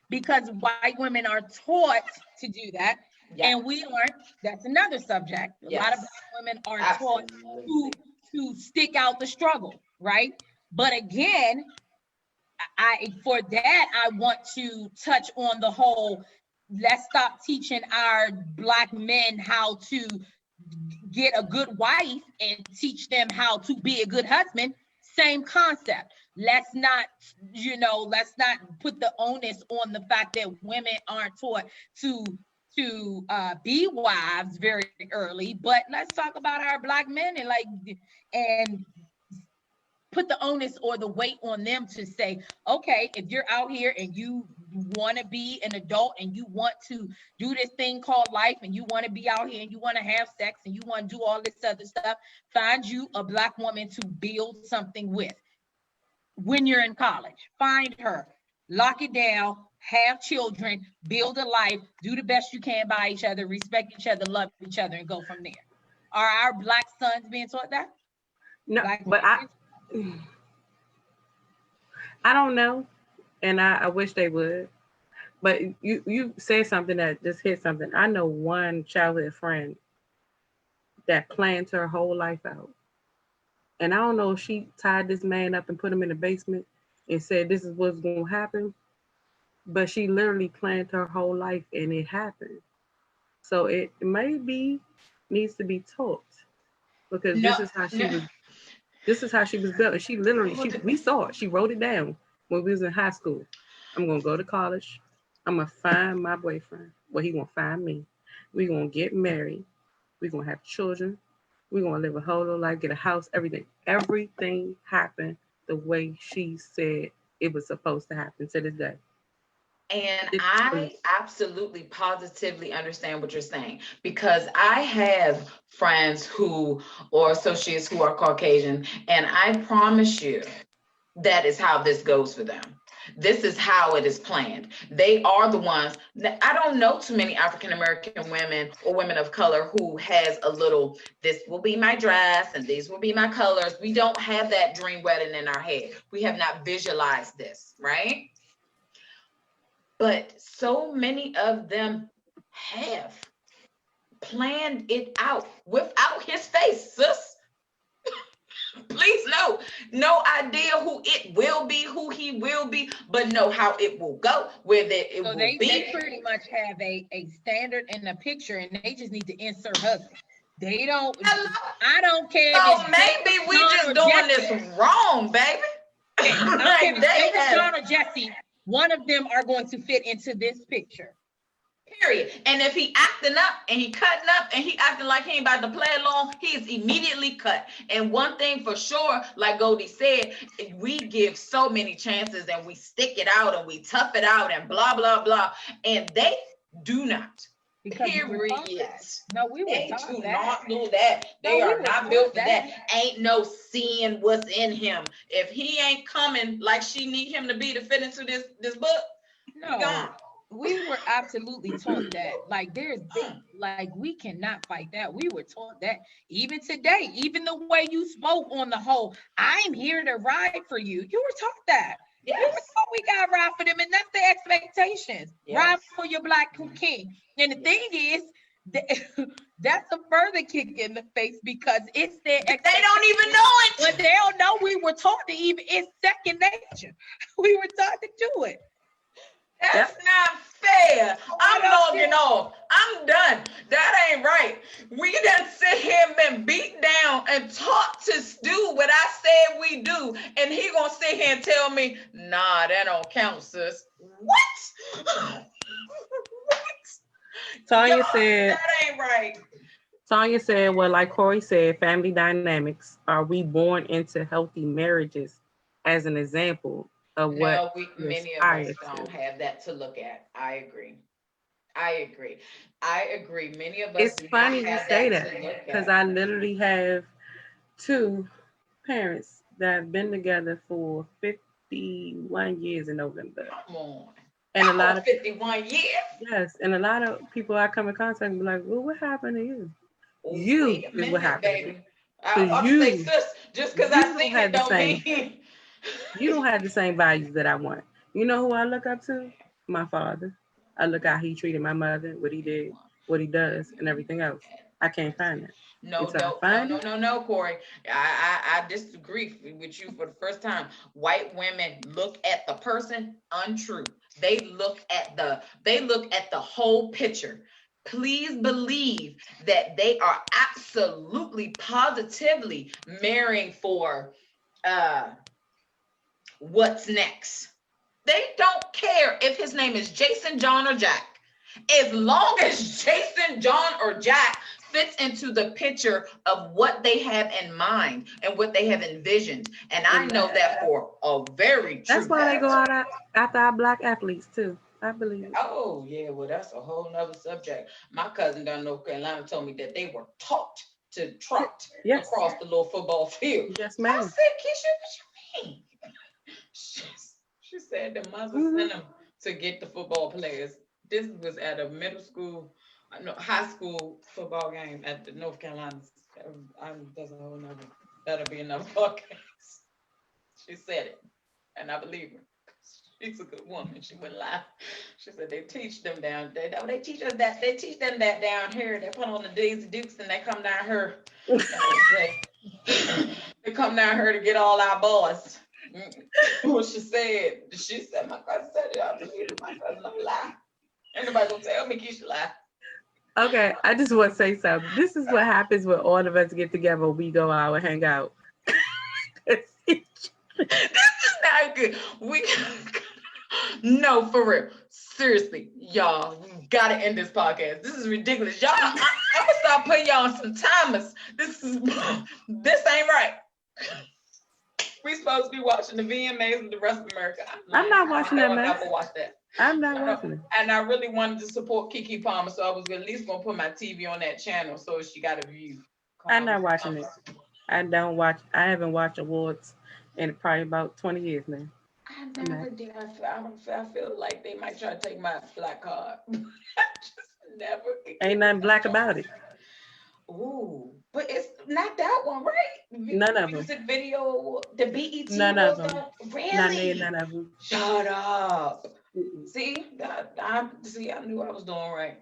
Because white women are taught to do that, and we aren't. That's another subject. A lot of Black women are taught to stick out the struggle, right? But again, I want to touch on the whole, let's stop teaching our Black men how to get a good wife and teach them how to be a good husband. Same concept. Let's not put the onus on the fact that women aren't taught to be wives very early, but let's talk about our Black men and put the onus or the weight on them to say, okay, if you're out here and you want to be an adult and you want to do this thing called life and you want to be out here and you want to have sex and you want to do all this other stuff, find you a Black woman to build something with. When you're in college, find her, lock it down, have children, build a life, do the best you can by each other, respect each other, love each other, and go from there. Are our Black sons being taught that? No, but I don't know, and I wish they would. But you said something that just hit something. I know one childhood friend that planned her whole life out. And I don't know if she tied this man up and put him in the basement and said, this is what's going to happen. But she literally planned her whole life and it happened. So it maybe needs to be taught, because this is how she was built. And she literally, we saw it. She wrote it down when we was in high school. I'm going to go to college. I'm going to find my boyfriend. Well, he going to find me. We're going to get married. We're going to have children. We're going to live a whole little life, get a house, everything. Everything happened the way she said it was supposed to happen to this day. And I absolutely positively understand what you're saying, because I have friends or associates who are Caucasian, and I promise you that is how this goes for them. This is how it is planned. They are the ones. I don't know too many African-American women or women of color who has a little, this will be my dress and these will be my colors. We don't have that dream wedding in our head. We have not visualized this, right? But so many of them have planned it out without his face, sis. Please no idea who it will be, who he will be, but know how it will go, where it will be. They pretty much have a standard in the picture, and they just need to insert husband. They don't. I don't care. So maybe we just doing this wrong, baby. I don't care if John or Jesse. One of them are going to fit into this picture. Period. And if he acting up and he cutting up and he acting like he ain't about to play along, he is immediately cut. And one thing for sure, like Goldie said, we give so many chances and we stick it out and we tough it out and blah, blah, blah. And they do not. Because period. No, we they do not do that. They are not built for that. Ain't no seeing what's in him. If he ain't coming like she need him to be to fit into this book, no. Gone. We were absolutely taught that. Like we cannot fight that. We were taught that even today, even the way you spoke on the whole, I'm here to ride for you. You were taught that. Yes. You were taught we got to ride for them, and that's the expectations. Yes. Ride for your Black king. And the thing is, that's a further kick in the face, because it's their expectations. They don't even know it. But they don't know we were taught to it's second nature. We were taught to do it. That's not fair. I'm logging off. I'm done. That ain't right. We done sit here and been beat down and taught to do what I said we do. And he gonna sit here and tell me, nah, that don't count, sis. What? What? Tanya Y'all, said, that ain't right. Tanya said, well, like Corey said, family dynamics. Are we born into healthy marriages as an example of No, what we many of us aspire don't to? have that to look at. I agree. Many of us It's do not funny you have say that that to look because at. I literally have two parents that have been together for 51 years in November. Come on. And a lot of 51 years. yes, and a lot of people I come in contact with be like, well, what happened to you? You Wait a is minute, what happened to you. baby. I was about to say, sis, just because you I don't seen have it the don't same- mean. You don't have the same values that I want. You know who I look up to? My father. I look how he treated my mother, what he did, what he does, and everything else. I can't find it. No, Until I find it. no, Corey. I disagree with you for the first time. White women look at the person untrue. They look at the whole picture. Please believe that they are absolutely positively marrying for what's next. They don't care if his name is Jason, John, or Jack. As long as Jason, John, or Jack fits into the picture of what they have in mind and what they have envisioned. And I know that for a very true That's why they go fact. out after our Black athletes too. I believe. Oh, yeah, well, that's a whole nother subject. My cousin down in North Carolina told me that they were taught to trot Yes. across the little football field. Yes, I ma'am. said, Keisha, what you mean? She said the mother sent them to get the football players. This was at a middle school, no, high school football game at the North Carolina. That's a whole nother, that'll be another podcast. She said it, and I believe her. She's a good woman. She wouldn't lie. She said they teach them down there. They teach us that. They teach them that down here. They put on the Daisy Dukes and they come down here. They come down here to get all our boys. What she said, my cousin said it. I believe it. My cousin don't lie. Ain't nobody gonna tell me Keisha lie. Okay, I just want to say something. This is what happens when all of us get together. We go out and hang out. This is not good. No, for real. Seriously, y'all, we gotta end this podcast. This is ridiculous. Y'all, I'm gonna start putting y'all on some timers. This ain't right. We supposed to be watching the VMAs and the rest of America. I'm not watching that, man. I never watched that. I'm not watching it. And I really wanted to support Keke Palmer, so I was at least gonna put my TV on that channel so she got a view. I'm not watching it. I haven't watched awards in probably about 20 years now. I never did. I feel like they might try to take my black card. I just never. Ain't nothing black about it. Ooh, but it's not that one, right? None of them. Music video, the BET. None of them. Really? None of them. Shut up. See, I knew I was doing right.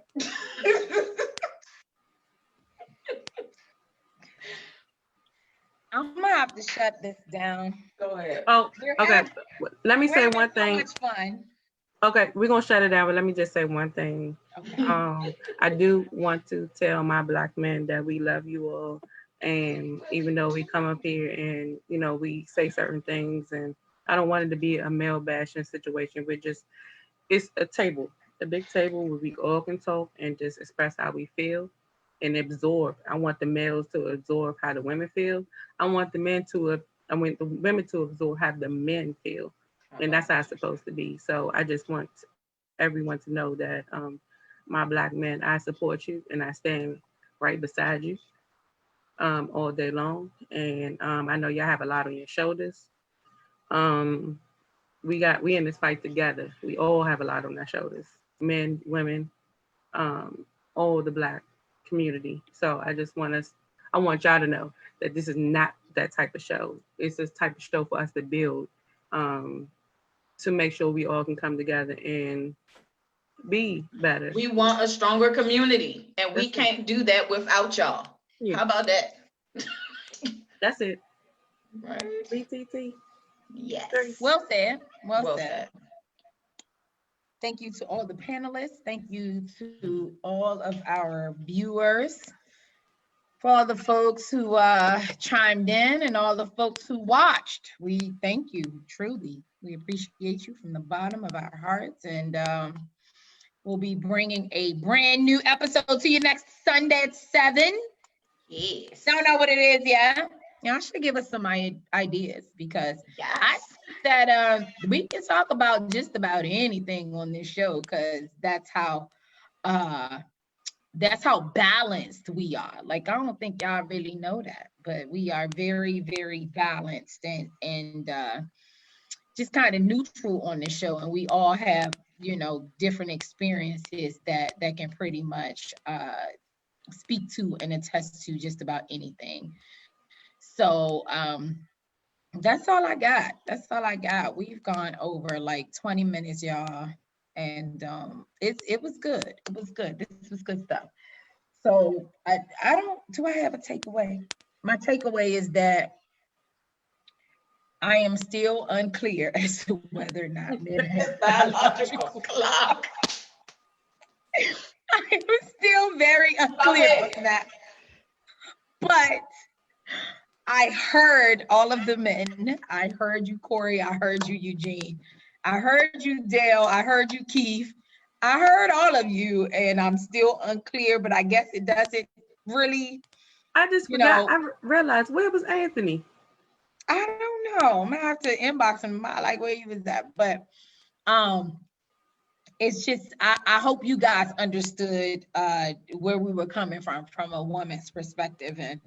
I'm gonna have to shut this down. Go ahead. Oh, okay. Let me say one thing. It's fun. Okay, we're gonna shut it down, but let me just say one thing. Okay. I do want to tell my Black men that we love you all, and even though we come up here and we say certain things, and I don't want it to be a male bashing situation. It's a table, a big table where we all can talk and just express how we feel and absorb. I want the males to absorb how the women feel. I want the women to absorb how the men feel. And that's how it's supposed to be. So I just want everyone to know that my Black men, I support you and I stand right beside you all day long. And I know y'all have a lot on your shoulders. We in this fight together. We all have a lot on our shoulders. Men, women, all the Black community. So I want y'all to know that this is not that type of show. It's this type of show for us to build. To make sure we all can come together and be better. We want a stronger community, and we can't do that without y'all. Yeah. How about that? That's it. Right. BTT. Yes. Well said. Well said. Thank you to all the panelists. Thank you to all of our viewers. For all the folks who chimed in and all the folks who watched, we thank you, truly. We appreciate you from the bottom of our hearts. And we'll be bringing a brand new episode to you next Sunday at 7. Yes. Don't know what it is yet. Y'all should give us some ideas, because I think that we can talk about just about anything on this show, because that's how balanced we are. Like, I don't think y'all really know that, but we are very, very balanced and just kind of neutral on the show. And we all have, you know, different experiences that can pretty much speak to and attest to just about anything. So that's all I got. That's all I got. We've gone over like 20 minutes, y'all. And it was good. It was good. This was good stuff. So do I have a takeaway? My takeaway is that I am still unclear as to whether or not men have biological clock. I am still very unclear on that. But I heard all of the men. I heard you, Corey. I heard you, Eugene. I heard you, Dale. I heard you, Keith. I heard all of you, and I'm still unclear, but I guess it doesn't really. I just forgot. I realized, where was Anthony? I don't know. I'm gonna have to inbox him. Like, where he was at, but it's just I hope you guys understood where we were coming from a woman's perspective, and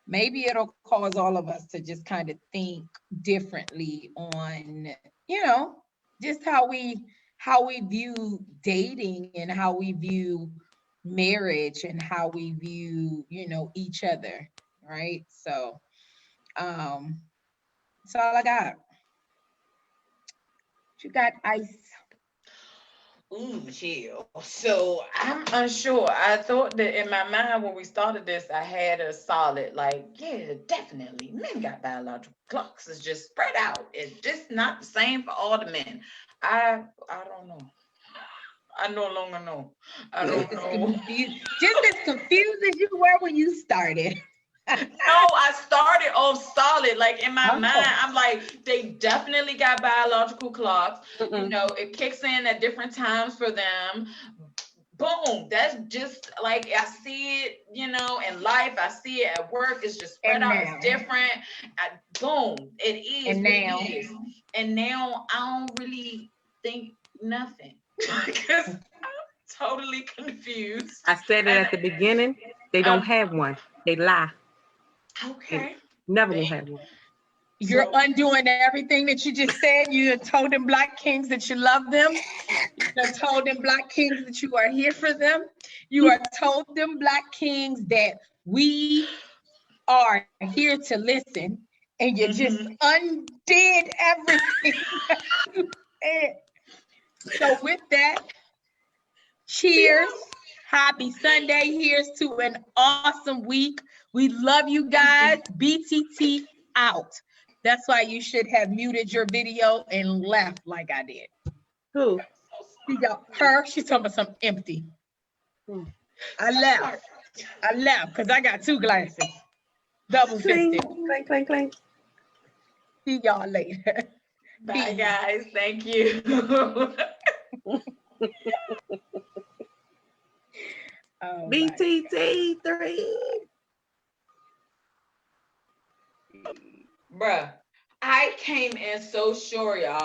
maybe it'll cause all of us to just kind of think differently on, you know, just how we view dating and how we view marriage and how we view, you know, each other, right? So that's all I got. You got, Ice? Ooh, chill. So I'm unsure. I thought that in my mind when we started this, I had a solid, like, yeah, definitely. Men got biological clocks. It's just spread out. It's just not the same for all the men. I don't know. I no longer know. I don't know. Just as confused as you were when you started. No, I started off solid. Like, in my mind, I'm like, they definitely got biological clocks. You know, it kicks in at different times for them. Boom. That's just like, I see it, you know, in life. I see it at work. It's just spread out. It's different. Boom. It is. And now I don't really think nothing. Because I'm totally confused. I said it at the beginning. They don't have one. They lie. Okay. Never gonna have one. You're undoing everything that you just said. You told them Black Kings that you love them. You told them Black Kings that you are here for them. You are told them Black Kings that we are here to listen. And you just undid everything that you said. So with that, cheers. Happy Sunday. Here's to an awesome week. We love you guys. BTT out. That's why you should have muted your video and left like I did. Who? You got her. She's talking about something empty. I left because I got 2 glasses. Double fisted. Clank, clank, clank. See y'all later. Bye, guys. Thank you. BTT 3. Bruh, I came in so sure, y'all.